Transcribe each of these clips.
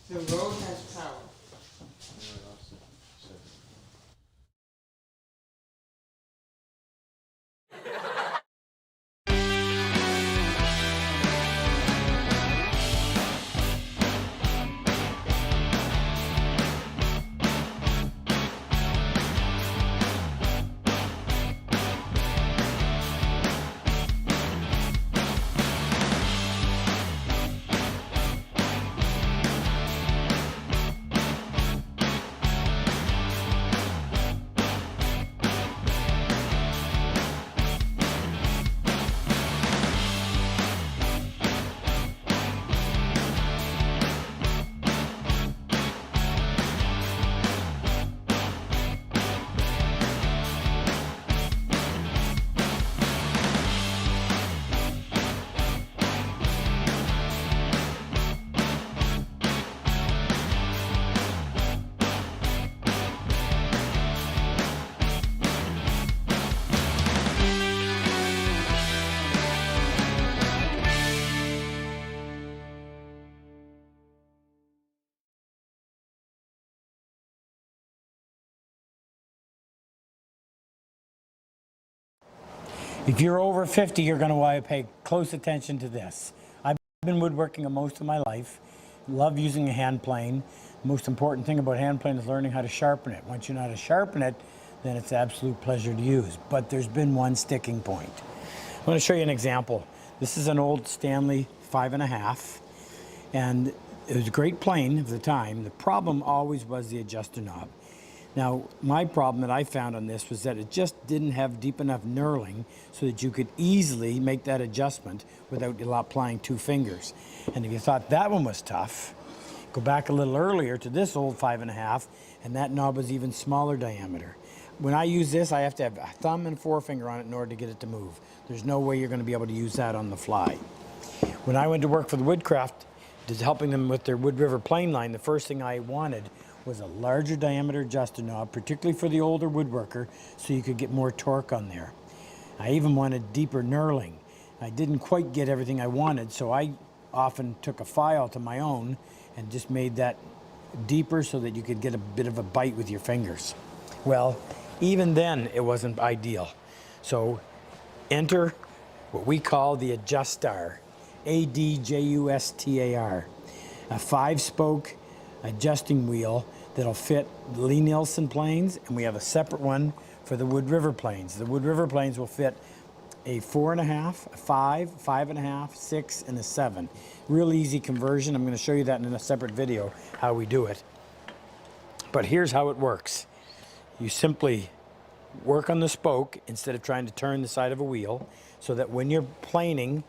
The road has power. If you're over 50, you're going to want to pay close attention to this. I've been woodworking most of my life. Love using a hand plane. The most important thing about hand plane is learning how to sharpen it. Once you know how to sharpen it, then it's an absolute pleasure to use. But there's been one sticking point. I want to show you an example. This is an old Stanley 5.5, and it was a great plane at the time. The problem always was the adjuster knob. Now, my problem that I found on this was that it just didn't have deep enough knurling so that you could easily make that adjustment without applying 2 fingers. And if you thought that one was tough, go back a little earlier to this old 5.5, and that knob was even smaller diameter. When I use this, I have to have a thumb and forefinger on it in order to get it to move. There's no way you're going to be able to use that on the fly. When I went to work for the Woodcraft, just helping them with their Wood River plane line, the first thing I wanted was a larger diameter adjuster knob, particularly for the older woodworker, so you could get more torque on there. I even wanted deeper knurling. I didn't quite get everything I wanted, so I often took a file to my own and just made that deeper so that you could get a bit of a bite with your fingers. Well, even then it wasn't ideal. So enter what we call the Adjustar, A-D-J-U-S-T-A-R, a 5-spoke adjusting wheel that'll fit the Lee-Nielsen planes, and we have a separate one for the Wood River planes. The Wood River planes will fit a 4.5, a 5, 5.5, 6, and a 7. Real easy conversion. I'm going to show you that in a separate video, how we do it. But here's how it works. You simply work on the spoke instead of trying to turn the side of a wheel, so that when you're planing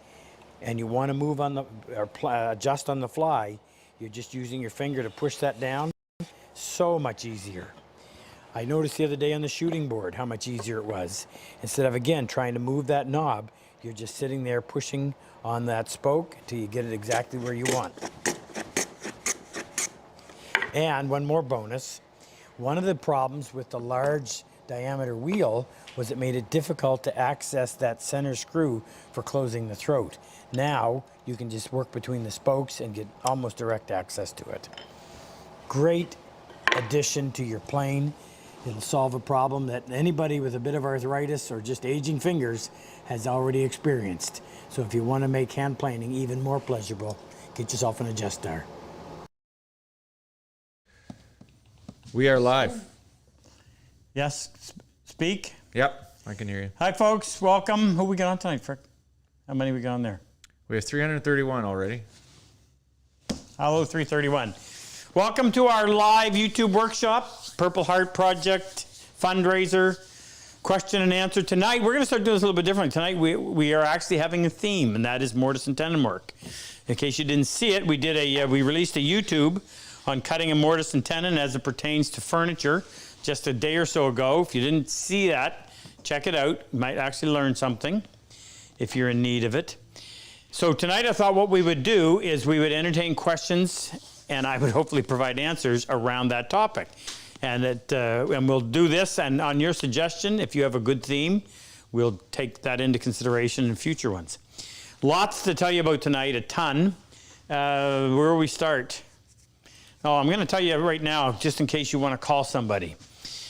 and you want to move on the, or adjust on the fly, you're just using your finger to push that down. So much easier. I noticed the other day on the shooting board how much easier it was. Instead of, again, trying to move that knob, you're just sitting there pushing on that spoke until you get it exactly where you want. And one more bonus. One of the problems with the large diameter wheel was it made it difficult to access that center screw for closing the throat. Now you can just work between the spokes and get almost direct access to it. Great addition to your plane. It'll solve a problem that anybody with a bit of arthritis or just aging fingers has already experienced. So if you want to make hand planing even more pleasurable, get yourself an Adjustar. We are live. Yes, speak. Yep, I can hear you. Hi folks, welcome. Who we got on tonight, Frick? How many we got on there? We have 331 already. Hello, 331. Welcome to our live YouTube workshop, Purple Heart Project fundraiser, question and answer. Tonight, we're going to start doing this a little bit differently. Tonight, we are actually having a theme, and that is mortise and tenon work. In case you didn't see it, we released a YouTube on cutting a mortise and tenon as it pertains to furniture just a day or so ago. If you didn't see that, check it out. You might actually learn something if you're in need of it. So tonight I thought what we would do is we would entertain questions, and I would hopefully provide answers around that topic. And we'll do this, and on your suggestion, if you have a good theme, we'll take that into consideration in future ones. Lots to tell you about tonight, a ton. Where will we start? Oh, I'm going to tell you right now, just in case you want to call somebody.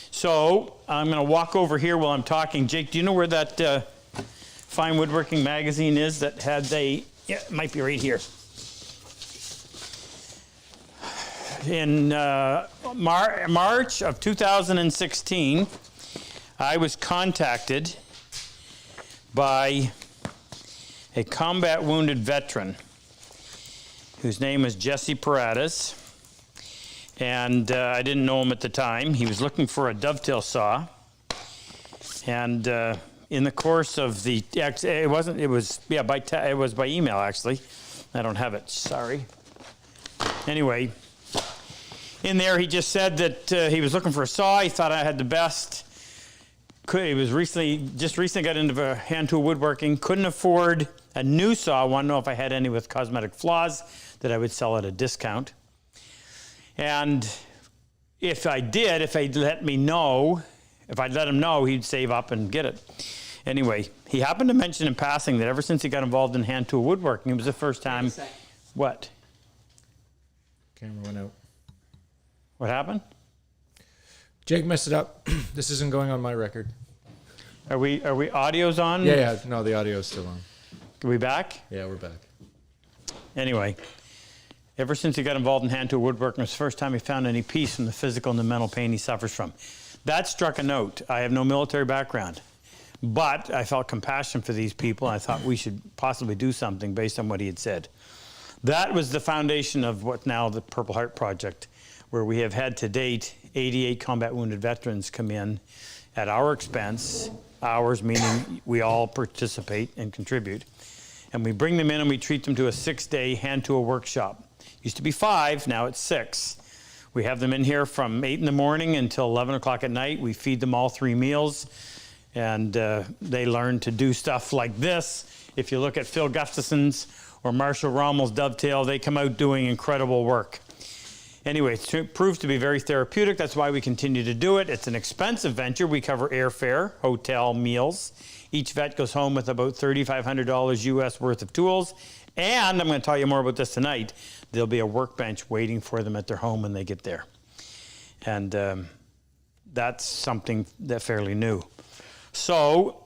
So I'm going to walk over here while I'm talking. Jake, do you know where that Fine Woodworking magazine is that had yeah, it might be right here. In March of 2016, I was contacted by a combat wounded veteran whose name was Jesse Paradas, and I didn't know him at the time. He was looking for a dovetail saw, and in the course of it was by email actually. I don't have it, sorry. Anyway, in there he just said that he was looking for a saw. He thought I had the best. He was just recently got into hand tool woodworking. Couldn't afford a new saw. Wanted to know if I had any with cosmetic flaws that I would sell at a discount. And if I did, if I'd let him know, he'd save up and get it. Anyway, he happened to mention in passing that ever since he got involved in hand tool woodworking, it was the first time. What? Camera went out. What happened? Jake messed it up. This isn't going on my record. Are we audio's on? Yeah. No, the audio's still on. Are we back? Yeah, we're back. Anyway, ever since he got involved in hand tool woodworking, it was the first time he found any peace from the physical and the mental pain he suffers from. That struck a note. I have no military background, but I felt compassion for these people. I thought we should possibly do something based on what he had said. That was the foundation of what's now the Purple Heart Project, where we have had to date 88 combat wounded veterans come in at our expense, ours meaning we all participate and contribute, and we bring them in and we treat them to a 6-day hand tool workshop. Used to be 5, now it's 6. We have them in here from 8 in the morning until 11 o'clock at night. We feed them all 3 meals, and they learn to do stuff like this. If you look at Phil Gustafson's or Marshall Rommel's dovetail, they come out doing incredible work. Anyway, it proves to be very therapeutic. That's why we continue to do it. It's an expensive venture. We cover airfare, hotel, meals. Each vet goes home with about $3,500 US worth of tools. And I'm going to tell you more about this tonight. There'll be a workbench waiting for them at their home when they get there. And that's something that's fairly new. So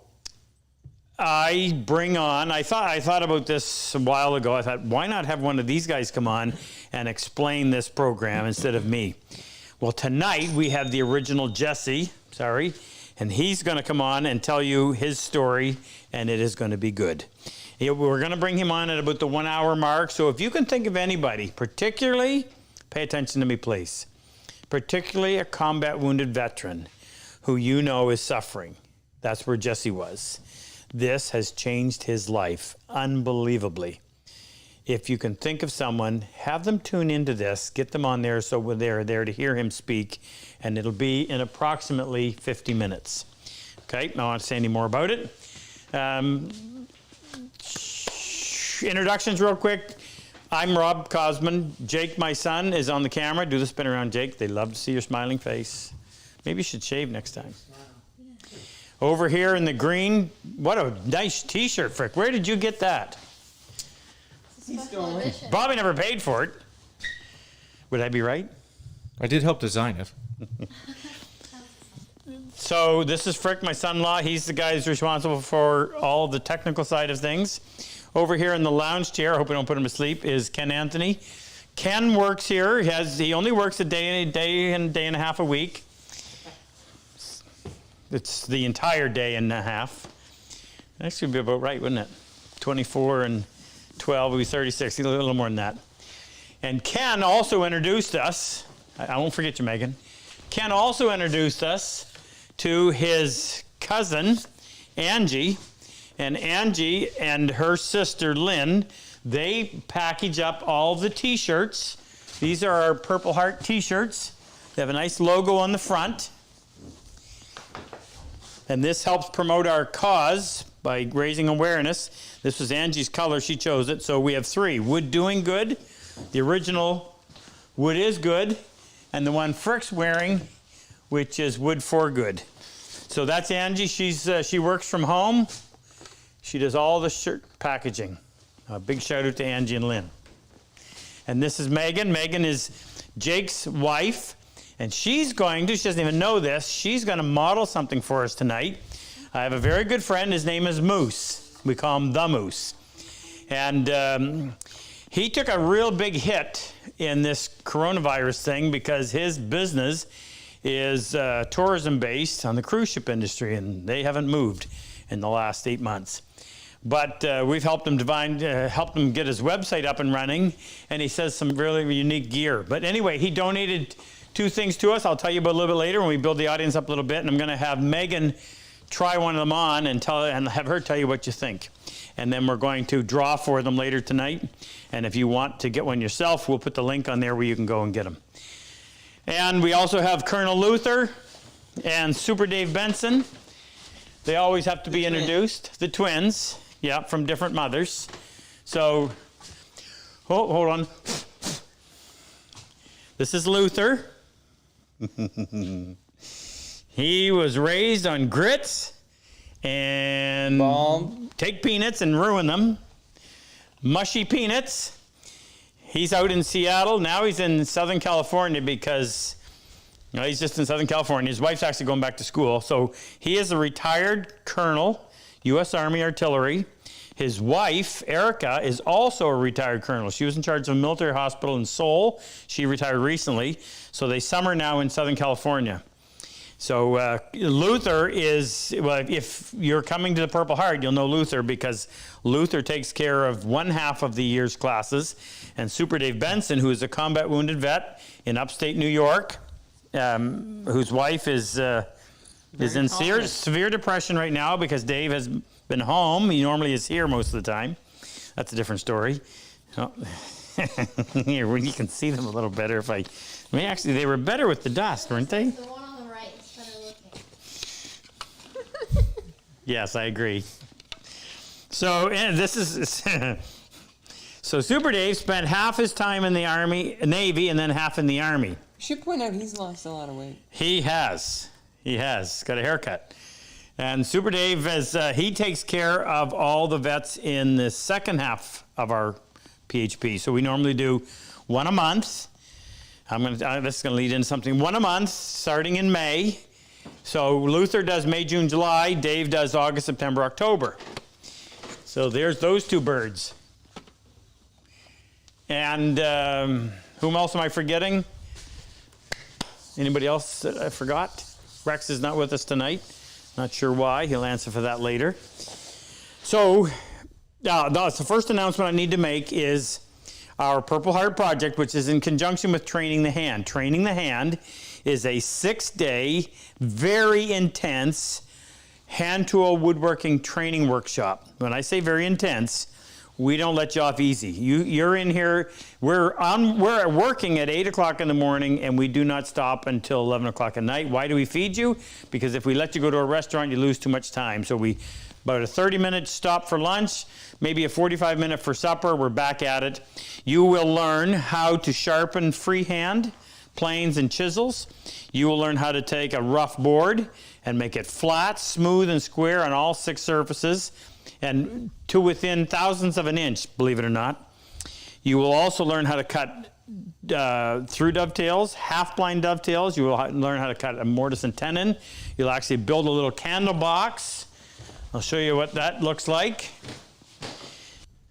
I thought about this a while ago. I thought, why not have one of these guys come on and explain this program instead of me? Well, tonight we have the original Jesse, and he's going to come on and tell you his story, and it is going to be good. We're going to bring him on at about the 1 hour mark. So if you can think of anybody, particularly, pay attention to me, please, particularly a combat wounded veteran who you know is suffering. That's where Jesse was. This has changed his life unbelievably. If you can think of someone, have them tune into this, get them on there so they're there to hear him speak, and it'll be in approximately 50 minutes. Okay, I don't want to say any more about it. Introductions real quick. I'm Rob Cosman. Jake, my son, is on the camera. Do the spin around, Jake. They love to see your smiling face. Maybe you should shave next time. Over here in the green, what a nice t-shirt, Frick. Where did you get that? Bobby never paid for it. Would I be right? I did help design it. So this is Frick, my son-in-law. He's the guy who's responsible for all the technical side of things. Over here in the lounge chair, I hope we don't put him to sleep, is Ken Anthony. Ken works here. He only works a day and a half a week. It's the entire day and a half. That should be about right, wouldn't it? 24 and 12 would be 36, a little more than that. And Ken also introduced us, I won't forget you, Megan. Ken also introduced us to his cousin, Angie. And Angie and her sister, Lynn, they package up all the t-shirts. These are our Purple Heart t-shirts. They have a nice logo on the front. And this helps promote our cause by raising awareness. This was Angie's color. She chose it. So we have 3. Wood Doing Good. The original Wood Is Good. And the one Frick's wearing, which is Wood for Good. So that's Angie. She works from home. She does all the shirt packaging. A big shout out to Angie and Lynn. And this is Megan. Megan is Jake's wife, and she doesn't even know this, she's going to model something for us tonight. I have a very good friend. His name is Moose. We call him the Moose. And he took a real big hit in this coronavirus thing because his business is tourism-based on the cruise ship industry, and they haven't moved in the last 8 months. But we've helped him helped him get his website up and running, and he says some really unique gear. But anyway, he donated 2 things to us. I'll tell you about a little bit later when we build the audience up a little bit, and I'm going to have Megan try one of them on and have her tell you what you think. And then we're going to draw for them later tonight. And if you want to get one yourself, we'll put the link on there where you can go and get them. And we also have Colonel Luther and Super Dave Benson. They always have to be introduced. The twins, yeah, from different mothers. So, hold on. This is Luther. He was raised on grits and take peanuts and ruin them. Mushy peanuts. He's out in Seattle. Now he's in Southern California because he's just in Southern California. His wife's actually going back to school. So he is a retired colonel, U.S. Army Artillery. His wife, Erica, is also a retired colonel. She was in charge of a military hospital in Seoul. She retired recently. So they summer now in Southern California. So Luther is, well, if you're coming to the Purple Heart, you'll know Luther because Luther takes care of one half of the year's classes. And Super Dave Benson, who is a combat wounded vet in upstate New York, whose wife is in severe depression right now because Dave has been home. He normally is here most of the time. That's a different story. Oh. Here, you can see them a little better if actually, they were better with the dust, weren't they? The one on the right is better looking. Yes, I agree. So, and this is so Super Dave spent half his time in the Navy, and then half in the Army. You should point out he's lost a lot of weight. He has. Got a haircut. And Super Dave, he takes care of all the vets in the second half of our PHP. So we normally do one a month. This is going to lead into something. One a month, starting in May. So Luther does May, June, July. Dave does August, September, October. So there's those 2 birds. And whom else am I forgetting? Anybody else that I forgot? Rex is not with us tonight. Not sure why. He'll answer for that later. So the first announcement I need to make is our Purple Heart project, which is in conjunction with Training the Hand. Training the Hand is a 6-day, very intense hand tool woodworking training workshop. When I say very intense, we don't let you off easy. You're in here. We're working at 8 o'clock in the morning, and we do not stop until 11 o'clock at night. Why do we feed you? Because if we let you go to a restaurant, you lose too much time. So about a 30-minute stop for lunch, maybe a 45-minute for supper. We're back at it. You will learn how to sharpen freehand planes and chisels. You will learn how to take a rough board and make it flat, smooth, and square on all 6 surfaces, and to within thousandths of an inch, believe it or not. You will also learn how to cut through dovetails, half-blind dovetails. You will learn how to cut a mortise and tenon. You'll actually build a little candle box. I'll show you what that looks like.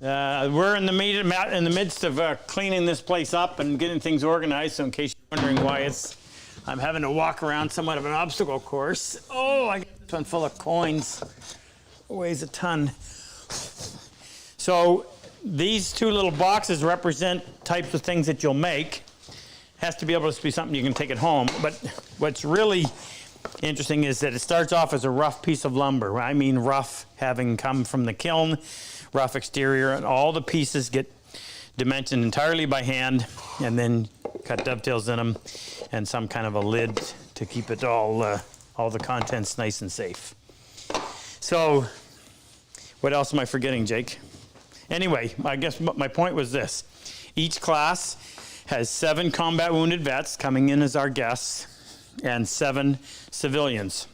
We're in the midst of cleaning this place up and getting things organized, so in case you're wondering why I'm having to walk around somewhat of an obstacle course. Oh, I got this one full of coins. Weighs a ton. So these 2 little boxes represent types of things that you'll make. Has to be able to be something you can take at home. But what's really interesting is that it starts off as a rough piece of lumber. I mean rough, having come from the kiln, rough exterior, and all the pieces get dimensioned entirely by hand, and then cut dovetails in them, and some kind of a lid to keep it all the contents nice and safe. So, what else am I forgetting, Jake? Anyway, I guess my point was this. Each class has 7 combat wounded vets coming in as our guests and 7 civilians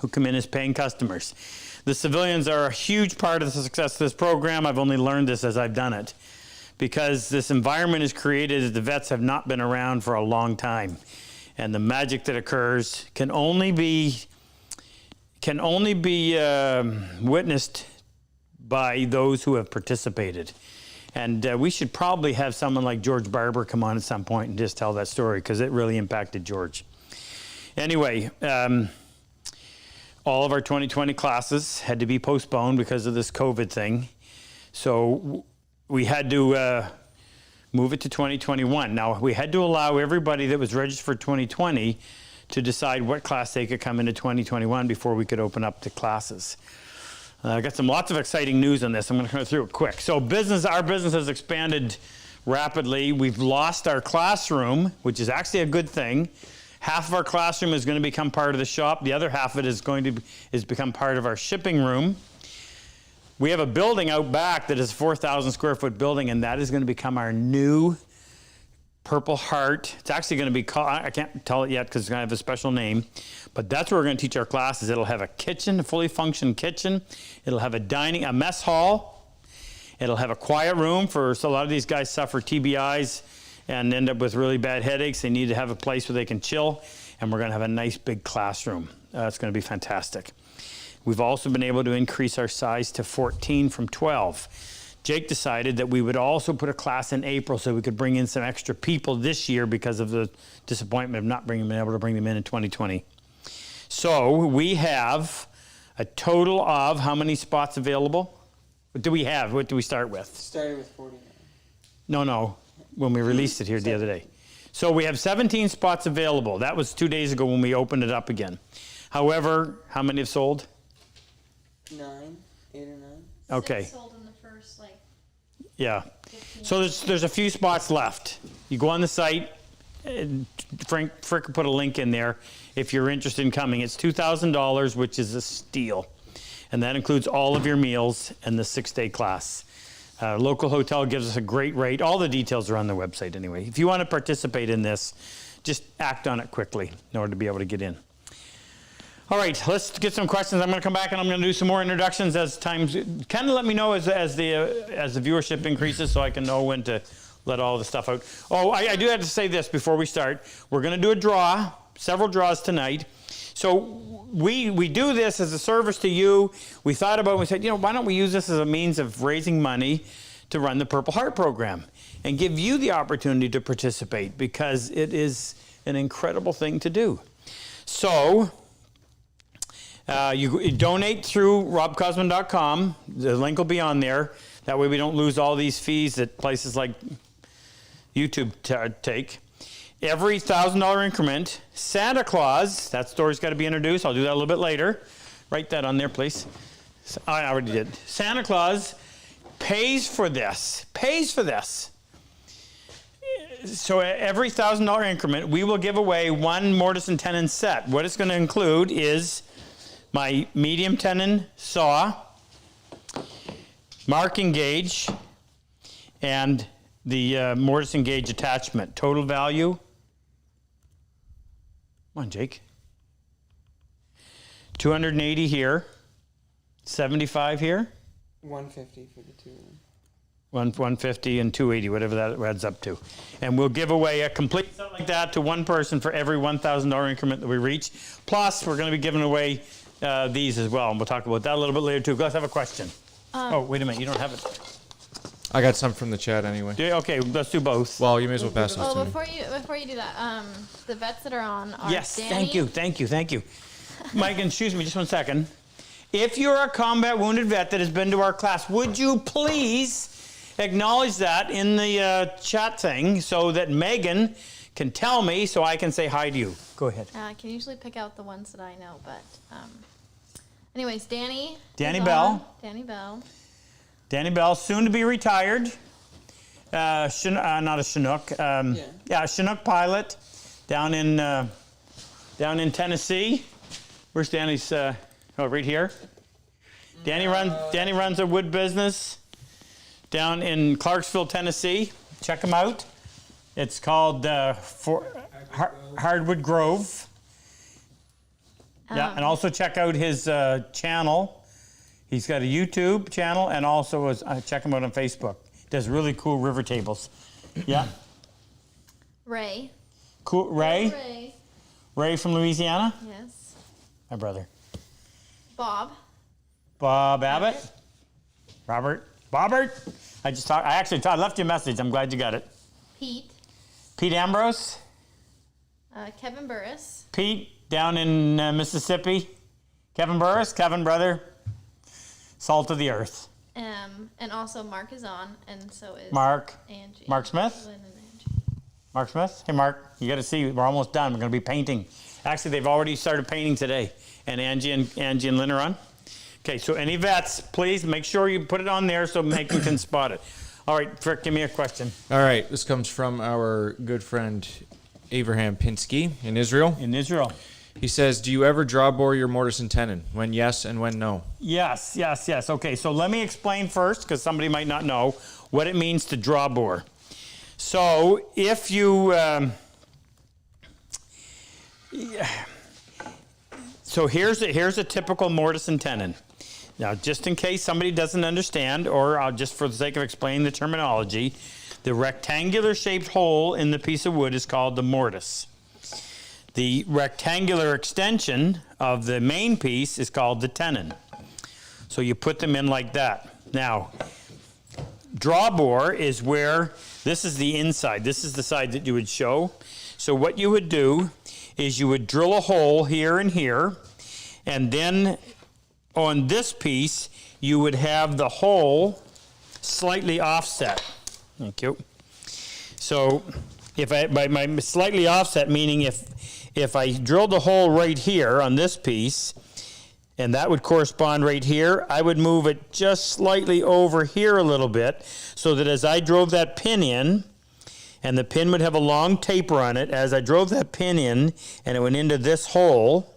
who come in as paying customers. The civilians are a huge part of the success of this program. I've only learned this as I've done it. because this environment is created as the vets have not been around for a long time. And the magic that occurs can only be witnessed by those who have participated. And we should probably have someone like George Barber come on at some point and just tell that story, because it really impacted George. Anyway, all of our 2020 classes had to be postponed because of this COVID thing. So we had to move it to 2021. Now, we had to allow everybody that was registered for 2020 to decide what class they could come into 2021 before we could open up the classes. I got lots of exciting news on this. I'm going to go through it quick. So our business has expanded rapidly. We've lost our classroom, which is actually a good thing. Half of our classroom is going to become part of the shop. The other half of it is become part of our shipping room. We have a building out back that is a 4,000 square foot building, and that is going to become our new Purple Heart. It's actually going to be called, I can't tell it yet because it's going to have a special name, but that's where we're going to teach our classes. It'll have a kitchen, a fully functioning kitchen. It'll have a mess hall. It'll have a quiet room so a lot of these guys suffer TBIs and end up with really bad headaches. They need to have a place where they can chill, and we're going to have a nice big classroom. It's going to be fantastic. We've also been able to increase our size to 14 from 12. Jake decided that we would also put a class in April so we could bring in some extra people this year because of the disappointment of not being able to bring them in 2020. So we have a total of how many spots available? What do we have? What do we start with? Started with 49. No, when we released it here the other day. So we have 17 spots available. That was 2 days ago when we opened it up again. However, how many have sold? 8 or 9. Okay. 6 sold in the first, Yeah. 15. So there's a few spots left. You go on the site. Frank put a link in there if you're interested in coming. It's $2,000, which is a steal. And that includes all of your meals and the 6-day class. Local hotel gives us a great rate. All the details are on the website anyway. If you want to participate in this, just act on it quickly in order to be able to get in. All right, let's get some questions. I'm going to come back and I'm going to do some more introductions as times. Kind of let me know as the viewership increases so I can know when to let all the stuff out. Oh, I do have to say this before we start. We're going to do a draw, several draws tonight. So we do this as a service to you. We thought about it, we said, why don't we use this as a means of raising money to run the Purple Heart program and give you the opportunity to participate, because it is an incredible thing to do. So you donate through RobCosman.com. The link will be on there. That way we don't lose all these fees that places like YouTube take. Every $1,000 increment, Santa Claus, that story's got to be introduced. I'll do that a little bit later. Write that on there, please. I already did. Santa Claus pays for this. So every $1,000 increment, we will give away one Mortise and Tenon set. What it's going to include is my medium tenon saw, marking gauge, and the mortise and gauge attachment. Total value, come on, Jake, 280 here, 75 here, 150 for the two. 150 and 280, whatever that adds up to. And we'll give away a complete set like that to one person for every $1,000 increment that we reach. Plus, we're going to be giving away these as well, and we'll talk about that a little bit later too. Let's have a question. Oh, wait a minute, you don't have it. I got some from the chat anyway. Okay, let's do both. Well, you may as well pass those to me. Before you do that, the vets that are on are Yes, Danny. thank you. Mike, excuse me just 1 second. If you're a combat wounded vet that has been to our class, would you please acknowledge that in the chat thing so that Megan can tell me so I can say hi to you. Go ahead. I can usually pick out the ones that I know, but anyways, Danny. Danny is Bell. on. Danny Bell. Danny Bell, soon to be retired. Not a Chinook. Chinook pilot down in Tennessee. Where's Danny's? Right here. Danny runs a wood business down in Clarksville, Tennessee. Check him out. It's called Hardwood Grove. And also check out his channel. He's got a YouTube channel and also check him out on Facebook. Does really cool river tables. Yeah. Ray. Cool. Ray? Ray. Ray from Louisiana? Yes. My brother. Bob. Bob Abbott? Robert? Bobbert? I left you a message. I'm glad you got it. Pete. Pete Ambrose? Kevin Burris. Pete down in Mississippi. Kevin Burris, Kevin brother. Salt of the earth. And also Mark is on, and so is Mark. Angie. Mark Smith? Lynn and Angie. Mark Smith? Hey Mark, you got to see, we're almost done. We're going to be painting. Actually, they've already started painting today. And Angie and Lynn are on. Okay, so any vets, please make sure you put it on there so Megan can spot it. All right, Frick, give me a question. All right, this comes from our good friend Abraham Pinsky in Israel. In Israel. He says, do you ever draw bore your mortise and tenon? When yes and when no? Yes. Okay, so let me explain first, because somebody might not know, what it means to draw bore. So if you... So here's a typical mortise and tenon. Now, just in case somebody doesn't understand, or just for the sake of explaining the terminology, the rectangular shaped hole in the piece of wood is called the mortise. The rectangular extension of the main piece is called the tenon. So you put them in like that. Now, draw bore is where, this is the inside. This is the side that you would show. So what you would do is you would drill a hole here and here, and then on this piece, you would have the hole slightly offset. Thank you. So by my slightly offset, meaning if I drilled a hole right here on this piece, and that would correspond right here, I would move it just slightly over here a little bit, so that as I drove that pin in, and the pin would have a long taper on it, as I drove that pin in, and it went into this hole,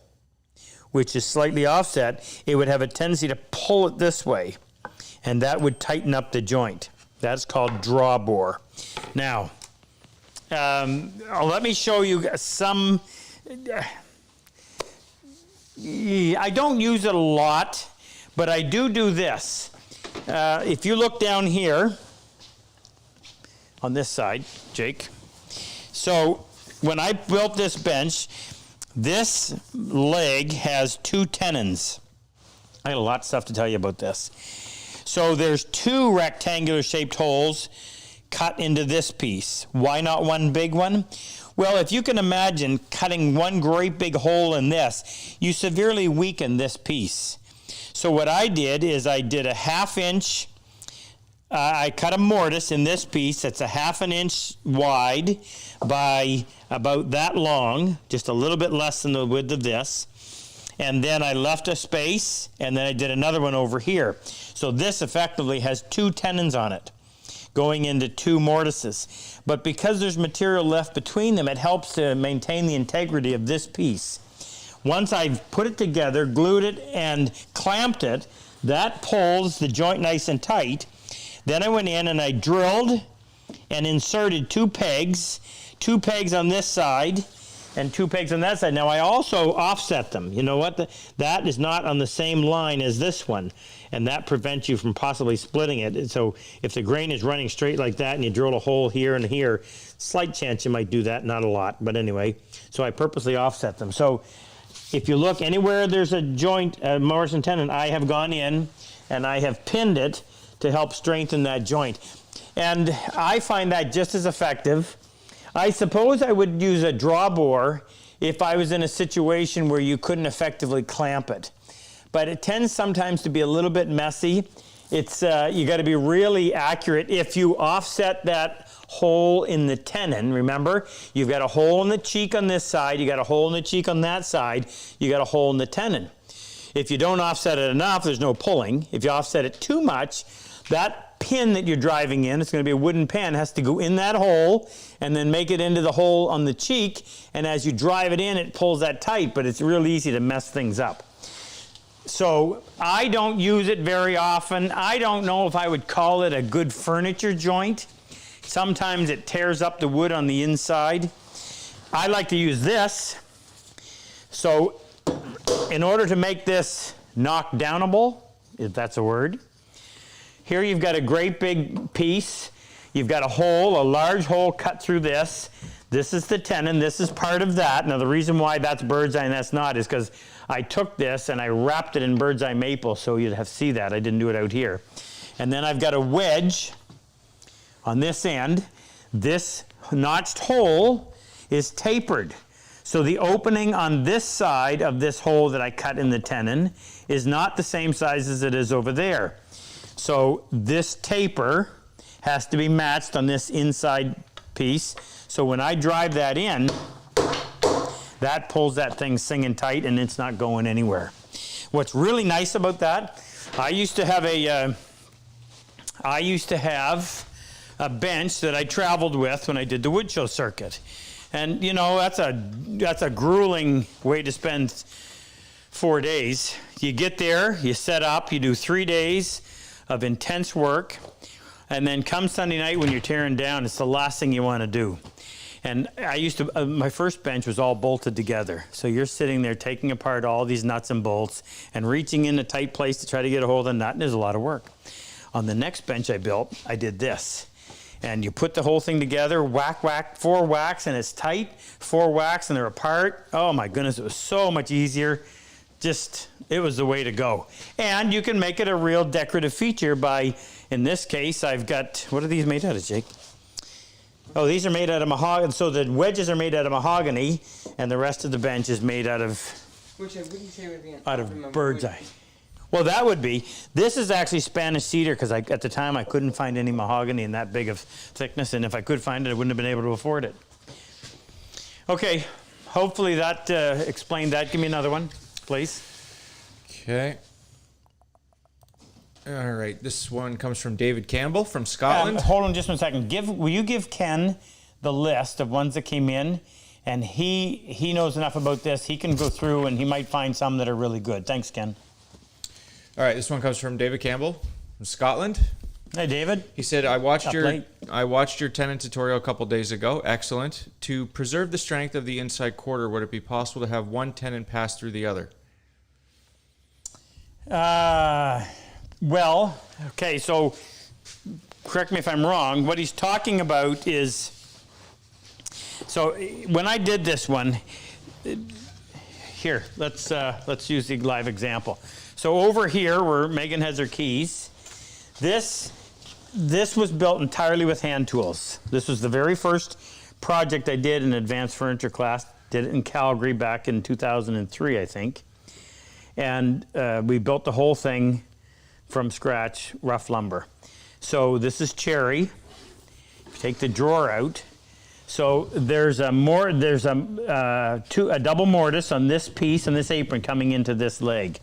which is slightly offset, it would have a tendency to pull it this way, and that would tighten up the joint. That's called draw bore. Now, let me show you some... I don't use it a lot, but I do this. If you look down here, on this side, Jake. So when I built this bench, this leg has 2 tenons. I got a lot of stuff to tell you about this. So there's 2 rectangular shaped holes cut into this piece. Why not one big one? Well, if you can imagine cutting one great big hole in this, you severely weaken this piece. So what I did is I did a 1/2 inch. I cut a mortise in this piece that's a 1/2 inch wide by about that long, just a little bit less than the width of this. And then I left a space, and then I did another one over here. So this effectively has 2 tenons on it, going into 2 mortises. But because there's material left between them, it helps to maintain the integrity of this piece. Once I've put it together, glued it, and clamped it, that pulls the joint nice and tight. Then I went in and I drilled and inserted 2 pegs on this side and 2 pegs on that side. Now I also offset them. You know what? That is not on the same line as this one, and that prevents you from possibly splitting it. So if the grain is running straight like that and you drill a hole here and here, slight chance you might do that, not a lot, but anyway. So I purposely offset them. So if you look anywhere there's a joint, a mortise and tenon, I have gone in and I have pinned it to help strengthen that joint. And I find that just as effective. I suppose I would use a draw bore if I was in a situation where you couldn't effectively clamp it. But it tends sometimes to be a little bit messy. It's you got to be really accurate. If you offset that hole in the tenon, remember, you've got a hole in the cheek on this side, you got a hole in the cheek on that side, you got a hole in the tenon. If you don't offset it enough, there's no pulling. If you offset it too much, that pin that you're driving in, it's going to be a wooden pin, has to go in that hole and then make it into the hole on the cheek, and as you drive it in, it pulls that tight, but it's real easy to mess things up. So I don't use it very often. I don't know if I would call it a good furniture joint. Sometimes it tears up the wood on the inside. I like to use this. So in order to make this knockdownable, if that's a word, Here you've got a great big piece. You've got a large hole cut through this. This is the tenon, this is part of that. Now the reason why that's bird's eye and that's not is because I took this and I wrapped it in bird's eye maple so you'd have to see that. I didn't do it out here. And then I've got a wedge on this end. This notched hole is tapered. So the opening on this side of this hole that I cut in the tenon is not the same size as it is over there. So this taper has to be matched on this inside piece. So when I drive that in, that pulls that thing singing tight and it's not going anywhere. What's really nice about that, I used to have a bench that I traveled with when I did the wood show circuit. And you know, that's a grueling way to spend 4 days. You get there, you set up, you do 3 days of intense work, and then come Sunday night when you're tearing down, it's the last thing you want to do. And I used to, my first bench was all bolted together. So you're sitting there taking apart all these nuts and bolts and reaching in a tight place to try to get a hold of the nut, and there's a lot of work. On the next bench I built, I did this. And you put the whole thing together, whack, whack, 4 whacks, and it's tight, 4 whacks, and they're apart. Oh my goodness, it was so much easier. Just, it was the way to go. And you can make it a real decorative feature by, in this case, I've got, what are these made out of, Jake? Oh, these are made out of mahogany. So the wedges are made out of mahogany, and the rest of the bench is made out of, Which I wouldn't say would be an out optimum of bird's wood. eye. Well, that would be. This is actually Spanish cedar because at the time I couldn't find any mahogany in that big of thickness, and if I could find it, I wouldn't have been able to afford it. Okay, hopefully that explained that. Give me another one, please. Okay. All right. This one comes from David Campbell from Scotland. Hold on just 1 second. Will you give Ken the list of ones that came in? And he knows enough about this. He can go through and he might find some that are really good. Thanks, Ken. All right. This one comes from David Campbell from Scotland. Hey, David. He said, I watched late. your tenon tutorial a couple days ago. Excellent. To preserve the strength of the inside quarter, would it be possible to have one tenon pass through the other? Well, okay, so correct me if I'm wrong. What he's talking about is, so when I did this one, here, let's use the live example. So over here where Megan has her keys, this was built entirely with hand tools. This was the very first project I did in advanced furniture class. Did it in Calgary back in 2003, I think. And we built the whole thing from scratch, rough lumber. So this is cherry. Take the drawer out. So there's a double mortise on this piece and this apron coming into this leg.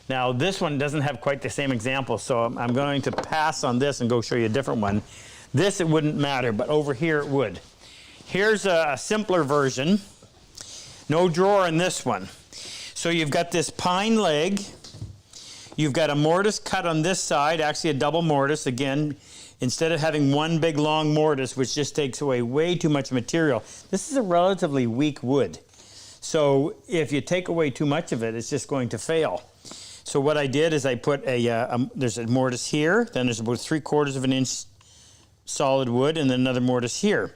Now this one doesn't have quite the same example, so I'm going to pass on this and go show you a different one. This it wouldn't matter, but over here it would. Here's a simpler version. No drawer in this one. So you've got this pine leg. You've got a mortise cut on this side, actually a double mortise. Again, instead of having one big long mortise, which just takes away way too much material, this is a relatively weak wood. So if you take away too much of it, it's just going to fail. So what I did is I put there's a mortise here, then there's about 3/4 of an inch solid wood, and then another mortise here.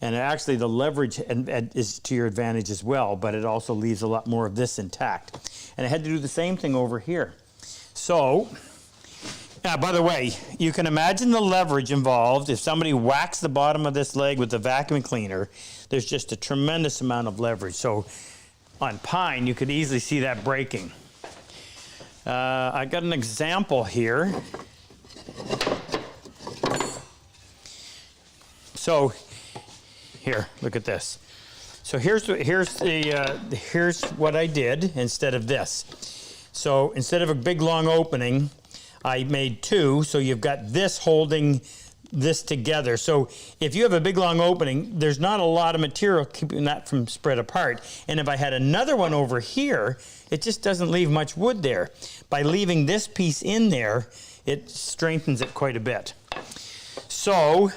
And actually the leverage is to your advantage as well, but it also leaves a lot more of this intact. And I had to do the same thing over here. So, by the way, you can imagine the leverage involved if somebody whacks the bottom of this leg with a vacuum cleaner. There's just a tremendous amount of leverage. So on pine, you could easily see that breaking. I got an example here. So here, look at this. So here's what I did instead of this. So instead of a big long opening, I made 2. So you've got this holding this together. So if you have a big long opening, there's not a lot of material keeping that from spread apart. And if I had another one over here, it just doesn't leave much wood there. By leaving this piece in there, it strengthens it quite a bit. So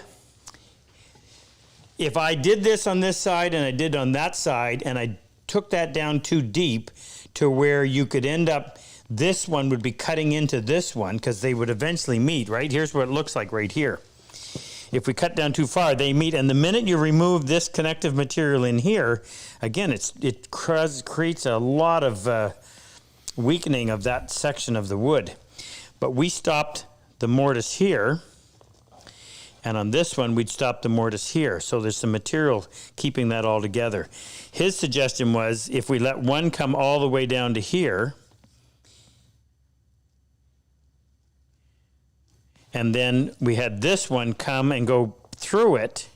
if I did this on this side and I did on that side and I took that down too deep to where you could end up, this one would be cutting into this one because they would eventually meet, right? Here's what it looks like right here. If we cut down too far, they meet, and the minute you remove this connective material in here, again, it creates a lot of weakening of that section of the wood. But we stopped the mortise here, and on this one, we'd stop the mortise here. So there's some material keeping that all together. His suggestion was if we let one come all the way down to here, and then we had this one come and go through it,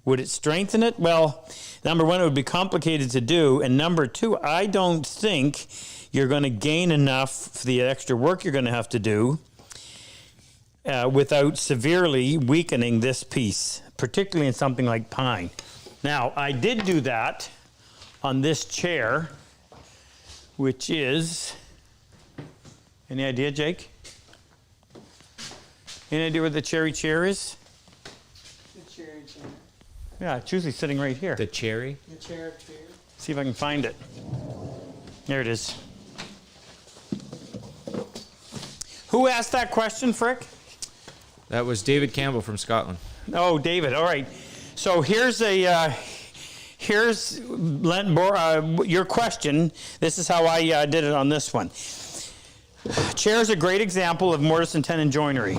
would it strengthen it? Well, number one, it would be complicated to do. And number two, I don't think you're going to gain enough for the extra work you're going to have to do without severely weakening this piece, particularly in something like pine. Now, I did do that on this chair, which is, any idea, Jake? Any idea where the cherry chair is? The cherry chair. Yeah, it's usually sitting right here. The cherry? The chair. See if I can find it. There it is. Who asked that question, Frick? That was David Campbell from Scotland. Oh, David. All right. So here's your question. This is how I did it on this one. Chair is a great example of mortise and tenon joinery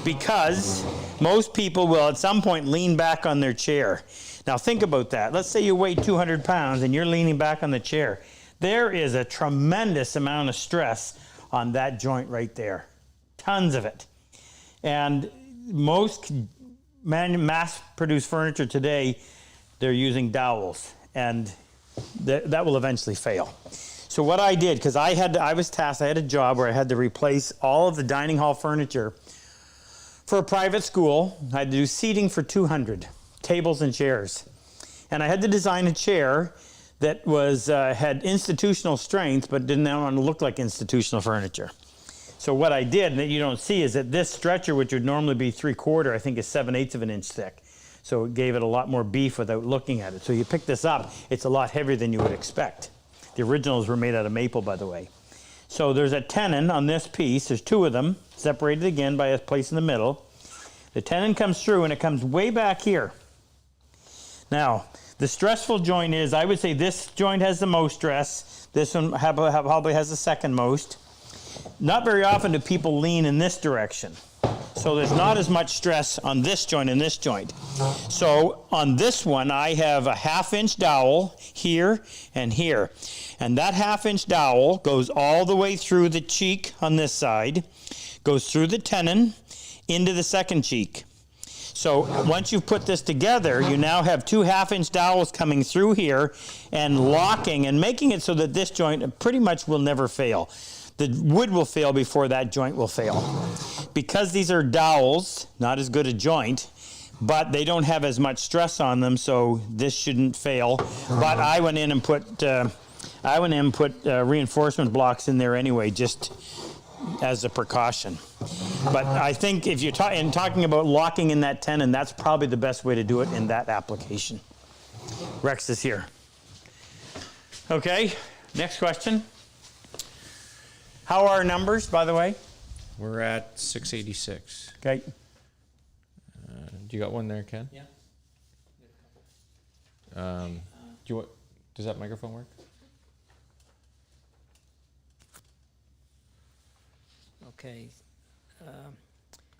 because most people will at some point lean back on their chair. Now think about that. Let's say you weigh 200 pounds and you're leaning back on the chair. There is a tremendous amount of stress on that joint right there. Tons of it. And most mass-produced furniture today, they're using dowels, and that will eventually fail. So what I did, because I was tasked, I had a job where I had to replace all of the dining hall furniture for a private school. I had to do seating for 200 tables and chairs. And I had to design a chair that had institutional strength, but didn't want to look like institutional furniture. So what I did, that you don't see, is that this stretcher, which would normally be 3/4, I think is 7/8 of an inch thick. So it gave it a lot more beef without looking at it. So you pick this up, it's a lot heavier than you would expect. The originals were made out of maple, by the way. So there's a tenon on this piece. There's two of them, separated again by a place in the middle. The tenon comes through, and it comes way back here. Now, the stressful joint is, I would say this joint has the most stress. This one probably has the second most. Not very often do people lean in this direction. So there's not as much stress on this joint and this joint. So on this one, I have a 1/2 inch dowel here and here. And that 1/2 inch dowel goes all the way through the cheek on this side, goes through the tenon into the second cheek. So once you've put this together, you now have two 1/2 inch dowels coming through here and locking and making it so that this joint pretty much will never fail. The wood will fail before that joint will fail. Because these are dowels, not as good a joint, but they don't have as much stress on them, so this shouldn't fail. But I went in and put reinforcement blocks in there anyway, just as a precaution. But I think if you're talking about locking in that tenon, that's probably the best way to do it in that application. Rex is here. Okay, next question. How are our numbers, by the way? We're at 686. Okay. You got one there, Ken? Yeah. Does that microphone work? Okay.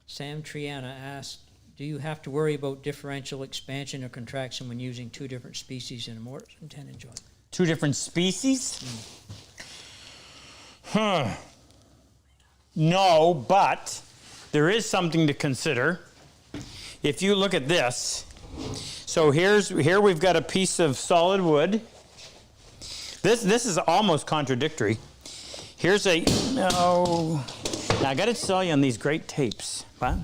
Sam Triana asked, do you have to worry about differential expansion or contraction when using two different species in a mortise and tenon joint? Two different species? No, but there is something to consider. If you look at this, so here we've got a piece of solid wood. This is almost contradictory. Here's now I got to tell you on these great tapes, huh?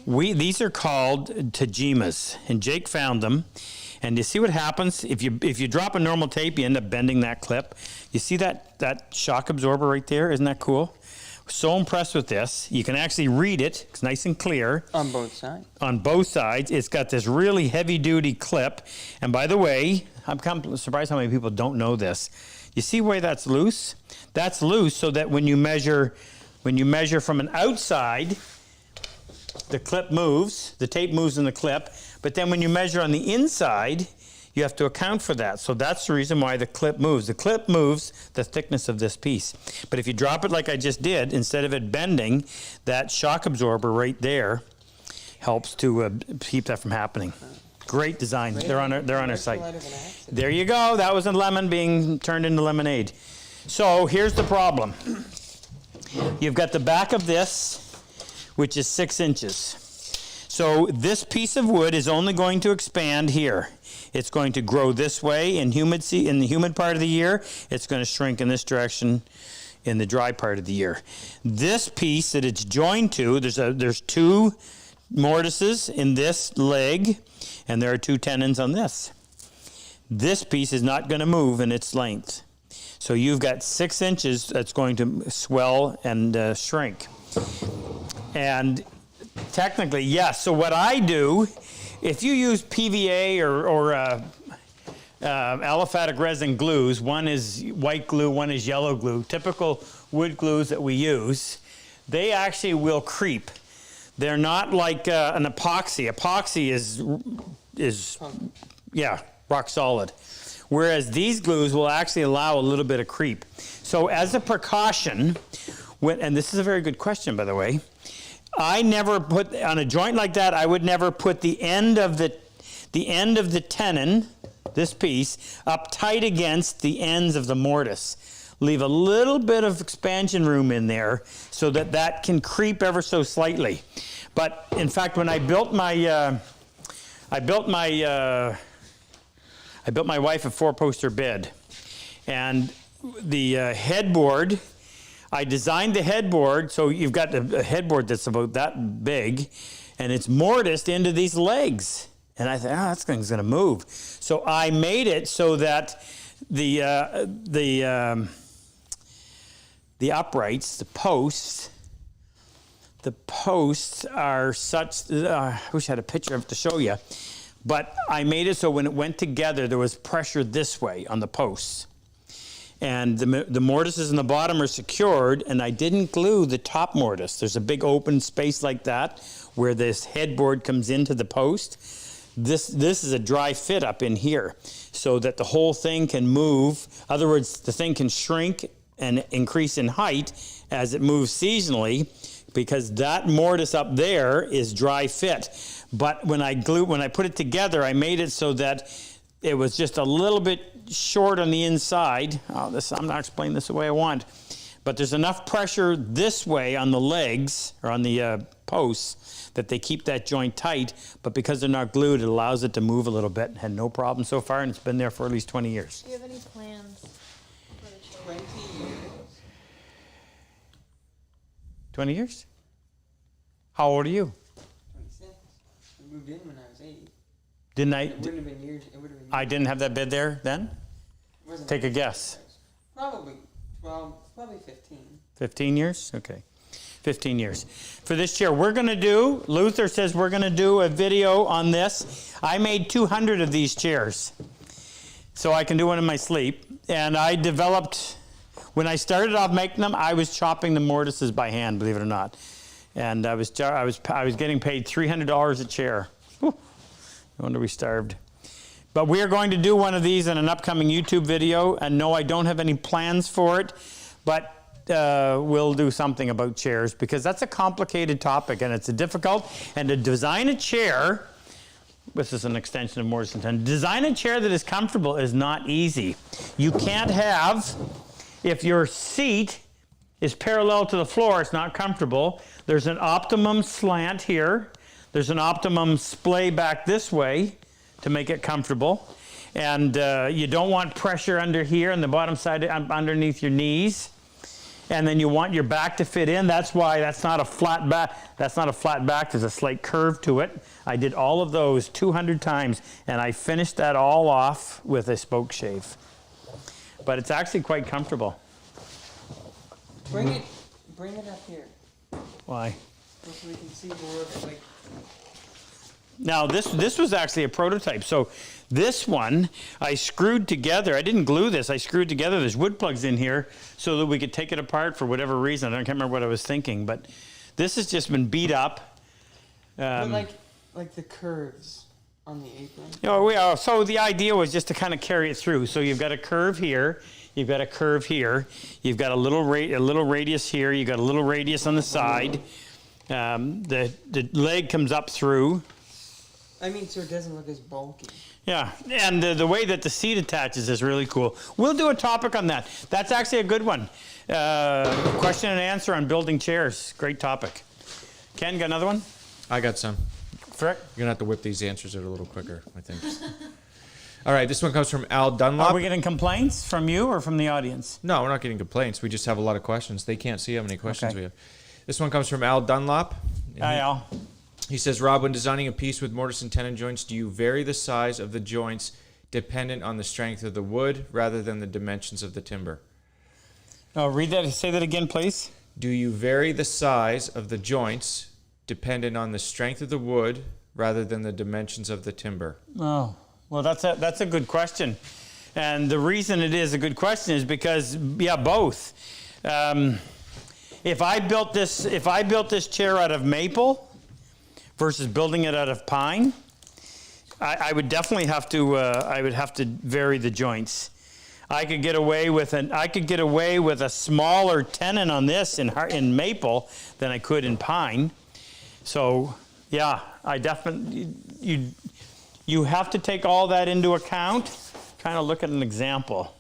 These are called tajimas, and Jake found them. And you see what happens if you drop a normal tape, you end up bending that clip. You see that shock absorber right there? Isn't that cool? So impressed with this. You can actually read it. It's nice and clear. On both sides. On both sides. It's got this really heavy-duty clip. And by the way, I'm surprised how many people don't know this. You see where that's loose? That's loose so that when you measure from an outside, the clip moves, the tape moves in the clip, but then when you measure on the inside, you have to account for that. So that's the reason why the clip moves. The clip moves the thickness of this piece. But if you drop it like I just did, instead of it bending, that shock absorber right there helps to keep that from happening. Great design. They're on our site. There you go. That was a lemon being turned into lemonade. So here's the problem. You've got the back of this, which is 6 inches. So this piece of wood is only going to expand here. It's going to grow this way in the humid part of the year. It's going to shrink in this direction in the dry part of the year. This piece that it's joined to, there's 2 mortises in this leg, and there are 2 tenons on this. This piece is not going to move in its length. So you've got 6 inches that's going to swell and shrink. And technically, yes. So what I do, if you use PVA or aliphatic resin glues, one is white glue, one is yellow glue, typical wood glues that we use, they actually will creep. They're not like an epoxy. Epoxy is rock solid. Whereas these glues will actually allow a little bit of creep. So as a precaution, and this is a very good question, by the way, I never put, on a joint like that, I would never put the end of the tenon, this piece, up tight against the ends of the mortise. Leave a little bit of expansion room in there so that that can creep ever so slightly. But in fact, when I built my wife a 4-poster bed, and the headboard, I designed the headboard so you've got a headboard that's about that big, and it's mortised into these legs. And I thought, that thing's going to move. So I made it so that the uprights, the posts are such. I wish I had a picture of it to show you. But I made it so when it went together, there was pressure this way on the posts. And the mortises in the bottom are secured, and I didn't glue the top mortise. There's a big open space like that where this headboard comes into the post. This is a dry fit up in here so that the whole thing can move. In other words, the thing can shrink and increase in height as it moves seasonally, because that mortise up there is dry fit. But when I put it together, I made it so that it was just a little bit short on the inside. I'm not explaining this the way I want. But there's enough pressure this way on the legs, or on the posts, that they keep that joint tight. But because they're not glued, it allows it to move a little bit. Had no problem so far, and it's been there for at least 20 years. Do you have any plans for the children? 20 years. 20 years? How old are you? 26. I moved in when I was 8. Didn't I? It wouldn't have been years. It would have been years. I didn't have that bed there then? Wasn't Take a it? guess. Probably 12, probably 15. 15 years? Okay. 15 years. For this chair, we're going to do, Luther says we're going to do a video on this. I made 200 of these chairs, so I can do one in my sleep. And I developed, when I started off making them, I was chopping the mortises by hand, believe it or not. And I was getting paid $300 a chair. Whew. No wonder we starved. But we are going to do one of these in an upcoming YouTube video. And no, I don't have any plans for it, but we'll do something about chairs, because that's a complicated topic and it's difficult. And to design a chair, this is an extension of Mortise and Tenon, design a chair that is comfortable is not easy. You can't have, if your seat is parallel to the floor, it's not comfortable. There's an optimum slant here. There's an optimum splay back this way to make it comfortable. And you don't want pressure under here on the bottom side, underneath your knees. And then you want your back to fit in. That's why that's not a flat back. That's not a flat back. There's a slight curve to it. I did all of those 200 times, and I finished that all off with a spoke shave. But it's actually quite comfortable. Bring bring it up here Why? so we can see more of it. Like, Now, this was actually a prototype. So this one, I screwed together. I didn't glue this. I screwed together. There's wood plugs in here so that we could take it apart for whatever reason. I can't remember what I was thinking, but this has just been beat up. but like the curves on the apron. So the idea was just to kind of carry it through. So you've got a curve here. You've got a curve here. You've got a little radius here. You've got a little radius on the side. The leg comes up through. I mean, so it doesn't look as bulky. Yeah, and the way that the seat attaches is really cool. We'll do a topic on that. That's actually a good one. Question and answer on building chairs. Great topic. Ken, got another one? I got some. Frick? You're gonna have to whip these answers out a little quicker, I think. All right, this one comes from Al Dunlop. Are we getting complaints from you or from the audience? No, we're not getting complaints. We just have a lot of questions. They can't see how many questions Okay. we have. This one comes from Al Dunlop. Hi, Al. He says, Rob, when designing a piece with mortise and tenon joints, do you vary the size of the joints dependent on the strength of the wood rather than the dimensions of the timber? Read that. Say that again, please. Do you vary the size of the joints dependent on the strength of the wood rather than the dimensions of the timber? Oh, well, that's a good question. And the reason it is a good question is because, yeah, both. If I built this chair out of maple versus building it out of pine, I would definitely have to vary the joints. I could get away with a smaller tenon on this in maple than I could in pine. So yeah, I definitely you have to take all that into account. Kind of look at an example.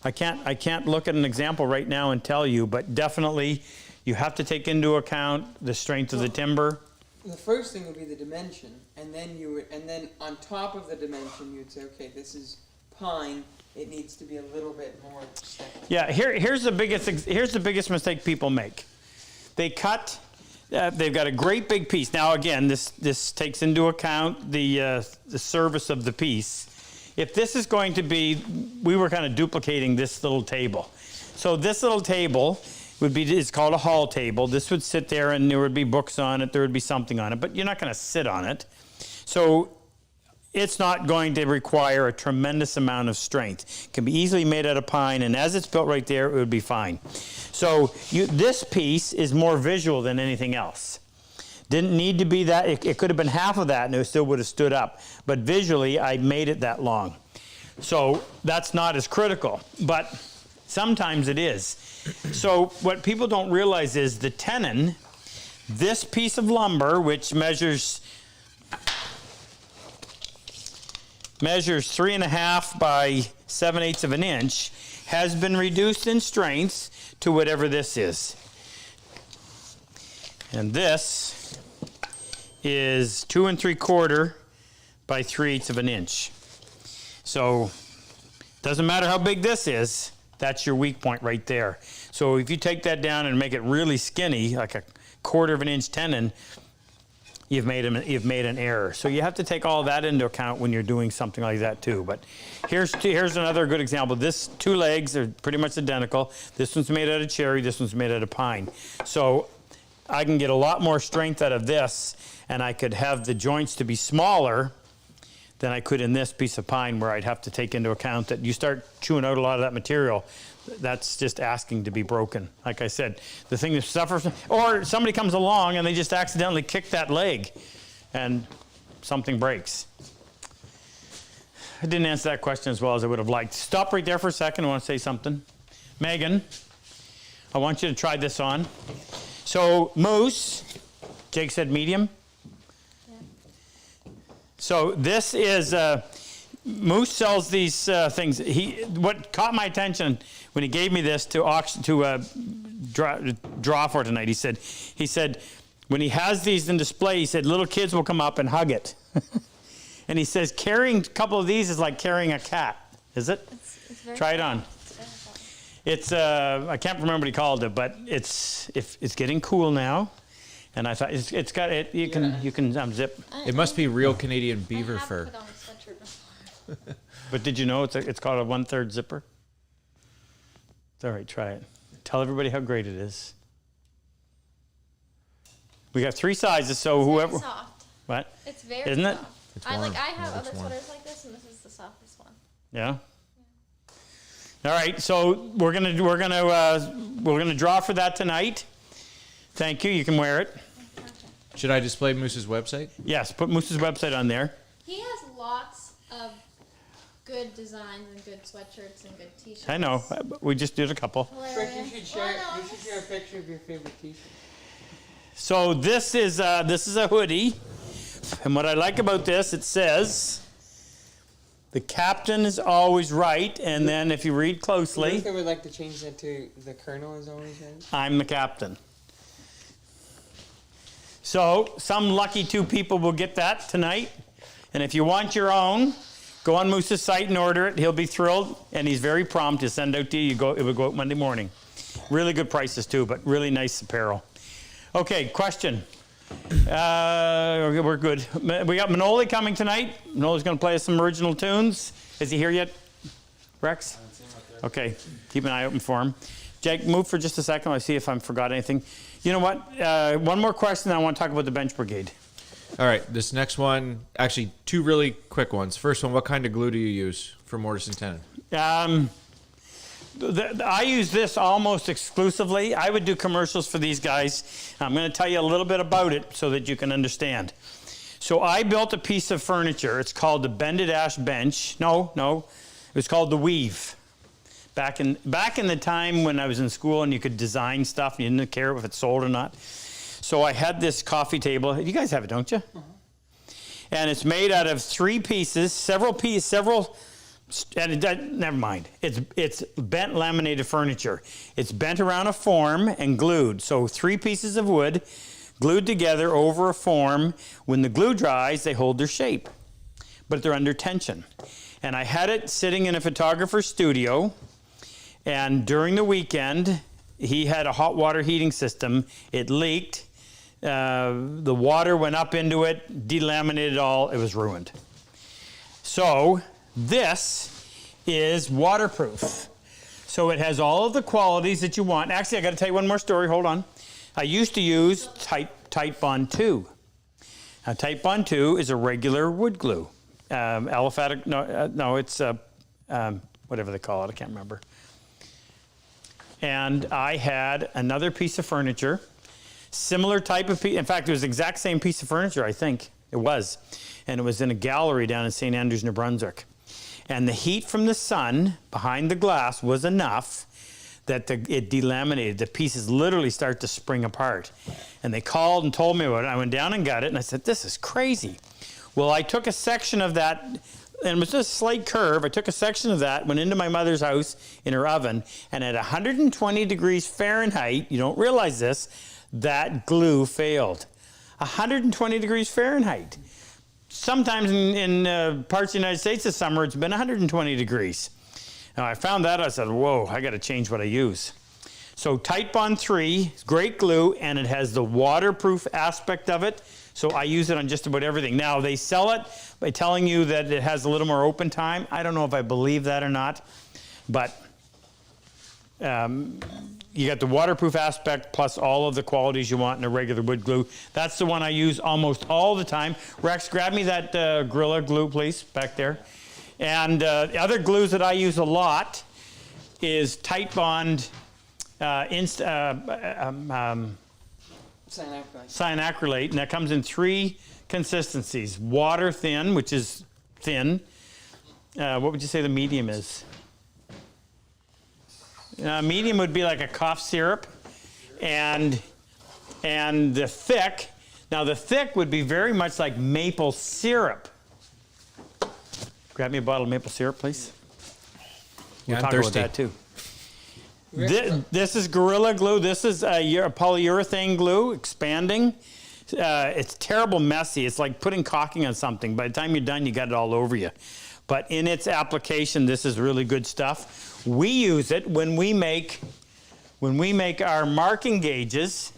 I can't look at an example right now and tell you, but definitely you have to take into account the strength of the timber. The first thing would be the dimension, and then on top of the dimension, you would say, okay, this is pine. It needs to be a little bit more stiff. Yeah, here's the biggest mistake people make. They cut. They've got a great big piece. Now again, this takes into account the service of the piece. If this is going to be, we were kind of duplicating this little table. So this little table it's called a hall table. This would sit there and there would be books on it, there would be something on it, but you're not going to sit on it. So it's not going to require a tremendous amount of strength. It can be easily made out of pine, and as it's built right there, it would be fine. So this piece is more visual than anything else. Didn't need to be that. It could have been half of that and it still would have stood up. But visually, I made it that long. So that's not as critical, but sometimes it is. So what people don't realize is the tenon, this piece of lumber, which measures 3.5 by 7/8 of an inch, has been reduced in strength to whatever this is. And this is 2 3/4 by 3/8 of an inch. So doesn't matter how big this is, that's your weak point right there. So if you take that down and make it really skinny, like a 1/4 of an inch tenon, you've made an error. So you have to take all that into account when you're doing something like that too. But here's another good example. This two legs are pretty much identical. This one's made out of cherry, this one's made out of pine. So I can get a lot more strength out of this, and I could have the joints to be smaller than I could in this piece of pine, where I'd have to take into account that you start chewing out a lot of that material, that's just asking to be broken. Like I said, the thing that suffers, or somebody comes along and they just accidentally kick that leg and something breaks. I didn't answer that question as well as I would have liked. Stop right there for a second. I want to say something. Megan, I want you to try this on. So moose, Jake said medium. Yeah. So this is, Moose sells these things. What caught my attention when he gave me this to draw for tonight, he said, when he has these in display, he said, little kids will come up and hug it. And he says, carrying a couple of these is like carrying a cat. Is it? It's very Try it on. It's very fun. It's I can't remember what he called it, but it's getting cool now, and I thought it's got it. You can unzip. It must be real Canadian beaver I have fur. put on a sweatshirt before. But did you know it's called a 1/3 zipper? It's all right, try it. Tell everybody how great it is. We got 3 sizes, so It's whoever. very soft. What? It's very Isn't it? soft. It's I warm. have Yeah, it's other warm. sweaters like this, and this is the softest one. Yeah. All right, so we're gonna draw for that tonight. Thank you. You can wear it. Should I display Moose's website? Yes, put Moose's website on there. He has lots of good designs and good sweatshirts and good t-shirts. I know. We just did a couple. Rick, Hilarious. you should share. Well, no, You should share a picture of your favorite T-shirt. So this is a hoodie, and what I like about this, it says, "The captain is always right," and then if you read I closely, think I would like to change that to "The Colonel is always right." I'm the captain. So some lucky 2 people will get that tonight, and if you want your own, go on Moose's site and order it. He'll be thrilled, and he's very prompt to send out to you. It will go out Monday morning. Really good prices too, but really nice apparel. Okay, question. We're good. We got Manoli coming tonight. Manoli's going to play us some original tunes. Is he here yet, Rex? Okay, keep an eye open for him. Jake, move for just a second. I'll see if I forgot anything. You know what? One more question. I want to talk about the bench brigade. All right, this next one, actually 2 really quick ones. First one, what kind of glue do you use for Mortise and Tenon? I use this almost exclusively. I would do commercials for these guys. I'm going to tell you a little bit about it so that you can understand. So I built a piece of furniture. It's called the Bended Ash Bench. No, it was called the Weave. Back in the time when I was in school and you could design stuff and you didn't care if it's sold or not. So I had this coffee table. You guys have it, don't you? And it's made out of 3 pieces, never mind. It's bent laminated furniture. It's bent around a form and glued. So 3 pieces of wood glued together over a form. When the glue dries, they hold their shape, but they're under tension. And I had it sitting in a photographer's studio, and during the weekend, he had a hot water heating system. It leaked. The water went up into it, delaminated all. It was ruined. So this is waterproof. So it has all of the qualities that you want. Actually, I got to tell you one more story. Hold on. I used to use Tight Bond 2. Now, Tight Bond 2 is a regular wood glue. Aliphatic, no, it's whatever they call it. I can't remember. And I had another piece of furniture, similar type of piece. In fact, it was the exact same piece of furniture, I think. It was. And it was in a gallery down in St. Andrews, New Brunswick. And the heat from the sun behind the glass was enough that it delaminated. The pieces literally start to spring apart. And they called and told me about it. I went down and got it, and I said, this is crazy. Well, I took a section of that, and it was just a slight curve. I took a section of that, went into my mother's house in her oven, and at 120 degrees Fahrenheit, you don't realize this, that glue failed. 120 degrees Fahrenheit. Sometimes in parts of the United States this summer, it's been 120 degrees. Now, I found that, I said, whoa, I got to change what I use. So Tight Bond 3 is great glue, and it has the waterproof aspect of it. So I use it on just about everything. Now, they sell it by telling you that it has a little more open time. I don't know if I believe that or not, but you got the waterproof aspect plus all of the qualities you want in a regular wood glue. That's the one I use almost all the time. Rex, grab me that Gorilla glue, please, back there. And the other glues that I use a lot is Tight Bond cyanacrylate, and that comes in 3 consistencies. Water thin, which is thin. What would you say the medium is? Medium would be like a cough syrup, and the thick. Now the thick would be very much like maple syrup. Grab me a bottle of maple syrup, please. We'll talk about that too. This is Gorilla Glue. This is a polyurethane glue, expanding. It's terrible messy. It's like putting caulking on something. By the time you're done, you got it all over you. But in its application, this is really good stuff. We use it when we make our marking gauges.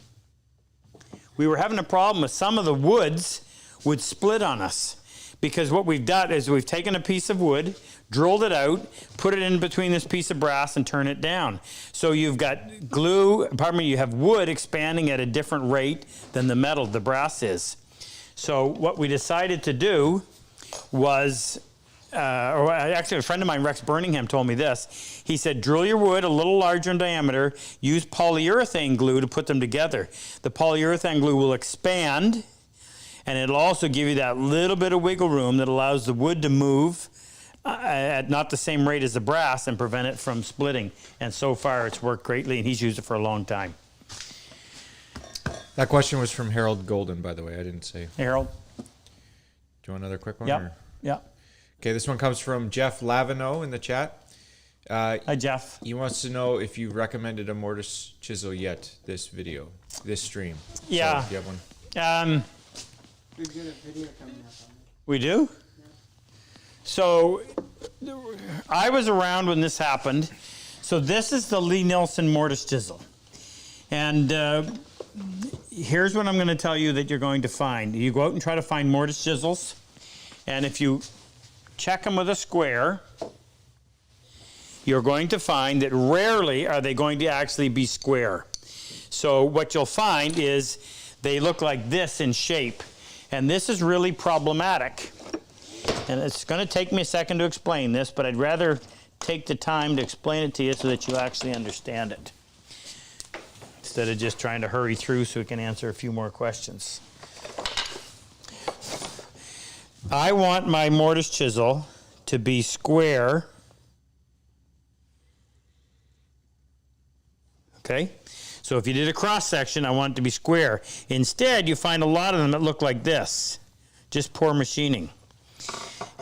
We were having a problem with some of the woods would split on us. Because what we've done is we've taken a piece of wood, drilled it out, put it in between this piece of brass and turn it down. So you've got glue, pardon me, you have wood expanding at a different rate than the metal, the brass is. So what we decided to do was, or actually a friend of mine, Rex Birmingham, told me this. He said, drill your wood a little larger in diameter, use polyurethane glue to put them together. The polyurethane glue will expand, and it'll also give you that little bit of wiggle room that allows the wood to move at not the same rate as the brass and prevent it from splitting. And so far it's worked greatly, and he's used it for a long time. That question was from Harold Golden, by the way. I didn't say. Hey, Harold? Do you want another quick one? Yep. Yeah. Okay, this one comes from Jeff Lavino in the chat. Hi, Jeff. He wants to know if you recommended a mortise chisel yet this stream. Yeah. So, do you have one? We've got a video coming up on it. We do? So I was around when this happened. So this is the Lee Nielsen mortise chisel. And here's what I'm going to tell you that you're going to find. You go out and try to find mortise chisels. And if you check them with a square, you're going to find that rarely are they going to actually be square. So what you'll find is they look like this in shape. And this is really problematic. And it's going to take me a second to explain this, but I'd rather take the time to explain it to you so that you actually understand it, instead of just trying to hurry through so we can answer a few more questions. I want my mortise chisel to be square. Okay? So if you did a cross section, I want it to be square. Instead, you find a lot of them that look like this. Just poor machining.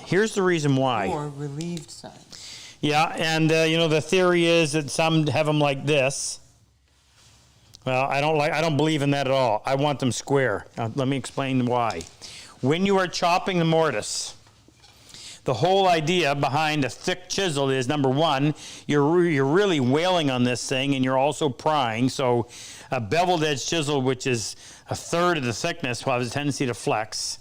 Here's the reason why. Or relieved side. Yeah, and you know, the theory is that some have them like this. Well, I don't believe in that at all. I want them square. Now, let me explain why. When you are chopping the mortise, the whole idea behind a thick chisel is, number one, you're really wailing on this thing, and you're also prying. So a beveled edge chisel, which is a third of the thickness, will have a tendency to flex.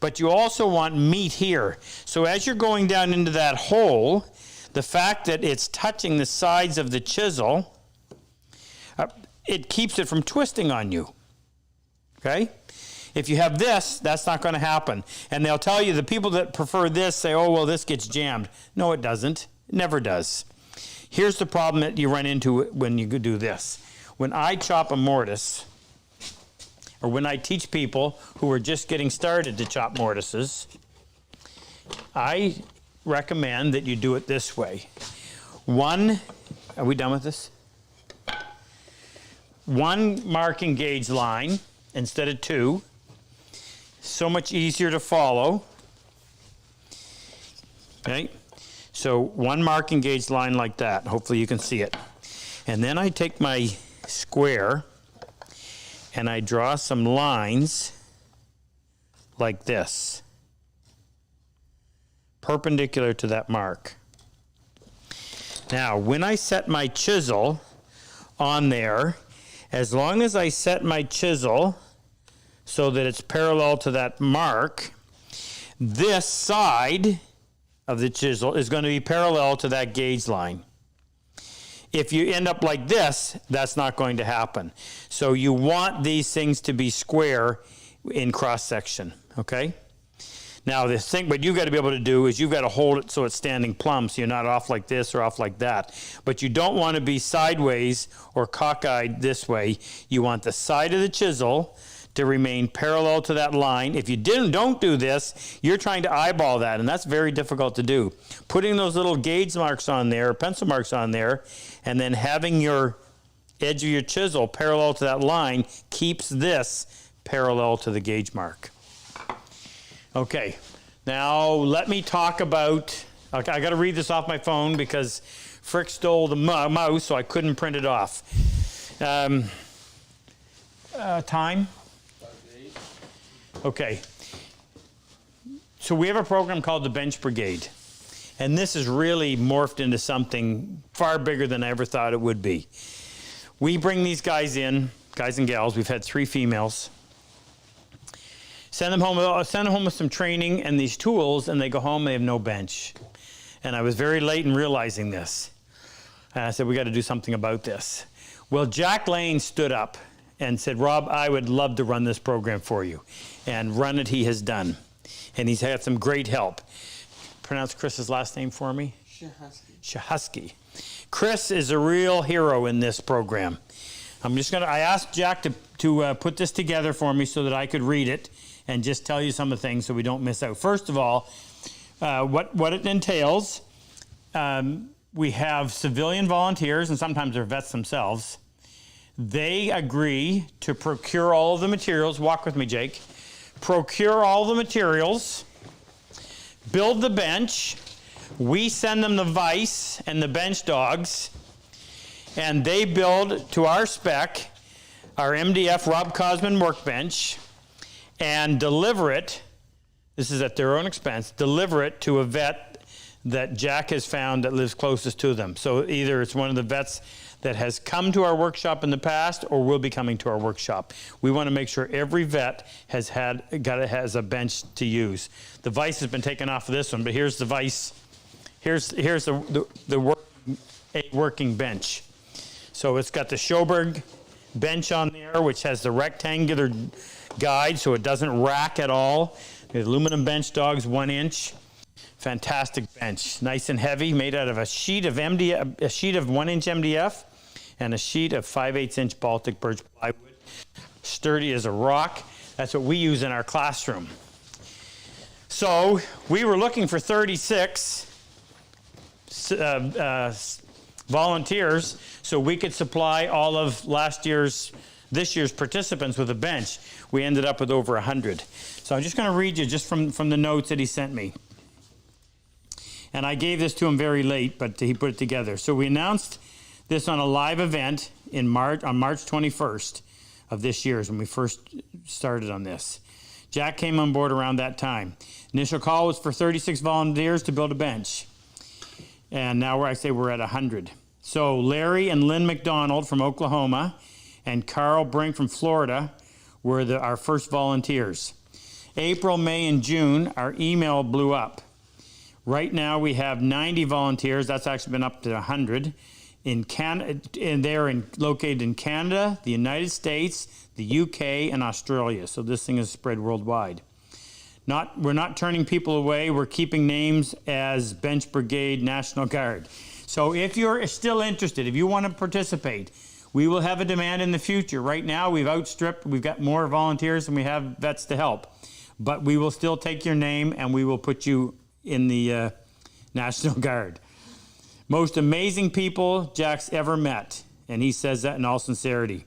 But you also want meat here. So as you're going down into that hole, the fact that it's touching the sides of the chisel, it keeps it from twisting on you. Okay? If you have this, that's not going to happen. And they'll tell you, the people that prefer this say, oh, well, this gets jammed. No, it doesn't. It never does. Here's the problem that you run into when you do this. When I chop a mortise, or when I teach people who are just getting started to chop mortises, I recommend that you do it this way. Are we done with this? One marking gauge line instead of two. So much easier to follow. Okay? So one marking gauge line like that. Hopefully you can see it. And then I take my square and I draw some lines like this, perpendicular to that mark. Now, when I set my chisel on there, as long as I set my chisel so that it's parallel to that mark, this side of the chisel is going to be parallel to that gauge line. If you end up like this, that's not going to happen. So you want these things to be square in cross section, okay? Now the thing, what you've got to be able to do is you've got to hold it so it's standing plumb, so you're not off like this or off like that. But you don't want to be sideways or cockeyed this way. You want the side of the chisel to remain parallel to that line. If you don't do this, you're trying to eyeball that, and that's very difficult to do. Putting those little gauge marks on there, pencil marks on there, and then having your edge of your chisel parallel to that line keeps this parallel to the gauge mark. Okay, now let me talk about, okay, I got to read this off my phone because Frick stole the mouse, so I couldn't print it off. Time? Okay, so we have a program called the Bench Brigade, and this has really morphed into something far bigger than I ever thought it would be. We bring these guys in, guys and gals, we've had 3 females, send them home with some training and these tools, and they go home, they have no bench. and I was very late in realizing this. And I said, we got to do something about this. Well, Jack Lane stood up and said, Rob, I would love to run this program for you. And run it he has done. And he's had some great help. Pronounce Chris's last name for me. Shahusky. Chris is a real hero in this program. I asked Jack to put this together for me so that I could read it and just tell you some of the things so we don't miss out. First of all, what it entails, we have civilian volunteers, and sometimes they're vets themselves. They agree to procure all of the materials. Walk with me, Jake. Procure all the materials, build the bench. We send them the vise and the bench dogs, and they build to our spec our MDF Rob Cosman workbench and deliver it. This is at their own expense. Deliver it to a vet that Jack has found that lives closest to them. So either it's one of the vets that has come to our workshop in the past or will be coming to our workshop. We want to make sure every vet has a bench to use. The vise has been taken off of this one, but here's the vise. Here's the working bench. So it's got the Schoberg bench on there, which has the rectangular guide so it doesn't rack at all. The aluminum bench dogs, 1 inch. Fantastic bench, nice and heavy, made out of a sheet of MDF, a sheet of 1 inch MDF, and a sheet of 5/8 inch Baltic birch plywood. Sturdy as a rock. That's what we use in our classroom. So we were looking for 36 volunteers so we could supply all of this year's participants with a bench. We ended up with over 100. So I'm just going to read you just from the notes that he sent me. And I gave this to him very late, but he put it together. So we announced this on a live event on March 21st of this year is when we first started on this. Jack came on board around that time. Initial call was for 36 volunteers to build a bench. And now we're at 100. So Larry and Lynn McDonald from Oklahoma and Carl Brink from Florida were our first volunteers. April, May, and June, our email blew up. Right now we have 90 volunteers. That's actually been up to 100 in Canada, and they're located in Canada, the United States, the UK, and Australia. So this thing is spread worldwide. We're not turning people away. We're keeping names as Bench Brigade, National Guard. So if you're still interested, if you want to participate, we will have a demand in the future. Right now we've got more volunteers than we have vets to help. But we will still take your name and we will put you in the National Guard. Most amazing people Jack's ever met, and he says that in all sincerity.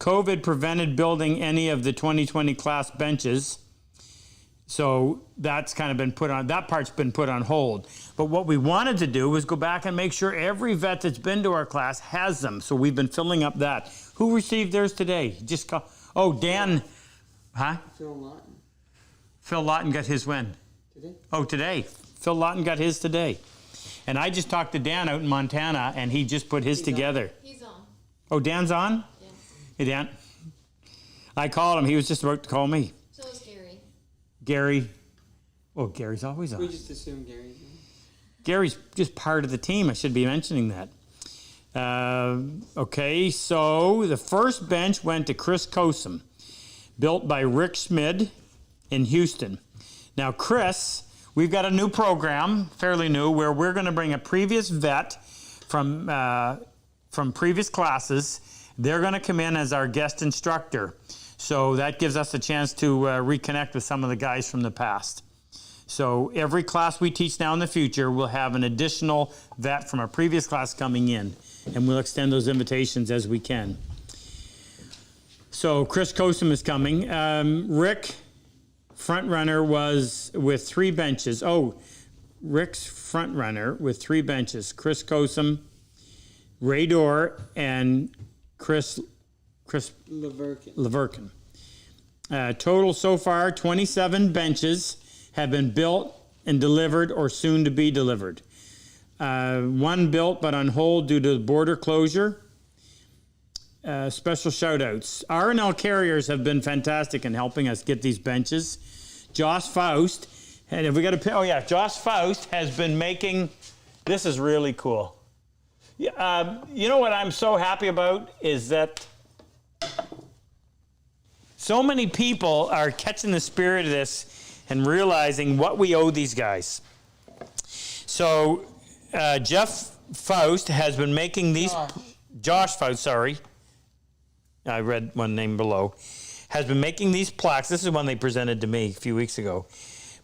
COVID prevented building any of the 2020 class benches, so that's kind of been that part's been put on hold. But what we wanted to do was go back and make sure every vet that's been to our class has them, so we've been filling up that. Who received theirs today? Dan. Huh? Phil Lawton. Phil Lawton got his when? Today. Oh, today. Phil Lawton got his today. And I just talked to Dan out in Montana, and he just put his together. He's on. Oh, Dan's on? Yeah. Hey, Dan. I called him. He was just about to call me. So is Gary. Gary. Oh, Gary's always on. We just assume Gary's on. Gary's just part of the team. I should be mentioning that. Okay, so the first bench went to Chris Cosman, built by Rick Schmid in Houston. Now, Chris, we've got a new program, fairly new, where we're going to bring a previous vet from previous classes. They're going to come in as our guest instructor. So that gives us a chance to reconnect with some of the guys from the past. So every class we teach now in the future will have an additional vet from a previous class coming in, and we'll extend those invitations as we can. So Chris Cosman is coming. Rick, front runner, was with 3 benches. Oh, Rick's front runner with 3 benches. Chris Cosman, Ray Dorr, and Chris Leverkin. Total so far, 27 benches have been built and delivered or soon to be delivered. 1 built but on hold due to the border closure. Special shout-outs. R&L Carriers have been fantastic in helping us get these benches. Josh Faust, and if we got to, Josh Faust has been making This is really cool. You know what I'm so happy about is that so many people are catching the spirit of this and realizing what we owe these guys. So Jeff Faust has been making these. Josh Faust, sorry. I read one name below. Has been making these plaques. This is one they presented to me a few weeks ago.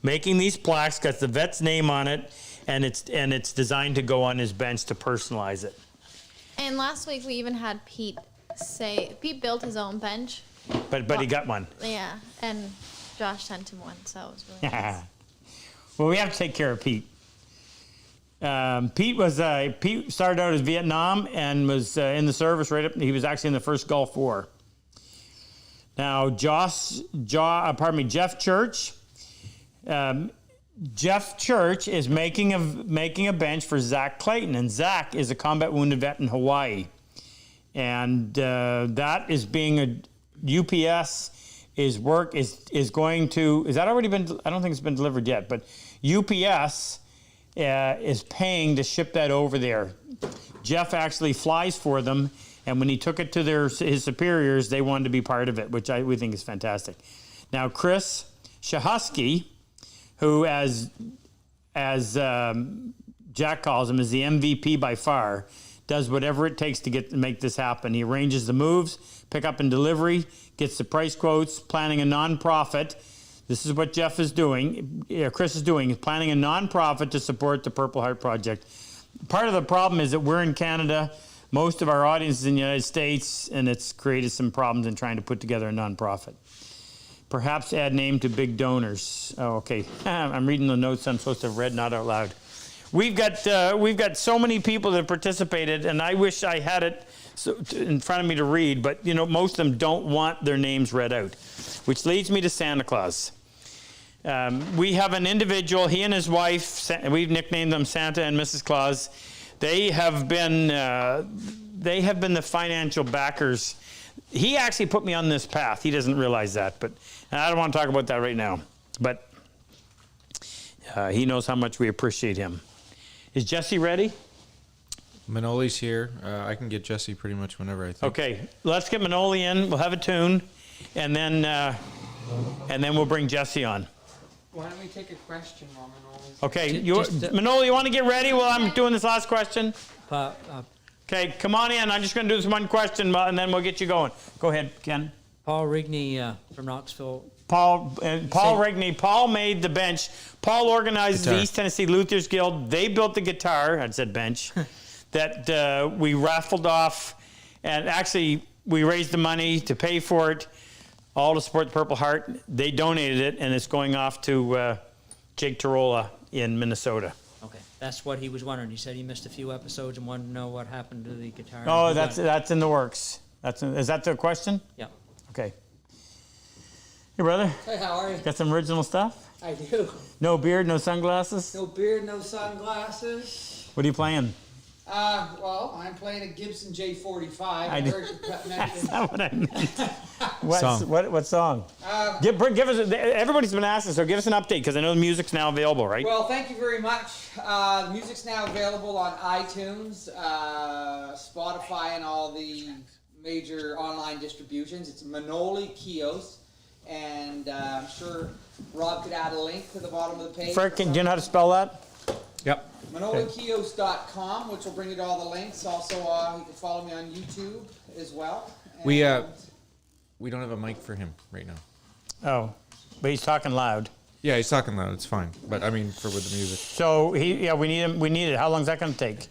Making these plaques, got the vet's name on it, and it's designed to go on his bench to personalize it. And last week we even had Pete built his own bench. But he got one. Yeah, and Josh sent him one, so it was really nice. Well, we have to take care of Pete. Pete started out as Vietnam and was in the service right up. He was actually in the first Gulf War. Now, Jeff Church. Jeff Church is making a bench for Zach Clayton, and Zach is a combat wounded vet in Hawaii, and that is being a UPS is going to. Is that already been? I don't think it's been delivered yet, but UPS is paying to ship that over there. Jeff actually flies for them, and when he took it to his superiors, they wanted to be part of it, which we think is fantastic. Now, Chris Shahusky, who as Jack calls him, is the MVP by far, does whatever it takes to make this happen. He arranges the moves, pick up and delivery, gets the price quotes, planning a nonprofit. This is what Jeff is doing, Chris is doing, planning a nonprofit to support the Purple Heart Project. Part of the problem is that we're in Canada, most of our audience is in the United States, and it's created some problems in trying to put together a nonprofit. Perhaps add name to big donors. Oh, okay. I'm reading the notes I'm supposed to have read, not out loud. We've got so many people that have participated, and I wish I had it in front of me to read, but most of them don't want their names read out, which leads me to Santa Claus. We have an individual, he and his wife, we've nicknamed them Santa and Mrs. Claus. They have been the financial backers. He actually put me on this path. He doesn't realize that, but I don't want to talk about that right now. But he knows how much we appreciate him. Is Jesse ready? Manoli's here. I can get Jesse pretty much whenever I think. Okay, let's get Manoli in. We'll have a tune, and then we'll bring Jesse on. Why don't we take a question while Manoli's... Okay, Manoli, you want to get ready while I'm doing this last question? Okay, come on in. I'm just going to do this one question, and then we'll get you going. Go ahead, Ken. Paul Rigney from Knoxville. Paul Rigney. Paul made the bench. Paul organizes the East Tennessee Luthiers Guild. They built the guitar. I said bench. That we raffled off, and actually we raised the money to pay for it, all to support the Purple Heart. They donated it, and it's going off to Jake Tarola in Minnesota. Okay, that's what he was wondering. He said he missed a few episodes and wanted to know what happened to the guitar. Oh, that's in the works. Is that the question? Yeah. Okay. Hey, brother. Hey, how are you? Got some original stuff? I do. No beard, no sunglasses? No beard, no sunglasses. What are you playing? Well, I'm playing a Gibson J45. I heard you mention. That's not what I meant. Song. What song? Give us. Everybody's been asking, so give us an update because I know the music's now available, right? Well, thank you very much. The music's now available on iTunes, Spotify, and all the major online distributions. It's Manoli Kios, and I'm sure Rob could add a link to the bottom of the page. Frank, do you know how to spell that? Yep. ManoliKios.com, which will bring you to all the links. Also, you can follow me on YouTube as well. And We don't have a mic for him right now. Oh, but he's talking loud. Yeah, he's talking loud. It's fine. But I mean, with the music. So we need him. We need it. How long is that going to take?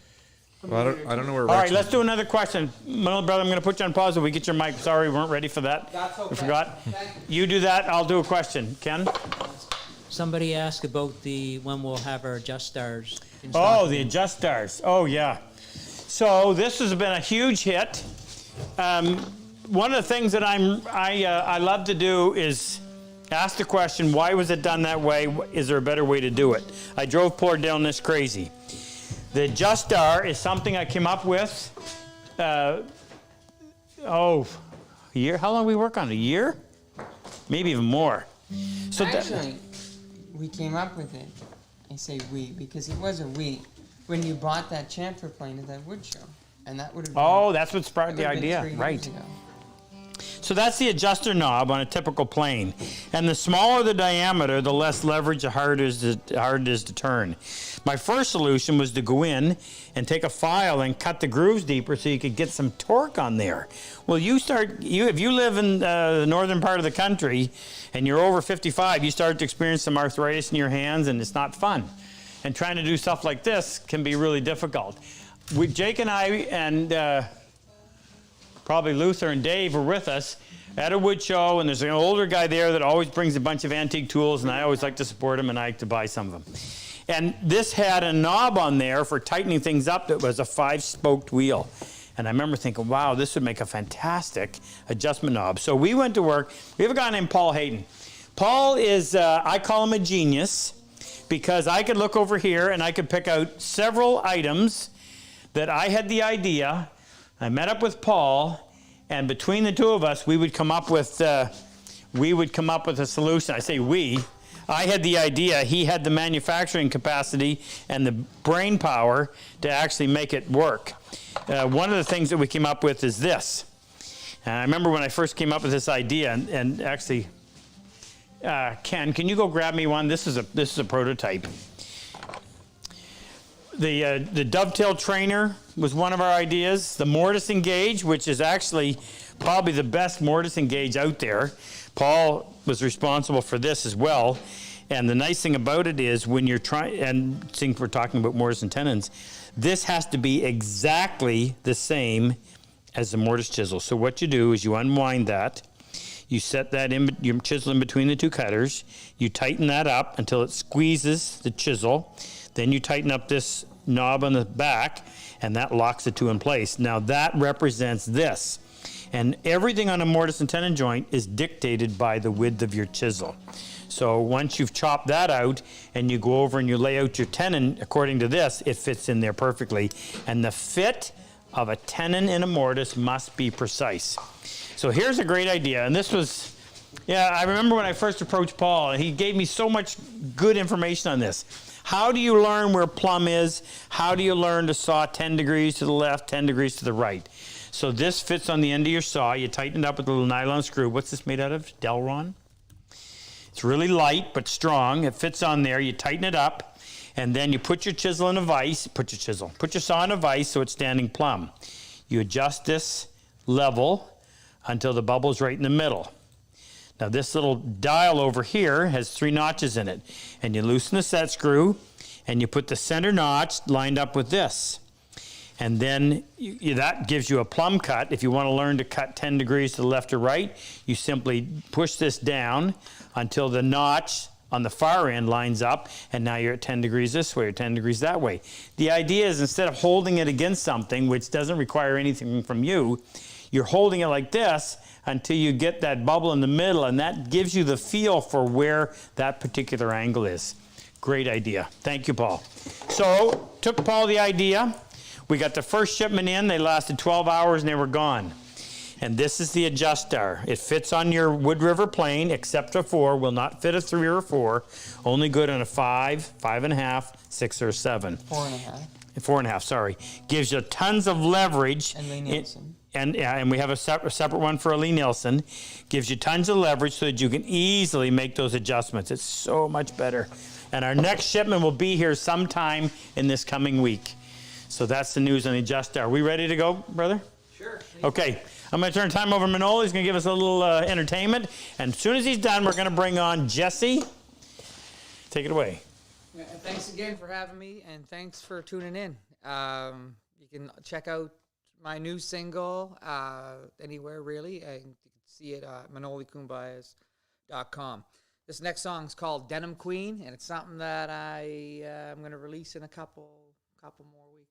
Well, I don't know where. All right, let's do another question. Manoli, brother, I'm going to put you on pause. If we get your mic. Sorry, we weren't ready for that. That's okay. I forgot. Thank You do that. I'll do a question. Ken. Somebody asked about when we'll have our Adjust Stars. Oh, the Adjust Stars. Oh, yeah. So this has been a huge hit. One of the things that I love to do is ask the question, why was it done that way? Is there a better way to do it? I drove poor Dylan this crazy. The Adjust Star is something I came up with, a year? How long did we work on it? A year? Maybe even more. So Actually, we came up with it. I say we because it was a we. when you bought that chamfer plane at that wood show, and that would have. Oh, that's what sparked the that would've been idea, 3 years right? ago. So that's the adjuster knob on a typical plane. And the smaller the diameter, the less leverage, the harder it is to turn. My first solution was to go in and take a file and cut the grooves deeper so you could get some torque on there. Well, if you live in the northern part of the country and you're over 55, you start to experience some arthritis in your hands, and it's not fun. And trying to do stuff like this can be really difficult. Jake and I and probably Luther and Dave were with us at a wood show, and there's an older guy there that always brings a bunch of antique tools, and I always like to support him, and I like to buy some of them. And this had a knob on there for tightening things up that was a 5-spoked wheel. And I remember thinking, wow, this would make a fantastic adjustment knob. So we went to work. We have a guy named Paul Hayden. Paul is, I call him a genius, because I could look over here and I could pick out several items that I had the idea. I met up with Paul, and between the two of us, we would come up with a solution. I say we. I had the idea. He had the manufacturing capacity and the brain power to actually make it work. One of the things that we came up with is this. And I remember when I first came up with this idea, and actually, Ken, can you go grab me one? This is a prototype. The dovetail trainer was one of our ideas. The mortise and gauge, which is actually probably the best mortise and gauge out there. Paul was responsible for this as well. And the nice thing about it is when you're trying, and since we're talking about mortise and tenons, this has to be exactly the same as the mortise chisel. So what you do is you unwind that. You set that in, your chisel in between the two cutters. You tighten that up until it squeezes the chisel. Then you tighten up this knob on the back, and that locks the two in place. Now that represents this. And everything on a mortise and tenon joint is dictated by the width of your chisel. So once you've chopped that out and you go over and you lay out your tenon according to this, it fits in there perfectly. And the fit of a tenon in a mortise must be precise. So here's a great idea. And this was, yeah, I remember when I first approached Paul, he gave me so much good information on this. How do you learn where plumb is? How do you learn to saw 10 degrees to the left, 10 degrees to the right? So this fits on the end of your saw. You tighten it up with a little nylon screw. What's this made out of? Delron? It's really light but strong. It fits on there. You tighten it up, and then you put your chisel in a vise. Put your saw in a vise so it's standing plumb. You adjust this level until the bubble's right in the middle. Now this little dial over here has 3 notches in it, and you loosen the set screw and you put the center notch lined up with this, and then that gives you a plumb cut. If you want to learn to cut 10 degrees to the left or right, you simply push this down until the notch on the far end lines up, and now you're at 10 degrees this way or 10 degrees that way. The idea is, instead of holding it against something which doesn't require anything from you, you're holding it like this until you get that bubble in the middle, and that gives you the feel for where that particular angle is. Great idea. Thank you, Paul. So, took Paul the idea. We got the first shipment in. They lasted 12 hours and they were gone. And this is the adjuster. It fits on your Wood River plane, except a 4. Will not fit a 3 or a 4. Only good on a 5, 5.5, 6, or 7. 4.5. 4.5, sorry. Gives you tons of leverage. And Lee Nielsen. And we have a separate one for a Lee Nielsen. Gives you tons of leverage so that you can easily make those adjustments. It's so much better. And our next shipment will be here sometime in this coming week. So that's the news on the adjuster. Are we ready to go, brother? Sure. Okay. I'm going to turn time over to Manolo. He's going to give us a little entertainment. And as soon as he's done, we're going to bring on Jesse. Take it away. Yeah, and thanks again for having me, and thanks for tuning in. You can check out my new single anywhere, really. You can see it at manolikumbayas.com. This next song is called Denim Queen, and it's something that I'm going to release in a couple more weeks.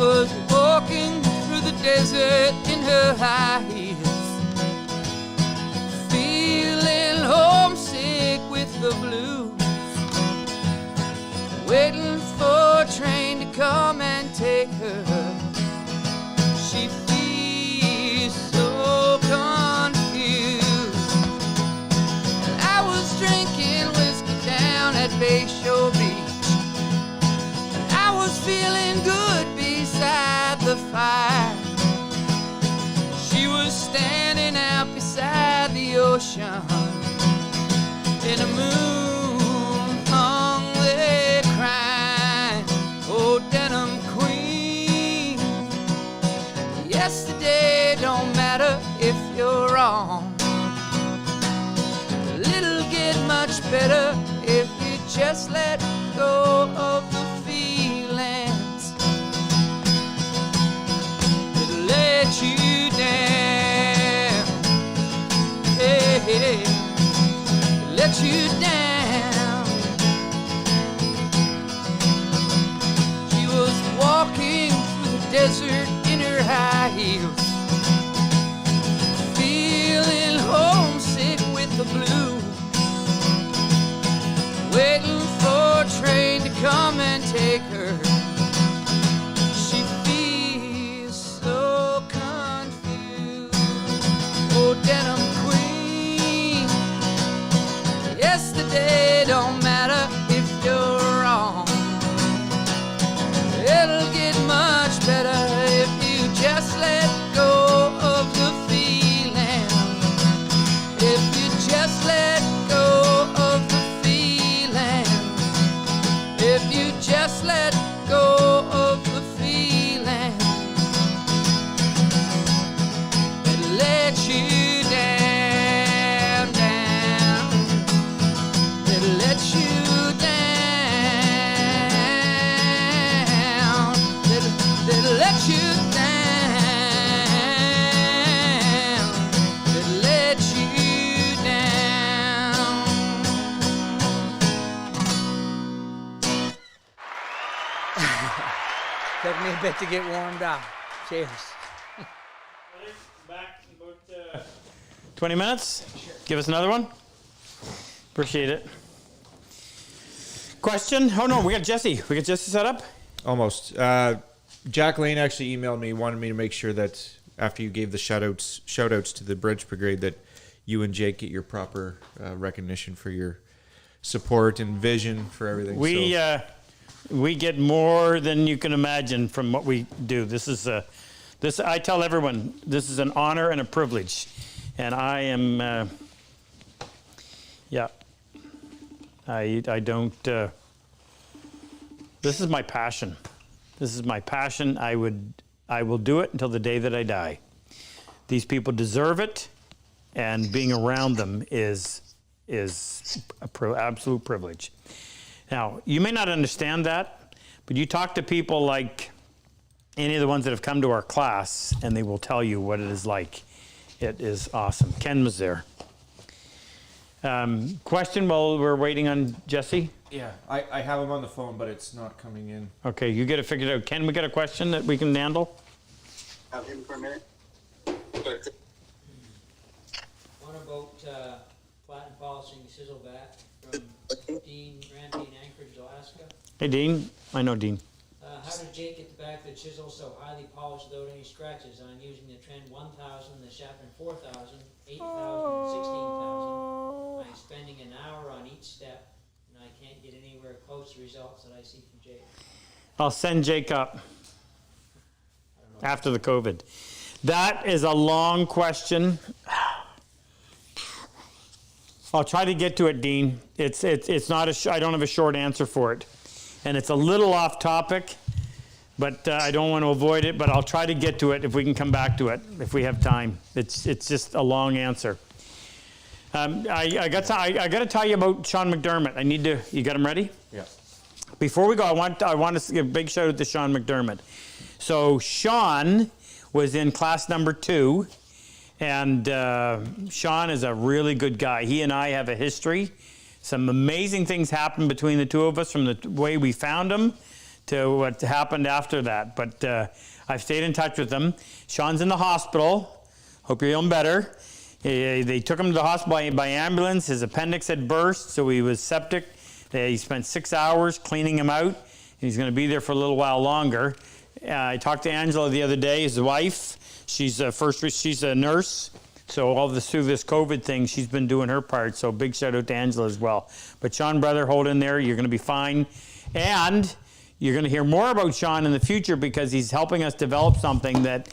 Was walking high heels, feeling homesick with the blues, waiting for a train to come and take her. She feels so confused. I was drinking whiskey down at Bayshore Beach. I was feeling good beside the fire. She was standing out beside the ocean, and the moon hung there crying. Oh, denim queen, yesterday don't matter if you're wrong. It'll get much better if you just let go of the feelings that let you down. Hey, hey, let you down. She was walking through the desert in her high heels, feeling homesick with the blues, waiting for a train to come and take her. She feels so confused. Oh, denim queen, yesterday don't matter if you're wrong. It'll get much better if you just let go of the feeling. If you just let go of the feeling. If you just let go of the feeling that let you down, down, that let you down, that let you down, that let you down. Took me a bit to get warmed up. Cheers. Back in about 20 minutes. Give us another one. Appreciate it. Question? Oh no, we got Jesse. We got Jesse set up. Almost. Jack Lane actually emailed me, wanted me to make sure that after you gave the shout outs to the Bridge Brigade, that you and Jake get your proper recognition for your support and vision for everything. We get more than you can imagine from what we do. This is I tell everyone, this is an honor and a privilege, and I am. I don't. This is my passion. This is my passion. I will do it until the day that I die. These people deserve it, and being around them is absolute privilege. Now, you may not understand that, but you talk to people like any of the ones that have come to our class, and they will tell you what it is like. It is awesome. Ken was there. Question while we're waiting on Jesse? Yeah, I have him on the phone, but it's not coming in. Okay, you get it figured out. Ken, we got a question that we can handle? Have him for a minute. One about flat and polishing chisel back from Dean Ranty in Anchorage, Alaska. Hey, Dean. I know Dean. How did Jake get the back of the chisel so highly polished without any scratches? I'm using the Trend 1000, the Chapman 4000, 8000, and 16000. I'm spending an hour on each step, and I can't get anywhere close to the results that I see from Jake. I'll send Jake up after the COVID. That is a long question. I'll try to get to it, Dean. It's not I don't have a short answer for it, and it's a little off topic, but I don't want to avoid it. But I'll try to get to it if we can come back to it if we have time. It's just a long answer. I got to tell you about Sean McDermott. You got him ready? Yeah. Before we go, I want to give a big shout out to Sean McDermott. So Sean was in class number 2, and Sean is a really good guy. He and I have a history. Some amazing things happened between the two of us, from the way we found him to what happened after that. But I've stayed in touch with him. Sean's in the hospital. Hope you're feeling better. They took him to the hospital by ambulance. His appendix had burst, so he was septic. He spent 6 hours cleaning him out. He's going to be there for a little while longer. I talked to Angela the other day, his wife. She's a nurse. So all this through this COVID thing, she's been doing her part. So big shout out to Angela as well. But Sean, brother, hold in there. You're going to be fine. And you're going to hear more about Sean in the future because he's helping us develop something that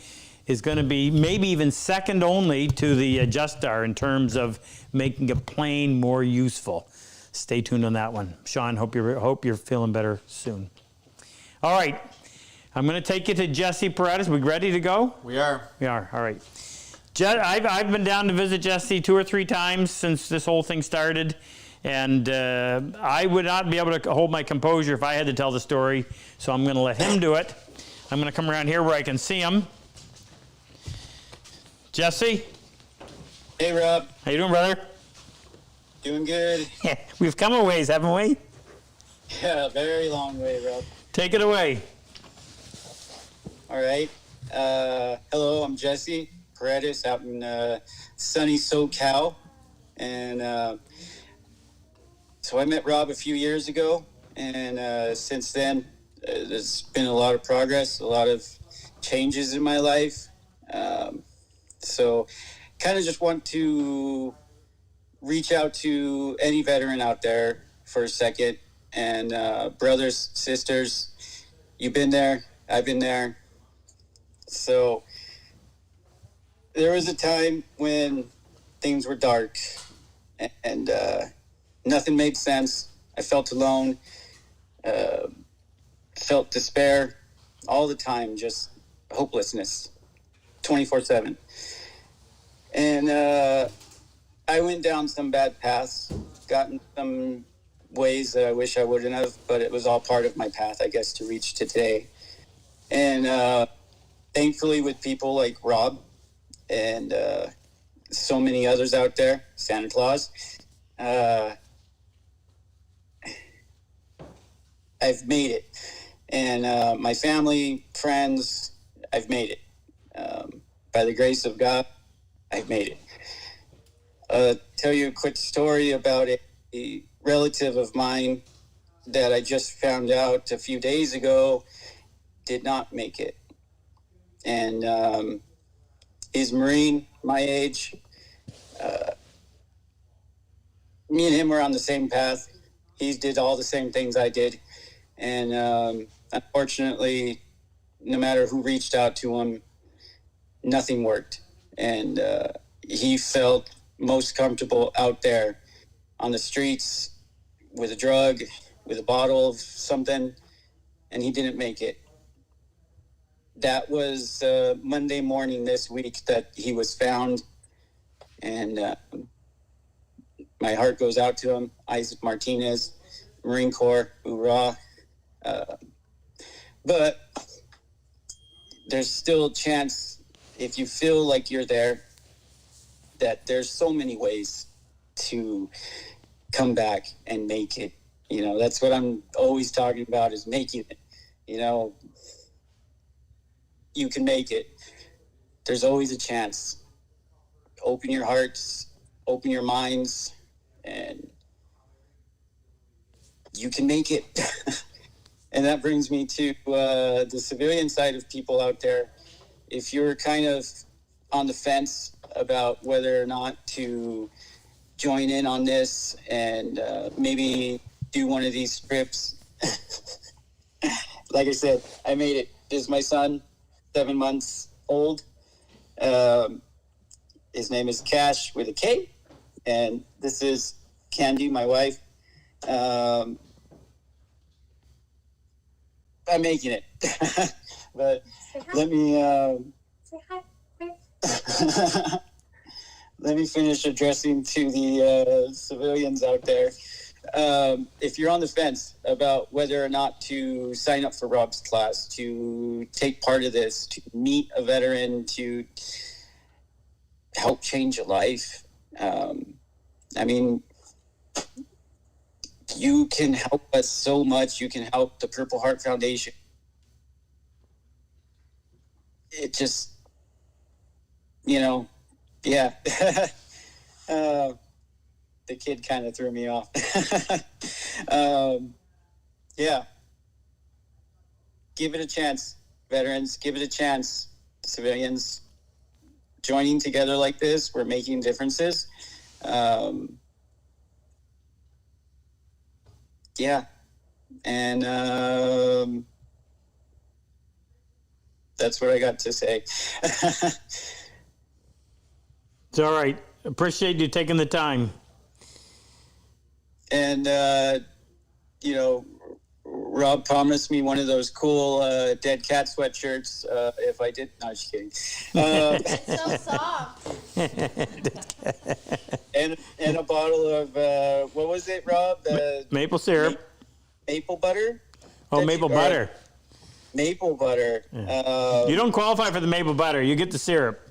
is going to be maybe even second only to the Adjustar in terms of making a plane more useful. Stay tuned on that one. Sean, hope you're feeling better soon. All right. I'm going to take you to Jesse Paredes. We ready to go? We are. We are. All right. I've been down to visit Jesse 2 or 3 times since this whole thing started, and I would not be able to hold my composure if I had to tell the story, so I'm going to let him do it. I'm going to come around here where I can see him. Jesse? Hey, Rob. How you doing, brother? Doing good. We've come a ways, haven't we? Yeah, very long way, Rob. Take it away. All right. Hello, I'm Jesse Paredes out in sunny SoCal. And so I met Rob a few years ago. And since then, there's been a lot of progress, a lot of changes in my life. So kind of just want to reach out to any veteran out there for a second. And brothers, sisters, you've been there, I've been there. So there was a time when things were dark and nothing made sense. I felt alone, felt despair all the time, just hopelessness, 24/7. And I went down some bad paths, gotten some ways that I wish I wouldn't have, but it was all part of my path, I guess, to reach today. And thankfully with people like Rob and so many others out there, Santa Claus, I've made it. And my family, friends, I've made it. By the grace of God, I've made it. Tell you a quick story about a relative of mine that I just found out a few days ago did not make it. And he's Marine, my age. Me and him were on the same path. He did all the same things I did. And unfortunately, no matter who reached out to him, nothing worked. And he felt most comfortable out there on the streets with a drug, with a bottle of something, and he didn't make it. That was Monday morning this week that he was found, and my heart goes out to him. Isaac Martinez, Marine Corps, hoorah. But there's still a chance, if you feel like you're there, that there's so many ways to come back and make it. You know, that's what I'm always talking about, is making it. You know, you can make it. There's always a chance. Open your hearts, open your minds, and you can make it. And that brings me to the civilian side of people out there. If you're kind of on the fence about whether or not to join in on this and maybe do one of these strips, like I said, I made it. This is my son, 7 months old. His name is Cash with a K, and this is Candy, my wife. I'm making it. But let me let me finish addressing to the civilians out there. If you're on the fence about whether or not to sign up for Rob's class, to take part of this, to meet a veteran, to help change a life, I mean, you can help us so much. You can help the Purple Heart Foundation. It just, you know, yeah. The kid kind of threw me off. Yeah. Give it a chance, veterans. Give it a chance. Civilians joining together like this, we're making differences. Yeah. And that's what I got to say. It's all right. Appreciate you taking the time. And, you know, Rob promised me one of those cool dead cat sweatshirts if I did. No, just kidding. It's so soft. And a bottle of, what was it, Rob? The Maple syrup. maple butter? Oh, maple butter. Maple butter. You don't qualify for the maple butter. You get the syrup.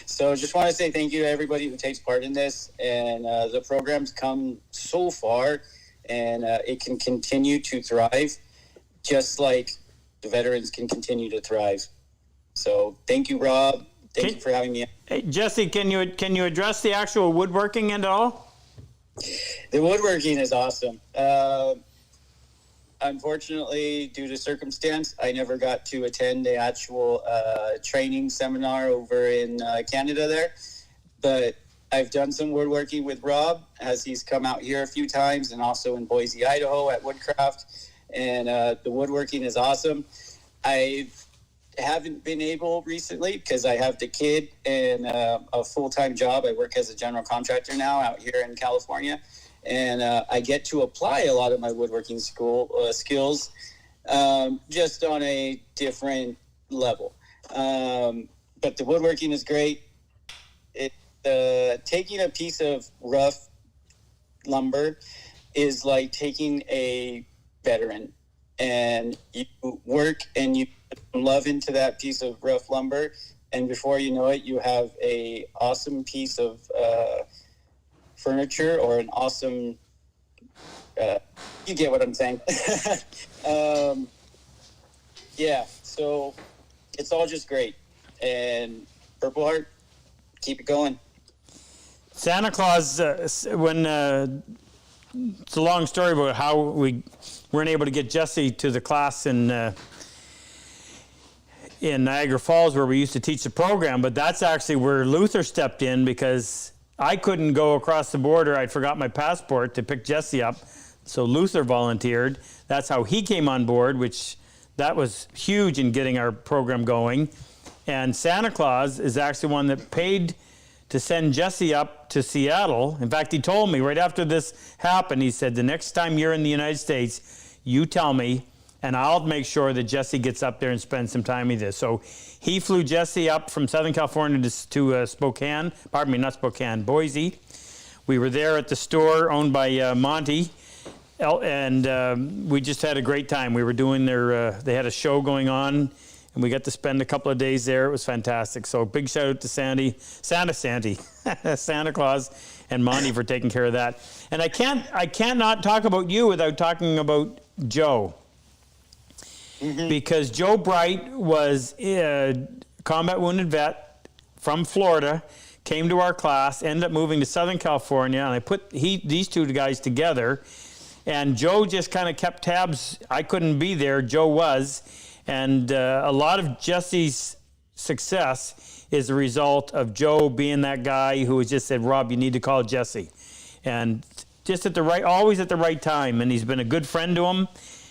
So just want to say thank you to everybody who takes part in this. And the program's come so far, and it can continue to thrive, just like the veterans can continue to thrive. So thank you, Rob. Thank you for having me. Hey, Jesse, can you address the actual woodworking end at all? The woodworking is awesome. Unfortunately, due to circumstance, I never got to attend the actual training seminar over in Canada there. But I've done some woodworking with Rob as he's come out here a few times, and also in Boise, Idaho at Woodcraft. And the woodworking is awesome. I haven't been able recently because I have the kid and a full-time job. I work as a general contractor now out here in California. And I get to apply a lot of my woodworking skills just on a different level. But the woodworking is great. Taking a piece of rough lumber is like taking a veteran, and you work and you put some love into that piece of rough lumber, and before you know it, you have a awesome piece of furniture or an awesome you get what I'm saying. Yeah, so it's all just great. And Purple Heart, keep it going. Santa Claus, when it's a long story about how we weren't able to get Jesse to the class in Niagara Falls where we used to teach the program, but that's actually where Luther stepped in because I couldn't go across the border. I'd forgot my passport to pick Jesse up, so Luther volunteered. That's how he came on board, which that was huge in getting our program going. And Santa Claus is actually one that paid to send Jesse up to Seattle. In fact, he told me right after this happened, he said, the next time you're in the United States, you tell me, and I'll make sure that Jesse gets up there and spends some time with this. So he flew Jesse up from Southern California to Spokane, pardon me, not Spokane, Boise. We were there at the store owned by Monty, and we just had a great time. We were doing they had a show going on, and we got to spend a couple of days there. It was fantastic. So big shout out to Santa Claus and Monty for taking care of that. And I can't not talk about you without talking about Joe. Mm-hmm. Because Joe Bright was a combat wounded vet from Florida, came to our class, ended up moving to Southern California, and I put these two guys together, and Joe just kind of kept tabs. I couldn't be there, Joe was, and a lot of Jesse's success is a result of Joe being that guy who just said, Rob, you need to call Jesse. And just always at the right time, and he's been a good friend to him.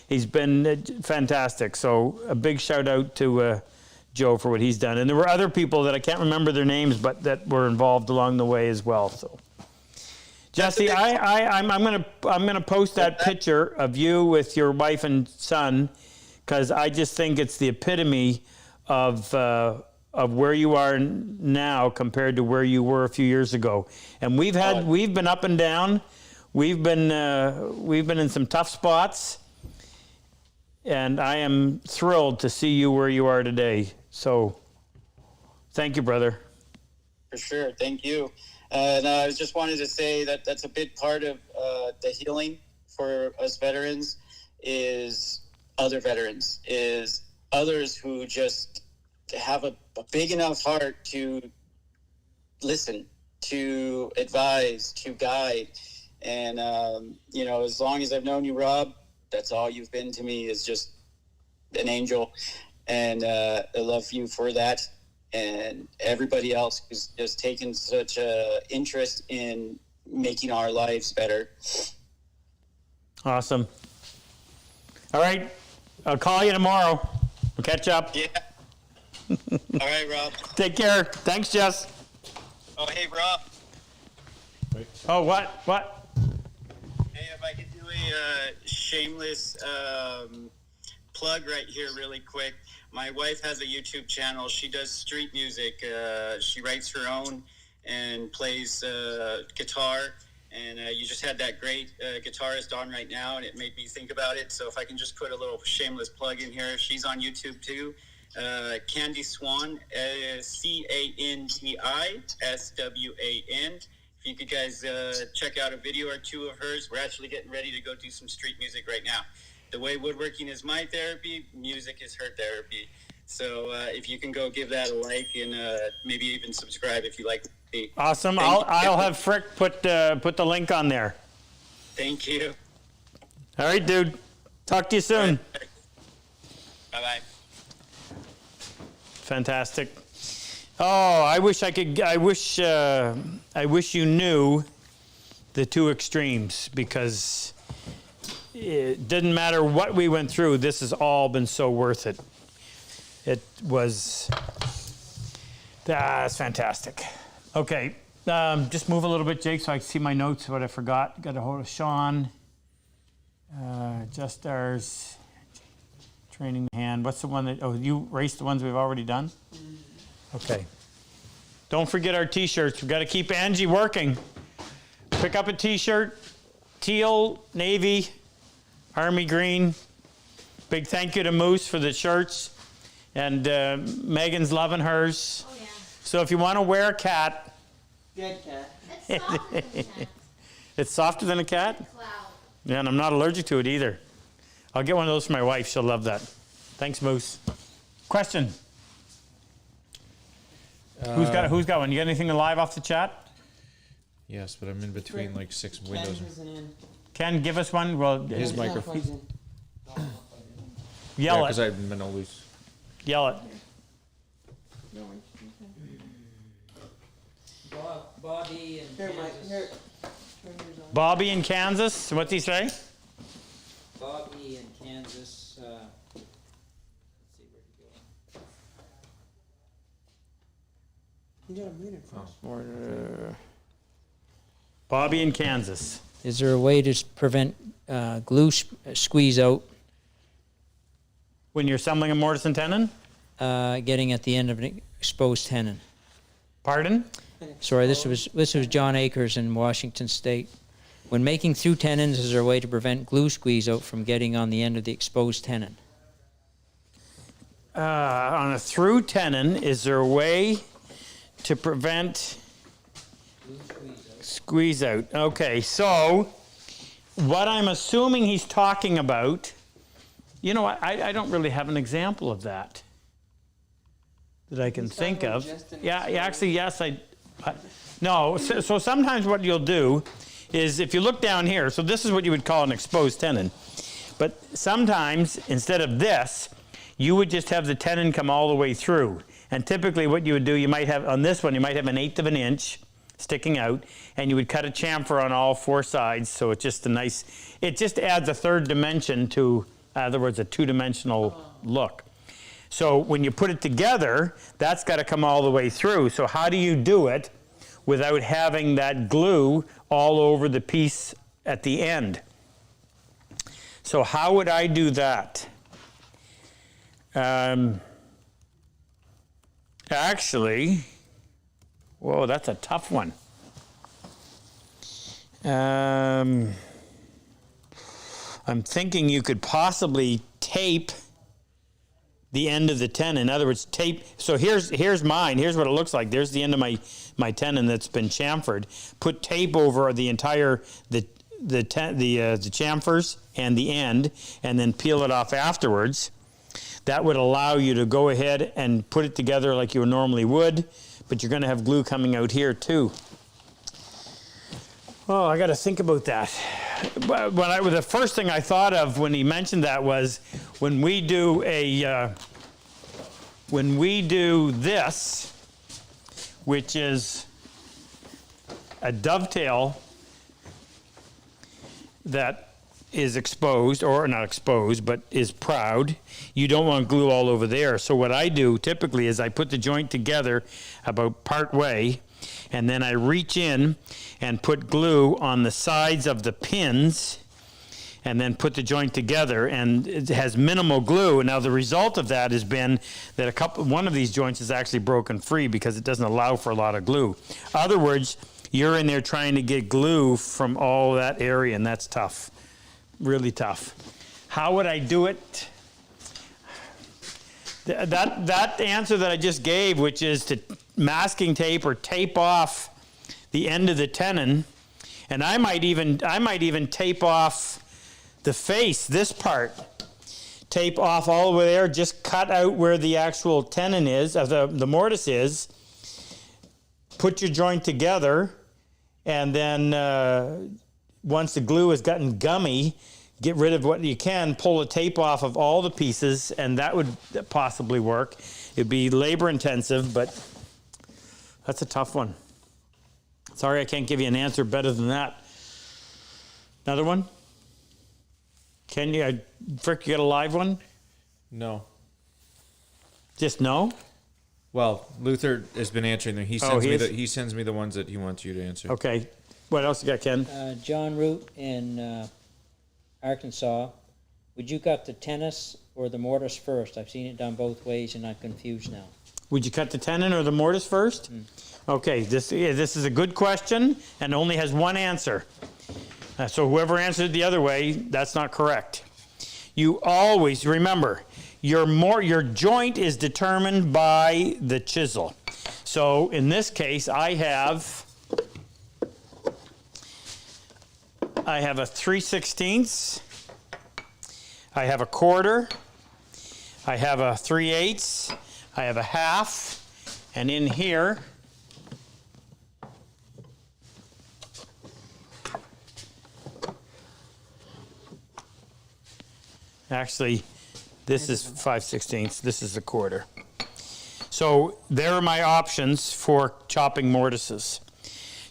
He's been fantastic. So a big shout out to Joe for what he's done. And there were other people that I can't remember their names, but that were involved along the way as well. So Jesse, I'm gonna post that picture of you with your wife and son, because I just think it's the epitome of where you are now compared to where you were a few years ago. And we've been up and down. We've been in some tough spots. And I am thrilled to see you where you are today. So, thank you, brother. For sure, thank you. And I just wanted to say that that's a big part of the healing for us veterans is other veterans, is others who just have a big enough heart to listen, to advise, to guide. And, as long as I've known you, Rob, that's all you've been to me, is just an angel. And I love you for that. And everybody else who's just taken such an interest in making our lives better. Awesome. All right. I'll call you tomorrow. We'll catch up. Yeah. All right, Rob. Take care. Thanks, Jess. Oh, hey, Rob. Oh, what? Hey, if I could do a shameless plug right here really quick. My wife has a YouTube channel. She does street music. She writes her own and plays guitar. And you just had that great guitarist on right now, and it made me think about it. So if I can just put a little shameless plug in here. She's on YouTube too. Candy Swan, CandiSwan. If you could guys check out a video or two of hers. We're actually getting ready to go do some street music right now. The way woodworking is my therapy, music is her therapy. So if you can go give that a like and maybe even subscribe if you like. Awesome. I'll have Frick put the link on there. Thank you. All right, dude. Talk to you soon. Bye-bye. Fantastic. Oh, I wish you knew the two extremes, because it didn't matter what we went through. This has all been so worth it. It was, that's fantastic. Okay, just move a little bit, Jake, so I can see my notes, what I forgot. Got a hold of Sean. Just ours. Training hand. What's the one that, you raced the ones we've already done? Okay. Don't forget our t-shirts. We've got to keep Angie working. Pick up a t-shirt, teal, navy, army green. Big thank you to Moose for the shirts. And Megan's loving hers. Oh, yeah. So if you want to wear a cat. Good cat. It's softer than that. It's softer than a cat? Cloud. Yeah, and I'm not allergic to it either. I'll get one of those for my wife. She'll love that. Thanks, Moose. Question. Who's got one? You got anything live off the chat? Yes, but I'm in between like 6 windows. Ken isn't in. Ken, give us one. Well, His Ken's not microphone. plugged in. yell Because it. I've been always. Yell it. No, okay. Bobby and Here, Mike. Kansas. Here. Turn yours on. Bobby in Kansas. What's he say? Bobby in Kansas. Let's see where to go. You gotta mute it first. Bobby in Kansas. Is there a way to prevent glue squeeze out When you're assembling a mortise and tenon? getting at the end of an exposed tenon? Pardon? Sorry, this was John Akers in Washington State. When making through tenons, is there a way to prevent glue squeeze out from getting on the end of the exposed tenon? On a through tenon, is there a way to prevent squeeze out? Okay, so what I'm assuming he's talking about, I don't really have an example of that I can He's think talking of. about just an Yeah, exposed- actually, yes, no, so sometimes what you'll do is if you look down here, so this is what you would call an exposed tenon. But sometimes, instead of this, you would just have the tenon come all the way through. And typically what you would do, you might have, on this one, you might have 1/8 of an inch sticking out, and you would cut a chamfer on all four sides, so it's just it just adds a third dimension to, in other words, a two-dimensional look. So when you put it together, that's got to come all the way through. So how do you do it without having that glue all over the piece at the end? So how would I do that? Actually, whoa, that's a tough one. I'm thinking you could possibly tape the end of the tenon. In other words, tape. So here's mine. Here's what it looks like. There's the end of my tenon that's been chamfered. Put tape over the entire the chamfers and the end, and then peel it off afterwards. That would allow you to go ahead and put it together like you normally would, but you're going to have glue coming out here too. Oh, I got to think about that. The first thing I thought of when he mentioned that was when we do this, which is a dovetail that is exposed, or not exposed, but is proud. You don't want glue all over there. So what I do typically is I put the joint together about part way, and then I reach in and put glue on the sides of the pins, and then put the joint together, and it has minimal glue. Now the result of that has been that one of these joints is actually broken free because it doesn't allow for a lot of glue. In other words, you're in there trying to get glue from all that area, and that's tough. Really tough. How would I do it? That answer that I just gave, which is to masking tape or tape off the end of the tenon, and I might even tape off the face, this part. Tape off all over there, just cut out where the actual tenon is, the mortise is. Put your joint together, and then once the glue has gotten gummy, get rid of what you can, pull the tape off of all the pieces, and that would possibly work. It'd be labor intensive, but that's a tough one. Sorry, I can't give you an answer better than that. Another one? Can you, Frick, you got a live one? No. Just no? Well, Luther has been answering them. He sends me the ones that he wants you to answer. Okay. What else you got, Ken? John Root in Arkansas. Would you cut the tennis or the mortise first? I've seen it done both ways and I'm confused now. Would you cut the tenon or the mortise first? Okay, this is a good question and only has one answer. So whoever answered the other way, that's not correct. You always remember, your joint is determined by the chisel. So in this case, I have a 3/16, I have a quarter, I have a 3/8, I have a half, and in here, actually, this is 5/16, this is a quarter. So there are my options for chopping mortises.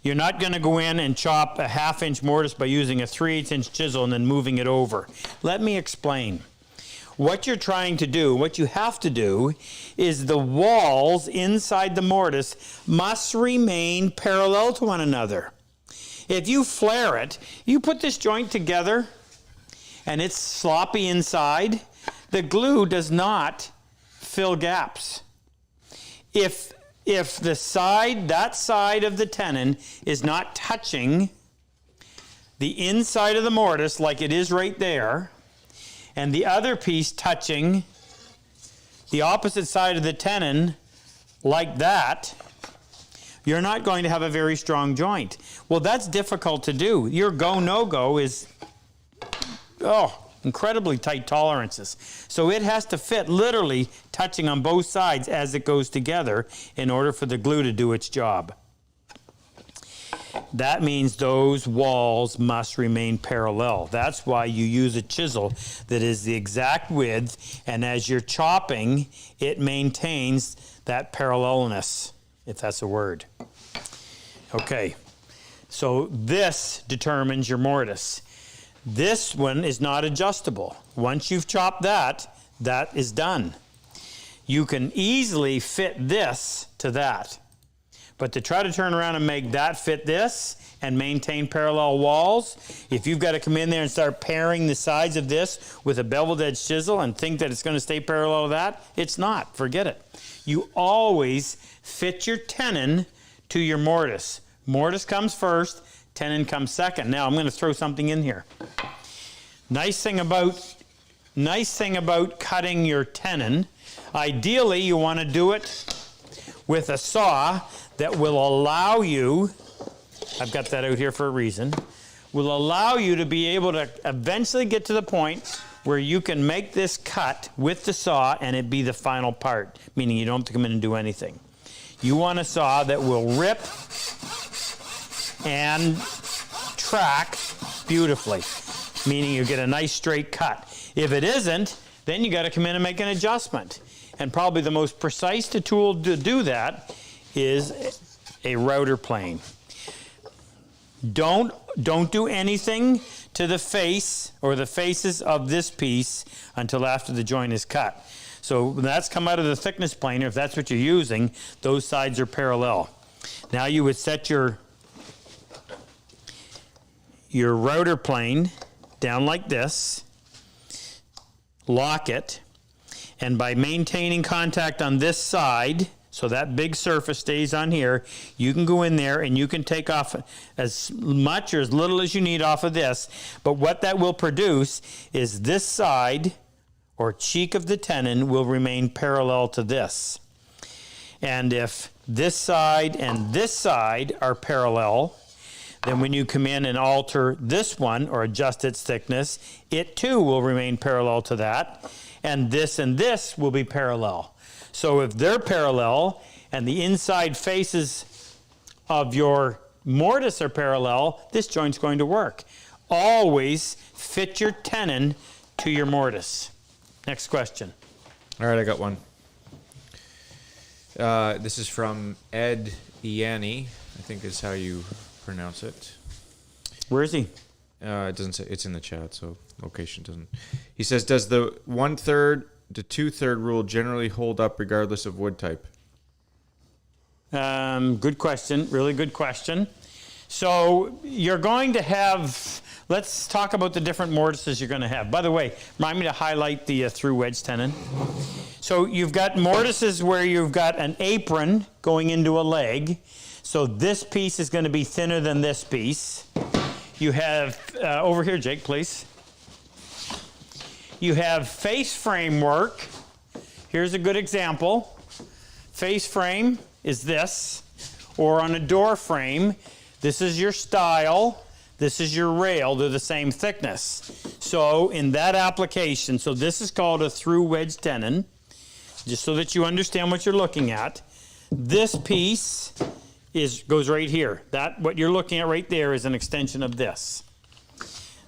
You're not going to go in and chop a 1/2 inch mortise by using a 3/8 inch chisel and then moving it over. Let me explain. What you're trying to do, what you have to do, is the walls inside the mortise must remain parallel to one another. If you flare it, you put this joint together and it's sloppy inside, the glue does not fill gaps. If that side of the tenon is not touching the inside of the mortise like it is right there, and the other piece touching the opposite side of the tenon like that, you're not going to have a very strong joint. Well, that's difficult to do. Your go, no-go is, incredibly tight tolerances. So it has to fit literally touching on both sides as it goes together in order for the glue to do its job. That means those walls must remain parallel. That's why you use a chisel that is the exact width, and as you're chopping, it maintains that parallelness, if that's a word. Okay, so this determines your mortise. This one is not adjustable. Once you've chopped that, that is done. You can easily fit this to that. But to try to turn around and make that fit this and maintain parallel walls, if you've got to come in there and start pairing the sides of this with a beveled edge chisel and think that it's going to stay parallel to that, it's not. Forget it. You always fit your tenon to your mortise. Mortise comes first, tenon comes second. Now I'm going to throw something in here. Nice thing about cutting your tenon, ideally you want to do it with a saw that will allow you, I've got that out here for a reason, will allow you to be able to eventually get to the point where you can make this cut with the saw and it be the final part, meaning you don't have to come in and do anything. You want a saw that will rip and track beautifully, meaning you get a nice straight cut. If it isn't, then you got to come in and make an adjustment. And probably the most precise tool to do that is a router plane. Don't do anything to the face or the faces of this piece until after the joint is cut. So when that's come out of the thickness planer, if that's what you're using, those sides are parallel. Now you would set your router plane down like this, lock it, and by maintaining contact on this side, so that big surface stays on here, you can go in there and you can take off as much or as little as you need off of this. But what that will produce is this side or cheek of the tenon will remain parallel to this. And if this side and this side are parallel, then when you come in and alter this one or adjust its thickness, it too will remain parallel to that. And this will be parallel. So if they're parallel and the inside faces of your mortise are parallel, this joint's going to work. Always fit your tenon to your mortise. Next question. All right, I got one. This is from Ed Ianni, I think is how you pronounce it. Where is he? It doesn't say. It's in the chat, so location doesn't. He says, does the 1/3 to 2/3 rule generally hold up regardless of wood type? Good question. Really good question. So you're going to have, let's talk about the different mortises you're going to have. By the way, remind me to highlight the through wedge tenon. So you've got mortises where you've got an apron going into a leg. So this piece is going to be thinner than this piece. You have, over here, Jake, please. You have face framework. Here's a good example. Face frame is this, or on a door frame, this is your stile, this is your rail, they're the same thickness. So in that application, so this is called a through wedge tenon, just so that you understand what you're looking at. This piece goes right here. That, what you're looking at right there is an extension of this.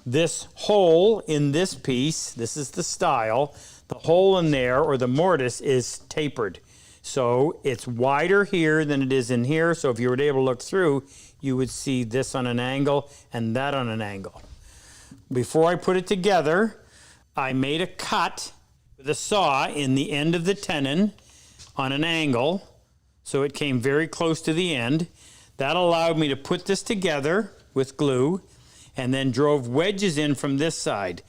This hole in this piece, this is the stile, the hole in there, or the mortise, is tapered. So it's wider here than it is in here, so if you were able to look through, you would see this on an angle and that on an angle. Before I put it together, I made a cut with a saw in the end of the tenon on an angle, so it came very close to the end. That allowed me to put this together with glue and then drove wedges in from this side.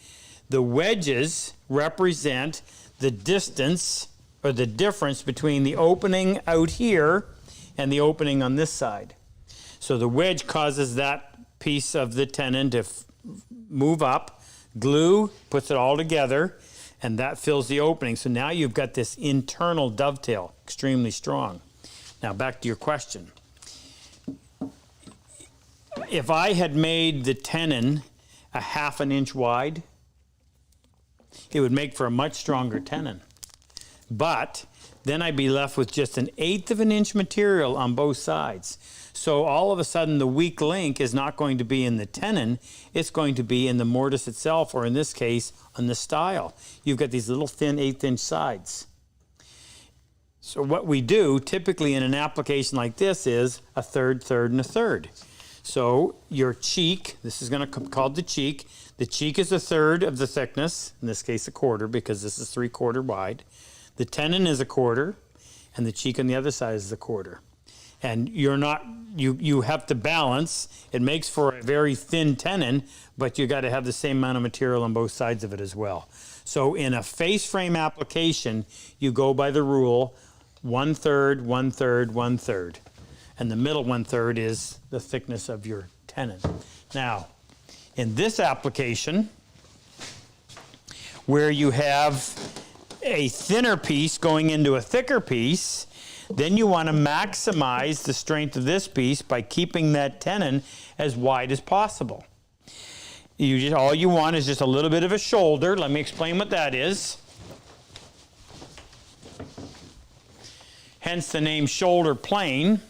The wedges represent the distance or the difference between the opening out here and the opening on this side. So the wedge causes that piece of the tenon to move up. Glue puts it all together, and that fills the opening. So now you've got this internal dovetail, extremely strong. Now back to your question. If I had made the tenon a 1/2 inch wide, it would make for a much stronger tenon. But then I'd be left with just an 1/8 inch material on both sides. So all of a sudden the weak link is not going to be in the tenon, it's going to be in the mortise itself, or in this case, on the stile. You've got these little thin 1/8 inch sides. So what we do typically in an application like this is a third, and a third. So your cheek, this is going to be called the cheek. The cheek is 1/3 of the thickness, in this case 1/4, because this is 3/4 wide. The tenon is 1/4, and the cheek on the other side is 1/4. And you have to balance. It makes for a very thin tenon, but you got to have the same amount of material on both sides of it as well. So in a face frame application, you go by the rule 1/3, 1/3, 1/3. And the middle 1/3 is the thickness of your tenon. Now, in this application, where you have a thinner piece going into a thicker piece, then you want to maximize the strength of this piece by keeping that tenon as wide as possible. all you want is just a little bit of a shoulder. Let me explain what that is. Hence the name shoulder plane.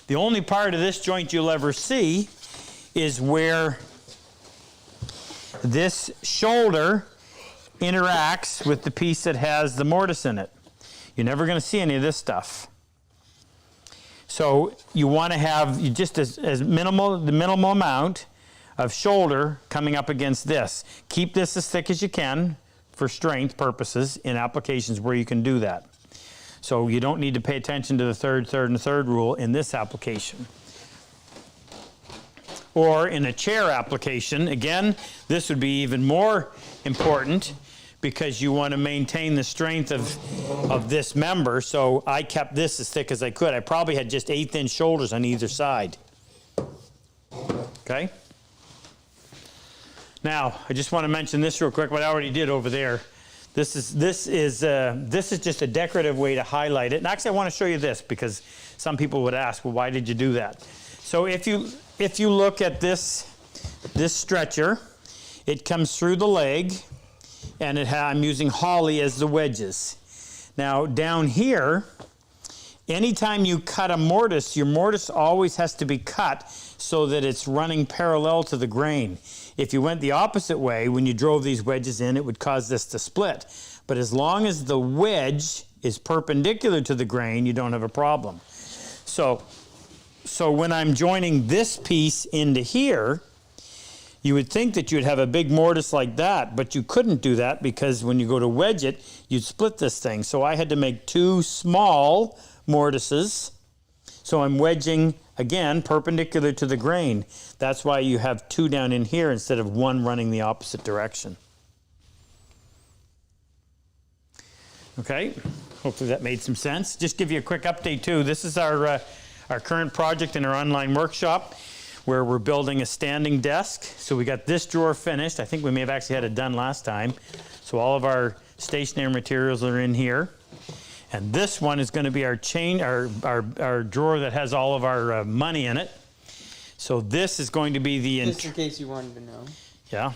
The only part of this joint you'll ever see is where this shoulder interacts with the piece that has the mortise in it. You're never going to see any of this stuff. So you want to have just as minimal, the minimal amount of shoulder coming up against this. Keep this as thick as you can for strength purposes in applications where you can do that. So you don't need to pay attention to the third, and third rule in this application. Or in a chair application, again, this would be even more important because you want to maintain the strength of this member. So I kept this as thick as I could. I probably had just 1/8" shoulders on either side. Okay? Now, I just want to mention this real quick, what I already did over there. This is just a decorative way to highlight it. And actually, I want to show you this because some people would ask, well, why did you do that? So if you look at this stretcher, it comes through the leg, and I'm using holly as the wedges. Now down here, anytime you cut a mortise, your mortise always has to be cut so that it's running parallel to the grain. If you went the opposite way, when you drove these wedges in, it would cause this to split. But as long as the wedge is perpendicular to the grain, you don't have a problem. So when I'm joining this piece into here, you would think that you'd have a big mortise like that, but you couldn't do that because when you go to wedge it, you'd split this thing. So I had to make 2 small mortises. So I'm wedging, again, perpendicular to the grain. That's why you have 2 down in here instead of 1 running the opposite direction. Okay, hopefully that made some sense. Just give you a quick update too. This is our current project in our online workshop where we're building a standing desk. So we got this drawer finished. I think we may have actually had it done last time. So all of our stationary materials are in here. And this one is going to be our drawer that has all of our money in it. So this is going to be the... Just in case you wanted to know. Yeah.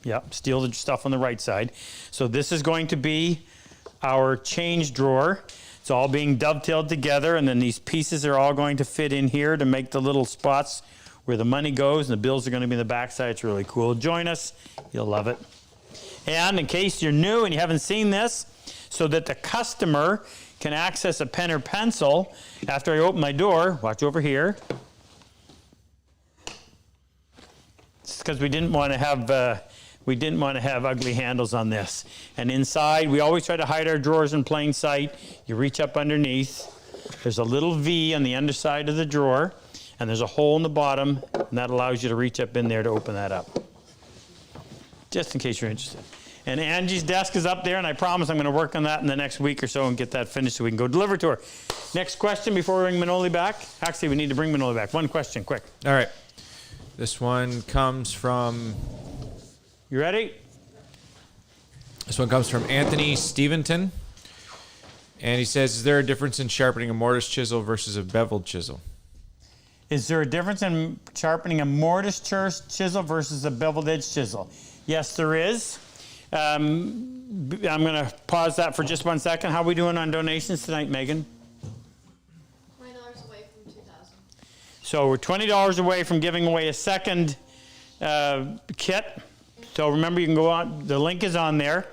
Yeah, steal the stuff on the right side. So this is going to be our change drawer. It's all being dovetailed together, and then these pieces are all going to fit in here to make the little spots where the money goes, and the bills are going to be in the backside. It's really cool. Join us. You'll love it. And in case you're new and you haven't seen this, so that the customer can access a pen or pencil after I open my door, watch over here. It's because we didn't want to have ugly handles on this. And inside, we always try to hide our drawers in plain sight. You reach up underneath. There's a little V on the underside of the drawer, and there's a hole in the bottom, and that allows you to reach up in there to open that up. Just in case you're interested. And Angie's desk is up there, and I promise I'm going to work on that in the next week or so and get that finished so we can go deliver to her. Next question before we bring Manoli back. Actually, we need to bring Manoli back. One question, quick. All right. This one comes from... You ready? This one comes from Anthony Steventon. And he says, is there a difference in sharpening a mortise chisel versus a beveled chisel? Is there a difference in sharpening a mortise chisel versus a beveled edge chisel? Yes, there is. I'm going to pause that for just 1 second. How are we doing on donations tonight, Megan? $20 away from 2,000. So we're $20 away from giving away a second kit. So remember, you can go on. The link is on there.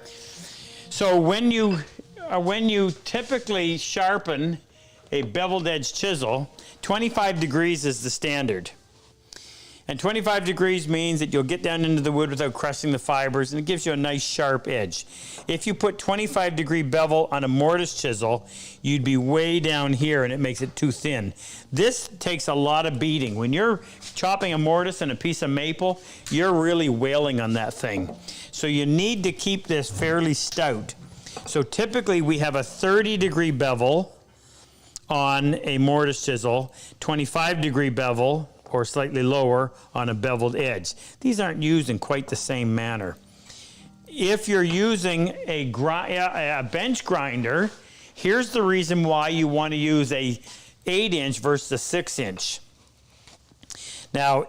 So when you typically sharpen a beveled edge chisel, 25 degrees is the standard. And 25 degrees means that you'll get down into the wood without crushing the fibers, and it gives you a nice sharp edge. If you put 25 degree bevel on a mortise chisel, you'd be way down here and it makes it too thin. This takes a lot of beating. When you're chopping a mortise and a piece of maple, you're really wailing on that thing. So you need to keep this fairly stout. So typically we have a 30 degree bevel on a mortise chisel, 25 degree bevel or slightly lower on a beveled edge. These aren't used in quite the same manner. If you're using a bench grinder, here's the reason why you want to use a 8-inch versus a 6-inch. Now,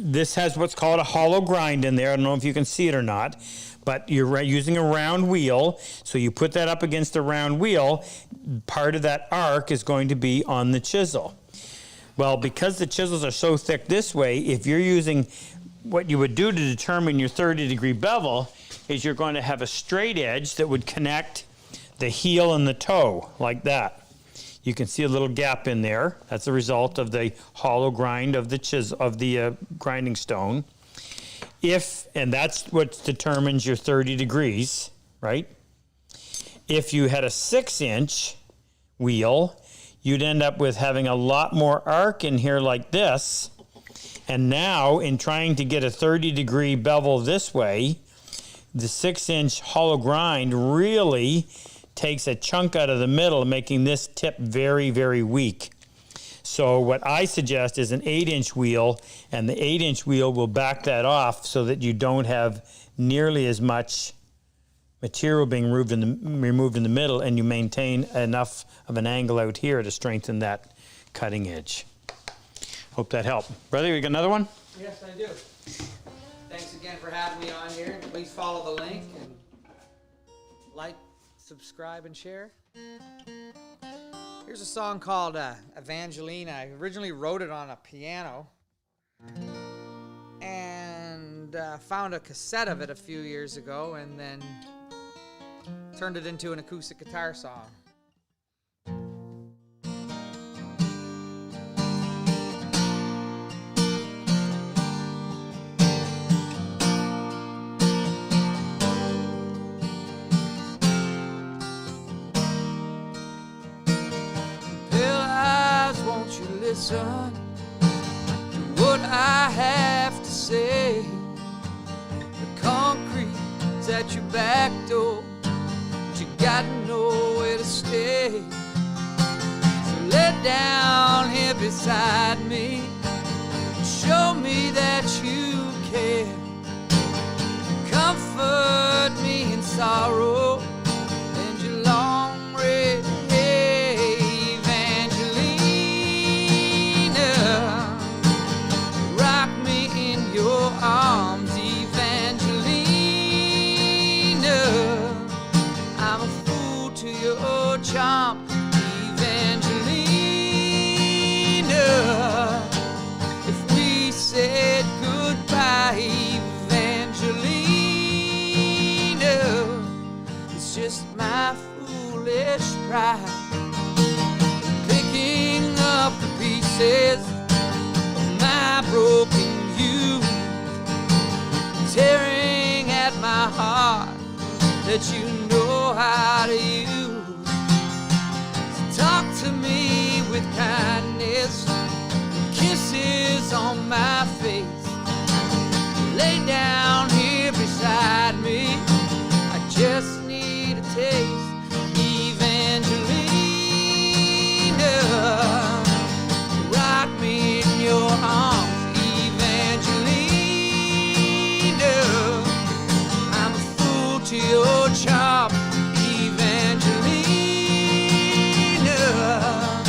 this has what's called a hollow grind in there. I don't know if you can see it or not, but you're using a round wheel. So you put that up against a round wheel. Part of that arc is going to be on the chisel. Well, because the chisels are so thick this way, if you're using what you would do to determine your 30-degree bevel is you're going to have a straight edge that would connect the heel and the toe like that. You can see a little gap in there. That's a result of the hollow grind of the grinding stone. And that's what determines your 30 degrees, right? If you had a 6-inch wheel, you'd end up with having a lot more arc in here like this. And now, in trying to get a 30-degree bevel this way, the 6-inch hollow grind really takes a chunk out of the middle, making this tip very, very weak. So what I suggest is an 8-inch wheel, and the 8-inch wheel will back that off so that you don't have nearly as much material being removed in the middle, and you maintain enough of an angle out here to strengthen that cutting edge. Hope that helped. Brother, you got another one? Yes, I do. Thanks again for having me on here. Please follow the link and like, subscribe, and share. Here's a song called Evangeline. I originally wrote it on a piano and found a cassette of it a few years ago and then turned it into an acoustic guitar song. Listen to what I have to say. The concrete's at your back door, but you got nowhere to stay. So lay down here beside me and show me that you care. Comfort me in sorrow and your long red arms, Evangelina. I'm a fool to your charm, Evangelina. If we said goodbye, Evangelina, it's just my foolish pride picking up the pieces of my broken you, tearing at my heart that you know how to use. So talk to me with kindness, kisses on my face. Lay down here beside me, I just need a taste. Evangelina, rock me in your arms. To your charm, Evangelina.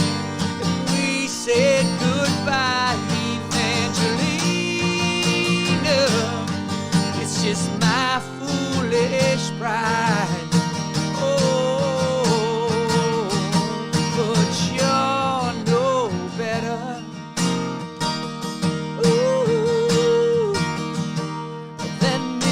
If we said goodbye, Evangelina, it's just my foolish pride. Oh, but you're no better. Ooh, than me.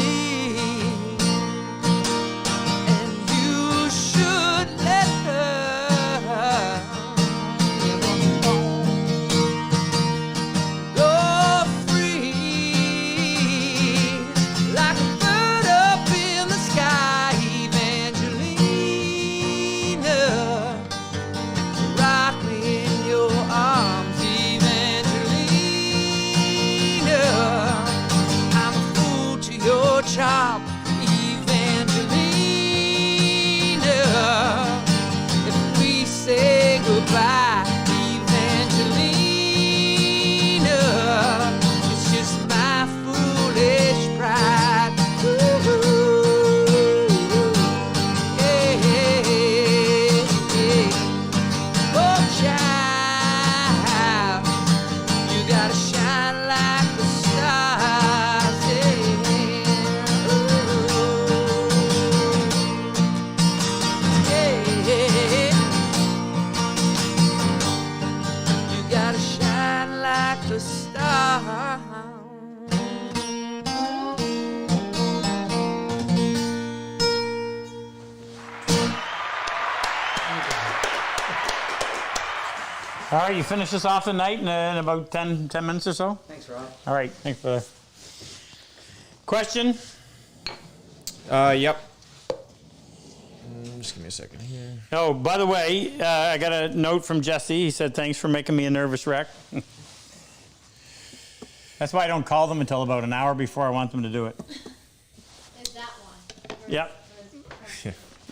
Chop, Evangelina. If we say goodbye, Evangelina, it's just my foolish pride. Ooh, hey, hey, hey. Oh, child, you gotta shine like the star. All right, you finish this off tonight in about 10 minutes or so? Thanks, Rob. All right, thanks, brother. Question? Yep. Just give me a second here. Oh, by the way, I got a note from Jesse. He said, thanks for making me a nervous wreck. That's why I don't call them until about an hour before I want them to do it. Is that one? Yep.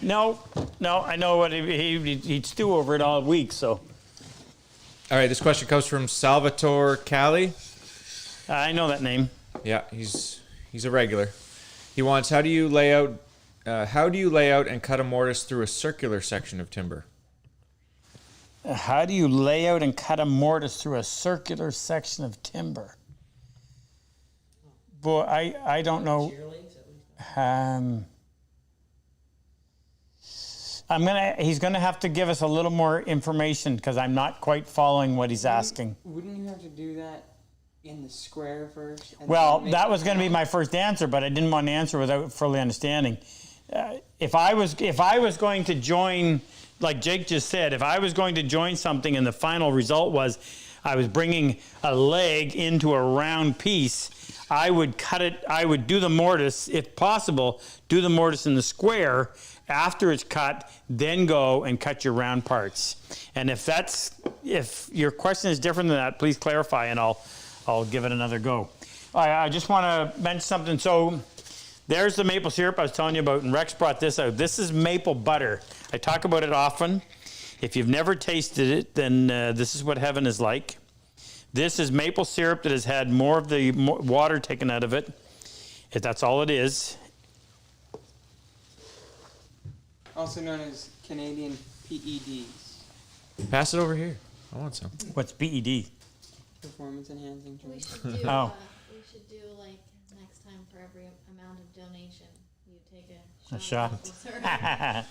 No, I know what he'd stew over it all week, so. All right, this question comes from Salvatore Cali. I know that name. Yeah, he's a regular. He wants, how do you lay out and cut a mortise through a circular section of timber? How do you lay out and cut a mortise through a circular section of timber? Boy, I don't know. He's gonna have to give us a little more information because I'm not quite following what he's asking. Wouldn't you have to do that in the square first? And Well, then make that it was going to be round? my first answer, but I didn't want to answer without fully understanding. If I was going to join, like Jake just said, if I was going to join something and the final result was I was bringing a leg into a round piece, I would cut it. I would do the mortise, if possible, do the mortise in the square. After it's cut, then go and cut your round parts. And if your question is different than that, please clarify, and I'll give it another go. I just want to mention something. So there's the maple syrup I was telling you about, and Rex brought this out. This is maple butter. I talk about it often. If you've never tasted it, then this is what heaven is like. This is maple syrup that has had more of the water taken out of it. That's all it is. Also known as Canadian PEDs, Pass it over here. I want some. What's BED? performance enhancing We drugs. should do. Oh. We should do like next time for every amount of donation, you take a A shot. shot.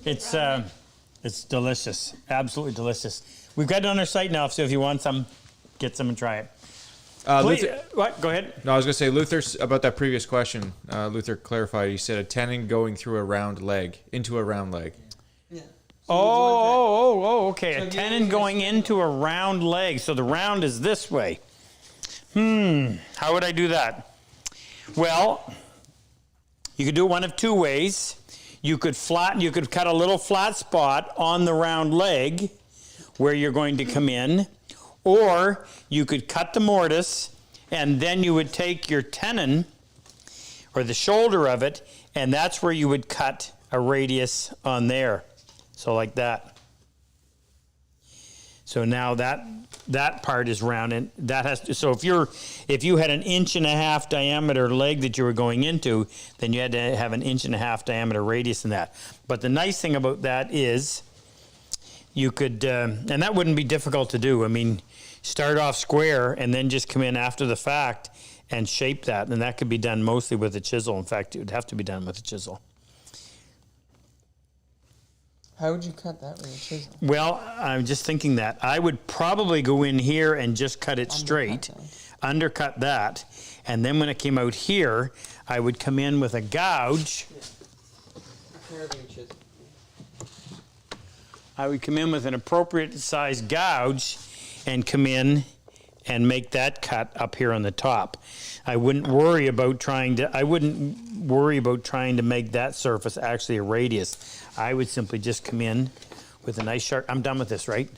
Of syrup. It's delicious. Absolutely delicious. We've got it on our site now, so if you want some, get some and try it. Luther, What? Go ahead. no, I was going to say, Luther, about that previous question, Luther clarified. He said a tenon going through a round leg, into a round leg. Yeah. Okay. So A you're tenon using a going spindle. into a round leg. So the round is this way. How would I do that? Well, you could do it one of two ways. You could cut a little flat spot on the round leg where you're going to come in, or you could cut the mortise and then you would take your tenon or the shoulder of it, and that's where you would cut a radius on there. So like that. So now that part is round, and that has to, so if you had an 1.5 inch diameter leg that you were going into, then you had to have an 1.5 inch diameter radius in that. But the nice thing about that is you could, and that wouldn't be difficult to do. I mean, start off square and then just come in after the fact and shape that, and that could be done mostly with a chisel. In fact, it would have to be done with a chisel. How would you cut that with a chisel? Well, I'm just thinking that. I would probably go in here and just cut it straight, undercut that, and then when it came out here, I would come in with a gouge. Carving chisel. I would come in with an appropriate size gouge and come in and make that cut up here on the top. I wouldn't worry about trying to make that surface actually a radius. I would simply just come in with a nice sharp. I'm done with this, right?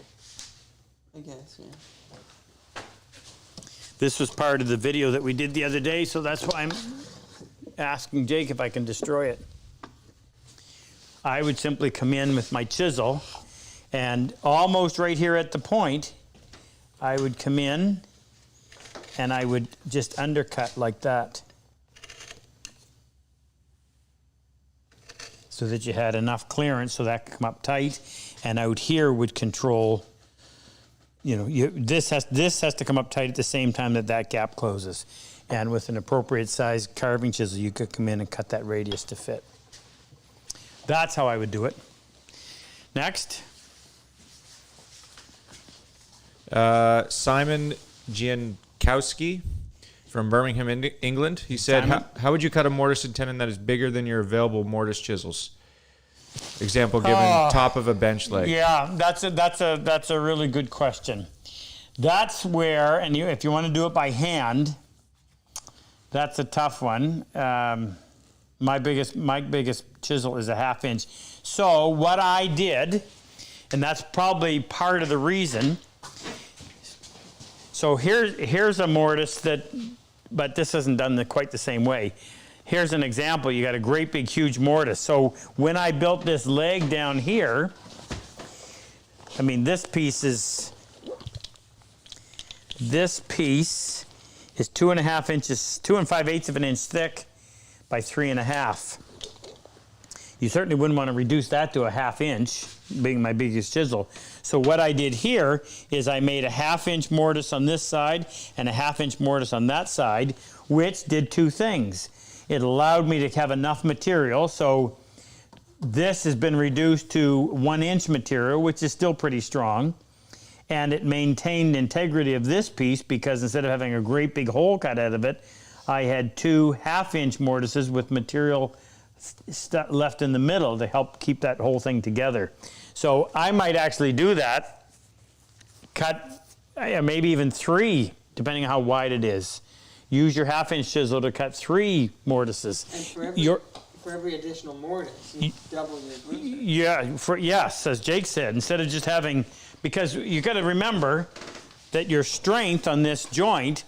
I guess, yeah. This was part of the video that we did the other day, so that's why I'm asking Jake if I can destroy it. I would simply come in with my chisel, and almost right here at the point, I would come in and I would just undercut like that, so that you had enough clearance so that could come up tight, and out here would control, this has to come up tight at the same time that gap closes. And with an appropriate size carving chisel, you could come in and cut that radius to fit. That's how I would do it. Next. Simon Giankowski from Birmingham, England. He said, Simon? how would you cut a mortise and tenon that is bigger than your available mortise chisels? Example given, top of a bench leg. Yeah, that's a really good question. That's where, and if you want to do it by hand, that's a tough one. My biggest chisel is a 1/2 inch. So what I did, and that's probably part of the reason. So here's a mortise but this isn't done quite the same way. Here's an example. You got a great big huge mortise. So when I built this leg down here, I mean this piece is 2.5 inches, 2 5/8 of an inch thick by 3.5. You certainly wouldn't want to reduce that to a 1/2 inch, being my biggest chisel. So what I did here is I made a 1/2 inch mortise on this side and a 1/2 inch mortise on that side, which did two things. It allowed me to have enough material, so this has been reduced to 1 inch material, which is still pretty strong. And it maintained integrity of this piece because instead of having a great big hole cut out of it, I had 2 1/2 inch mortises with material left in the middle to help keep that whole thing together. So I might actually do that, cut maybe even 3, depending on how wide it is. Use your 1/2 inch chisel to cut 3 mortises. And for every additional mortise, you double your glue. Yeah, yes, as Jake said, instead of just having, because you got to remember that your strength on this joint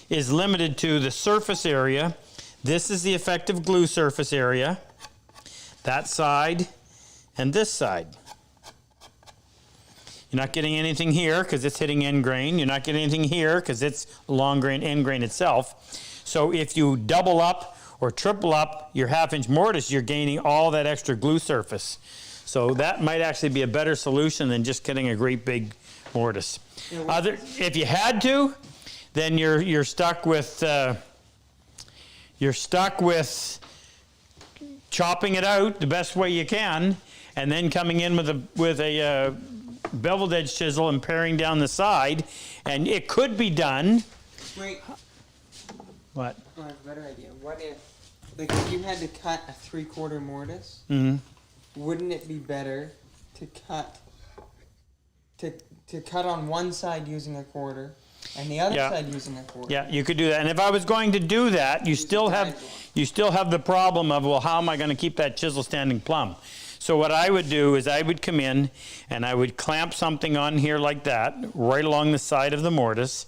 is limited to the surface area. This is the effective glue surface area, that side, and this side. You're not getting anything here because it's hitting end grain. You're not getting anything here because it's long grain, end grain itself. So if you double up or triple up your 1/2 inch mortise, you're gaining all that extra glue surface. So that might actually be a better solution than just getting a great big mortise. If you had to, then you're stuck with chopping it out the best way you can, and then coming in with a beveled edge chisel and paring down the side, and it could be done. Wait. What? Oh, I have a better idea. What if you had to cut a 3/4 mortise? Mm-hmm. Wouldn't it be better to cut on one side using a 1/4 and the other side using a 1/4? Yeah, you could do that. And if I was going to do that, you still have the problem of, well, how am I going to keep that chisel standing plumb? So what I would do is I would come in and I would clamp something on here like that, right along the side of the mortise.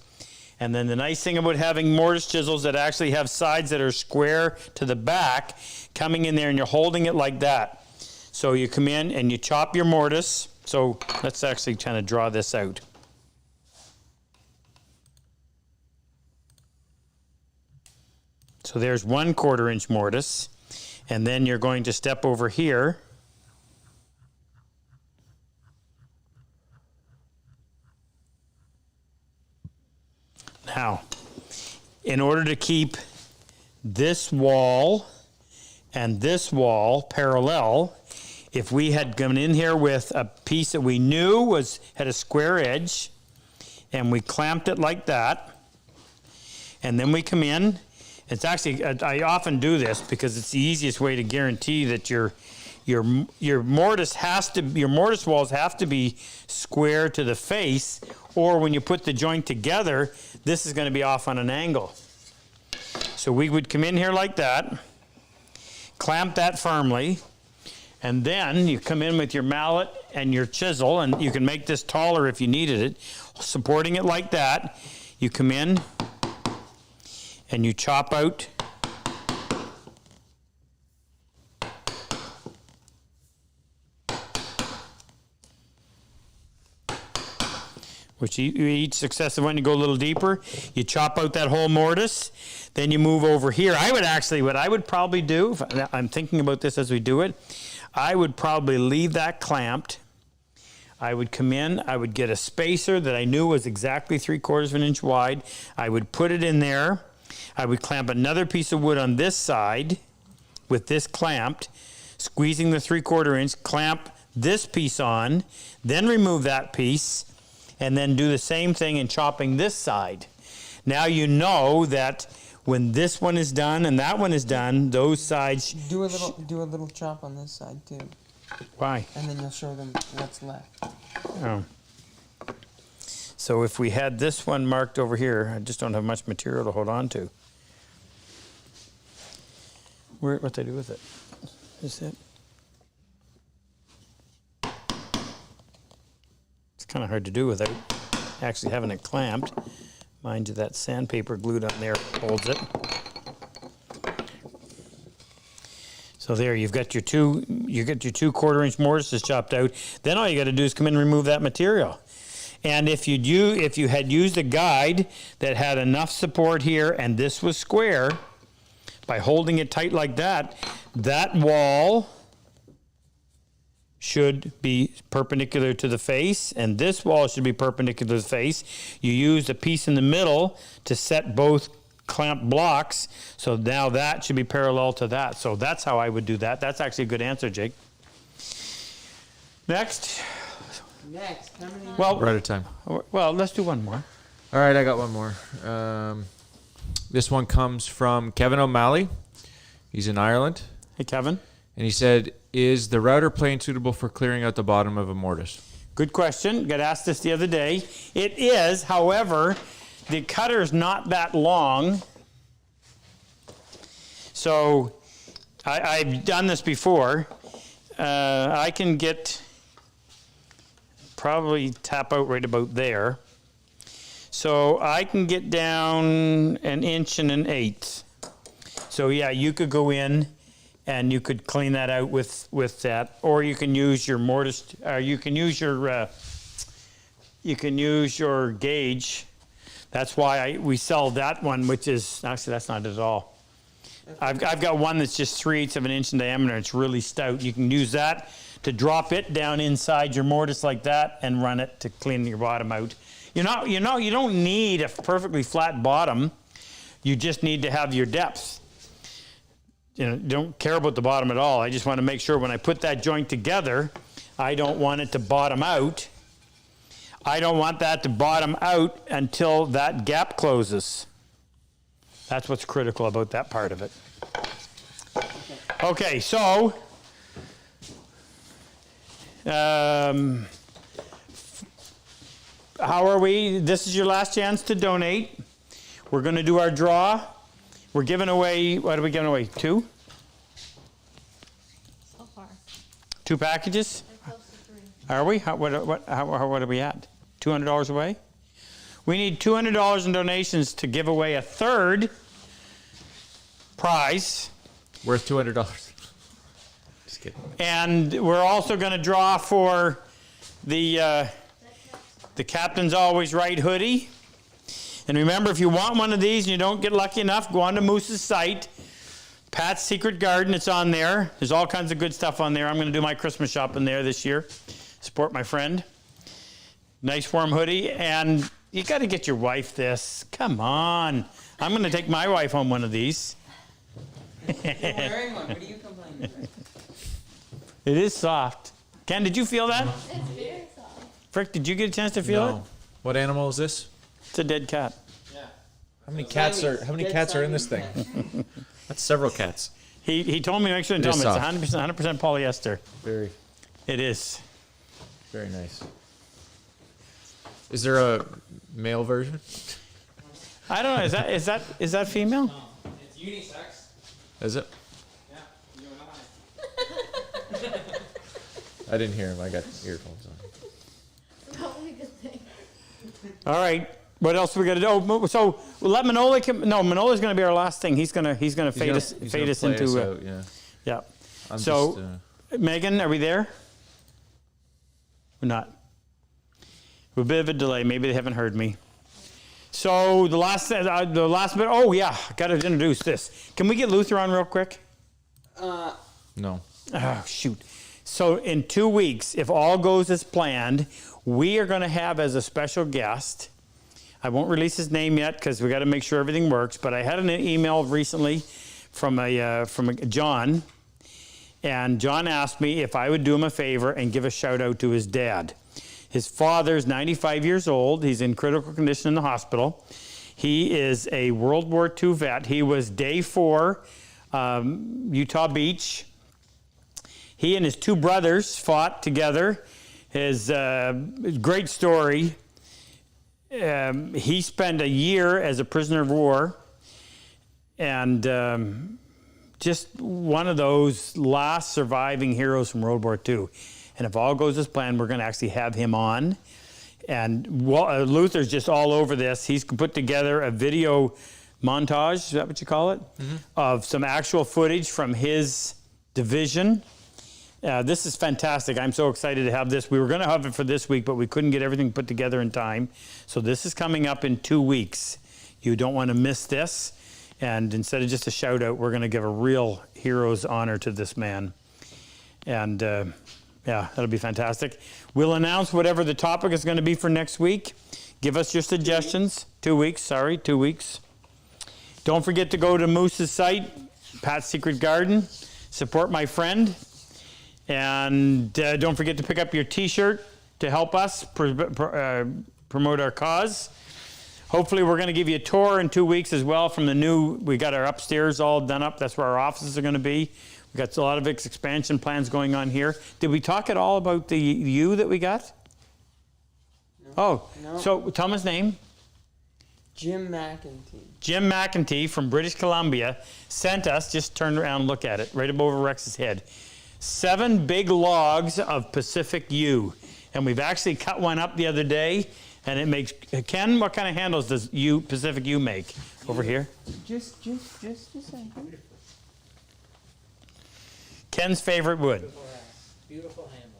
And then the nice thing about having mortise chisels that actually have sides that are square to the back, coming in there and you're holding it like that. So you come in and you chop your mortise. So let's actually kind of draw this out. So there's 1/4 inch mortise. And then you're going to step over here. Now, in order to keep this wall and this wall parallel, if we had come in here with a piece that we knew had a square edge, and we clamped it like that, and then we come in, it's actually, I often do this because it's the easiest way to guarantee that your mortise walls have to be square to the face, or when you put the joint together, this is going to be off on an angle. So we would come in here like that, clamp that firmly, and then you come in with your mallet and your chisel, and you can make this taller if you needed it, supporting it like that. You come in and you chop out which each successive one, you go a little deeper, you chop out that whole mortise, then you move over here. What I would probably do, I'm thinking about this as we do it, I would probably leave that clamped. I would come in, I would get a spacer that I knew was exactly 3/4 of an inch wide. I would put it in there. I would clamp another piece of wood on this side with this clamped, squeezing the 3/4 inch, clamp this piece on, then remove that piece, and then do the same thing in chopping this side. Now you know that when this one is done and that one is done, those sides... Do a little chop on this side too. Why? and then you'll show them what's left. Oh. So if we had this one marked over here, I just don't have much material to hold on to. What they do with it? Is it? It's kind of hard to do without actually having it clamped. Mind you, that sandpaper glued on there holds it. So there, you've got your two 1/4-inch mortises chopped out. Then all you got to do is come in and remove that material. And if you had used a guide that had enough support here and this was square, by holding it tight like that, that wall should be perpendicular to the face, and this wall should be perpendicular to the face. You use a piece in the middle to set both clamp blocks, so now that should be parallel to that. So that's how I would do that. That's actually a good answer, Jake. Next. Next, how many? Well, We're out of time. well, let's do one more. All right, I got one more. This one comes from Kevin O'Malley. He's in Ireland. Hey, Kevin. And he said, is the router plane suitable for clearing out the bottom of a mortise? Good question. Got asked this the other day. It is, however, the cutter's not that long. So I've done this before. I can get probably tap out right about there. So I can get down 1 1/8 inches. So yeah, you could go in and you could clean that out with that, or you can use your mortise. You can use your gauge. That's why we sell that one, which is actually that's not it at all. I've got one that's just 3/8 of an inch in diameter. It's really stout. You can use that to drop it down inside your mortise like that and run it to clean your bottom out. You don't need a perfectly flat bottom. You just need to have your depth. You don't care about the bottom at all. I just want to make sure when I put that joint together, I don't want it to bottom out. I don't want that to bottom out until that gap closes. That's what's critical about that part of it. Okay, so how are we? This is your last chance to donate. We're going to do our draw. We're giving away, what are we giving away? 2? So far. 2 packages? We're close to 3. Are we? What are we at? $200 away? We need $200 in donations to give away a 3rd prize. Worth $200. Just kidding. And we're also going to draw for the Captain's Always Right hoodie. And remember, if you want one of these and you don't get lucky enough, go on to Moose's site. Pat's Secret Garden, it's on there. There's all kinds of good stuff on there. I'm going to do my Christmas shopping there this year. Support my friend. Nice warm hoodie. And you got to get your wife this. Come on. I'm going to take my wife home one of these. You're wearing one. What are you complaining about? It is soft. Ken, did you feel that? It's very soft. Frick, did you get a chance to feel it? What animal is this? It's a dead cat. Yeah. How many cats are in this thing? That's several cats. He told me, make sure to tell me, it's 100% polyester. Very, It is. very nice. Is there a male version? I don't know. Is that female? No, it's unisex. Is it? Yeah, you and I. I didn't hear him. I got earphones on. Probably a good thing. All right. What else are we gonna do? Oh, so we'll let Manola come. No, Manola's gonna be our last thing. He's gonna fade us He's gonna us play into. us out, yeah. Yeah. I'm So, Megan, are we there? We're not. We're a bit of a delay. Maybe they haven't heard me. So the last bit. Oh yeah, got to introduce this. Can we get Luther on real quick? no. Oh shoot. So in 2 weeks, if all goes as planned, we are going to have as a special guest. I won't release his name yet because we got to make sure everything works. But I had an email recently from a John, and John asked me if I would do him a favor and give a shout out to his dad. His father's 95 years old. He's in critical condition in the hospital. He is a World War II vet. He was day 4, Utah Beach. He and his two brothers fought together. His great story. He spent a year as a prisoner of war, and just one of those last surviving heroes from World War II. And if all goes as planned, we're going to actually have him on. And Luther's just all over this. He's put together a video montage, is that what you call it? Of some actual footage from his division. This is fantastic. I'm so excited to have this. We were going to have it for this week, but we couldn't get everything put together in time. So this is coming up in 2 weeks. You don't want to miss this. And instead of just a shout out, we're going to give a real hero's honor to this man. And yeah, that'll be fantastic. We'll announce whatever the topic is going to be for next week. Give us your suggestions. 2 weeks, sorry, 2 weeks. Don't forget to go to Moose's site, Pat's Secret Garden. Support my friend. And don't forget to pick up your t-shirt to help us promote our cause. Hopefully we're going to give you a tour in 2 weeks as well from the new, we got our upstairs all done up. That's where our offices are going to be. We've got a lot of expansion plans going on here. Did we talk at all about the U that we got? No. Oh, No. so tell him his name. Jim McEntee. Jim McEntee from British Columbia sent us, just turn around and look at it, right above Rex's head, 7 big logs of Pacific yew. And we've actually cut one up the other day, and it makes, Ken, what kind of handles does Pacific yew make? Over here? Just a second. Ken's favorite wood. Beautiful handles.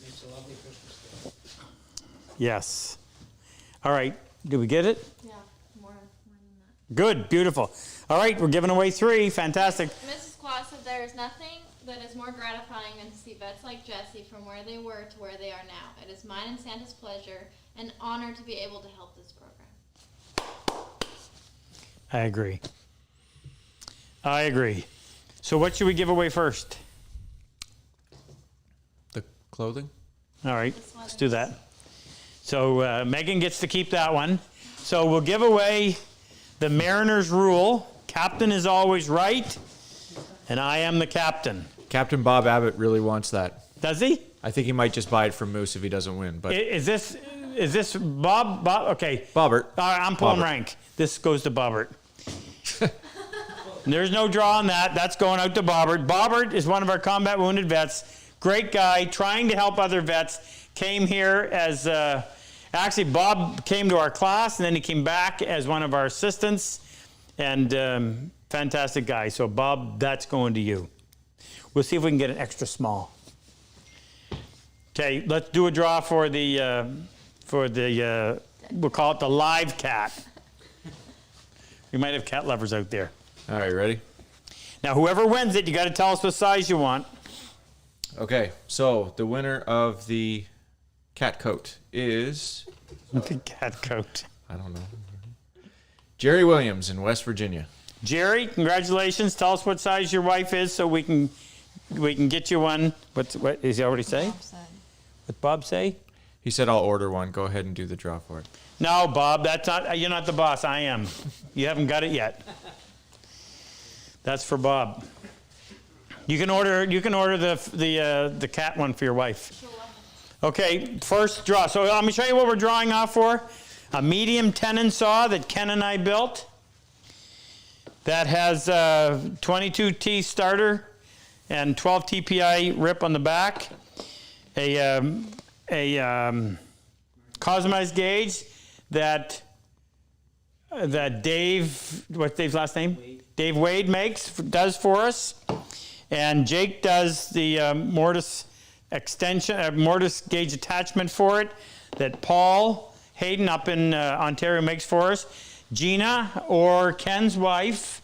Makes a lovely Christmas gift. Yes. All right, did we get it? Yeah, more than that. Good, beautiful. All right, we're giving away 3, fantastic. Mrs. Claus said there is nothing that is more gratifying than to see vets like Jesse from where they were to where they are now. It is mine and Santa's pleasure and honor to be able to help this program. I agree. I agree. So what should we give away first? The clothing? All right, let's do that. So Megan gets to keep that one. So we'll give away the Mariners rule. Captain is always right, and I am the captain. Captain Bob Abbott really wants that. Does he? I think he might just buy it from Moose if he doesn't win. But Is this Bob? Okay. Bobbert. All right, I'm pulling Bobbert. rank. This goes to Bobbert. There's no draw on that. That's going out to Bobbert. Bobbert is one of our combat wounded vets. Great guy, trying to help other vets. Came here as, actually Bob came to our class and then he came back as one of our assistants. And fantastic guy. So Bob, that's going to you. We'll see if we can get an extra small. Okay, let's do a draw for the, we'll call it the live cat. We might have cat lovers out there. all right, ready? Now, whoever wins it, you got to tell us what size you want. Okay, so the winner of the cat coat is, The cat coat. I don't know, Jerry Williams in West Virginia. Jerry, congratulations. Tell us what size your wife is so we can get you one. What does he already say? What Bob say? He said I'll order one. Go ahead and do the draw for it. No, Bob, that's not. You're not the boss. I am. You haven't got it yet. That's for Bob. You can order the cat one for your wife. Okay, first draw. So let me show you what we're drawing off for. A medium tenon saw that Ken and I built. That has a 22T starter and 12 TPI rip on the back. A customized gauge that Dave, what's Dave's last name? Wade. Dave Wade does for us. And Jake does the mortise extension, mortise gauge attachment for it that Paul Hayden up in Ontario makes for us. Gina or Ken's wife,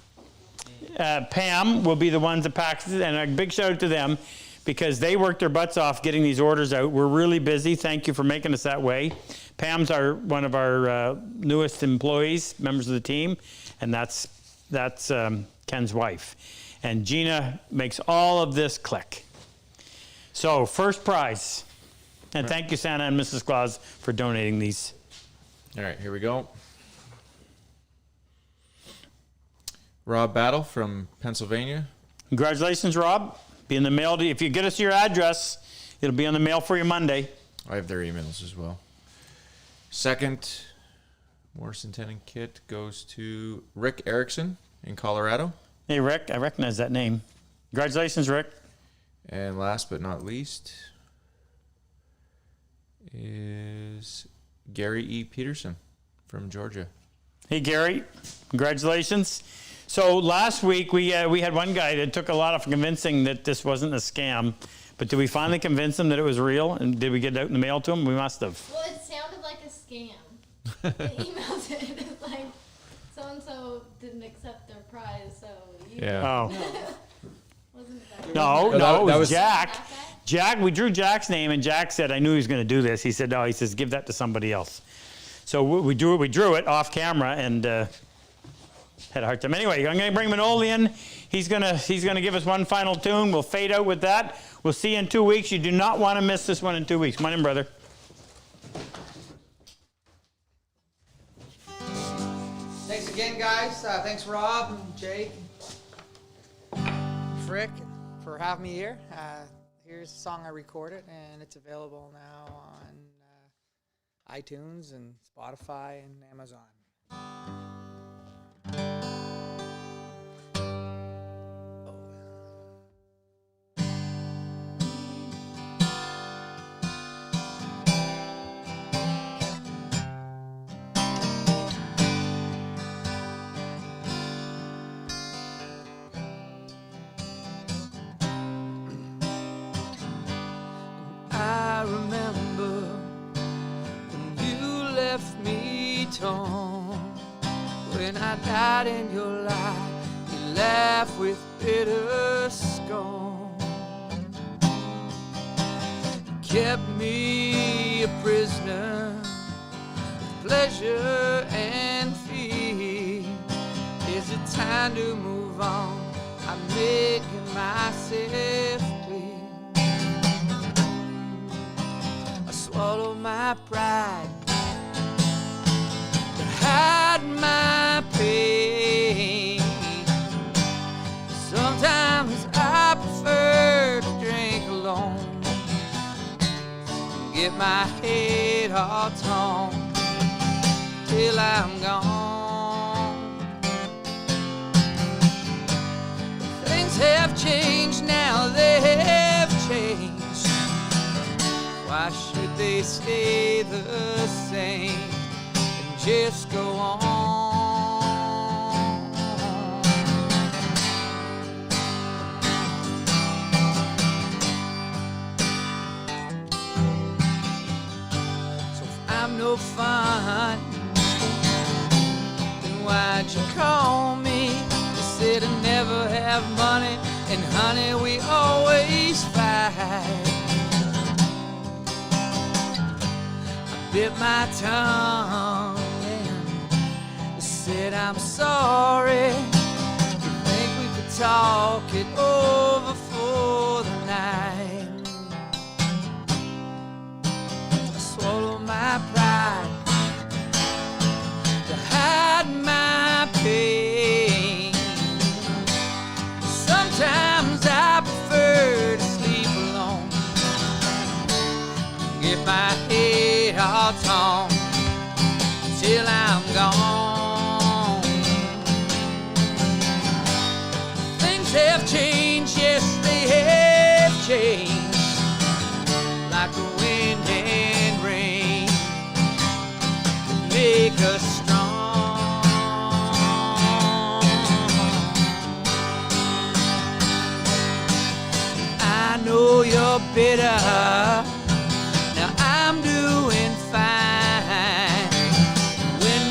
Pam, will be the ones that packs it, and a big shout out to them because they worked their butts off getting these orders out. We're really busy. Thank you for making us that way. Pam's one of our newest employees, members of the team, and that's Ken's wife. And Gina makes all of this click. So first prize. And thank you, Santa and Mrs. Claus, for donating these. All right, here we go. Rob Battle from Pennsylvania. Congratulations, Rob. Be in the mail. If you get us your address, it'll be on the mail for you Monday. I have their emails as well. Second Mortise and Tenon kit goes to Rick Erickson in Colorado. Hey, Rick, I recognize that name. Congratulations, Rick. And last but not least is Gary E. Peterson from Georgia. Hey, Gary, congratulations. So last week we had one guy that took a lot of convincing that this wasn't a scam, but did we finally convince him that it was real? And did we get it out in the mail to him? We must have. Well, it sounded like a scam. The email did. It's like, so-and-so didn't accept their prize, so you Oh. wasn't that. No, that it was was- Jack. Jack, we drew Jack's name, and Jack said, I knew he was going to do this. He said, no, he says, give that to somebody else. So we drew it off camera, and had a hard time. Anyway, I'm going to bring Manoli in. He's going to give us one final tune. We'll fade out with that. We'll see you in 2 weeks. You do not want to miss this one in 2 weeks. Come on in, brother. Thanks again, guys. Thanks, Rob and Jake, Frick, for having me here. Here's a song I recorded, and it's available now on iTunes and Spotify and Amazon. I remember when you left me torn. When I died in your light, you laughed with bitter scorn. You kept me a prisoner with pleasure and fear. Is it time to move on? I'm making myself clear. Swallow my pride to hide my pain. Sometimes I prefer to drink alone, get my head all torn till I'm gone. Things have changed now, they have changed. Why should they stay the same and just go on? So if I'm no fun, then why'd you call me? You said I never have money, and honey, we always fight. Bit my tongue and said I'm sorry. You think we could talk it over for the night? I swallow my pride to hide my pain. Sometimes I prefer to sleep alone, get my head all torn till I'm gone. Things have changed, yes they have changed, like the wind and rain that make us strong. I know you're bitter, now I'm doing fine. When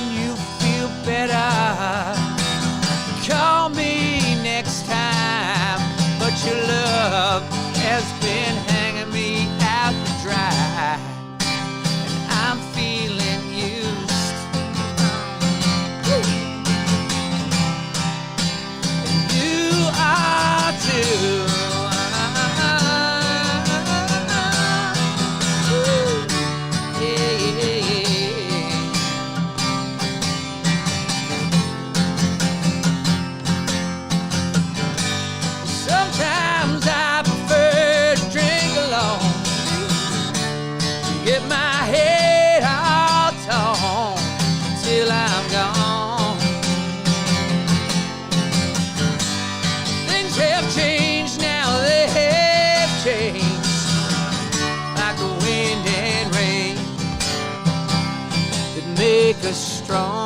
as strong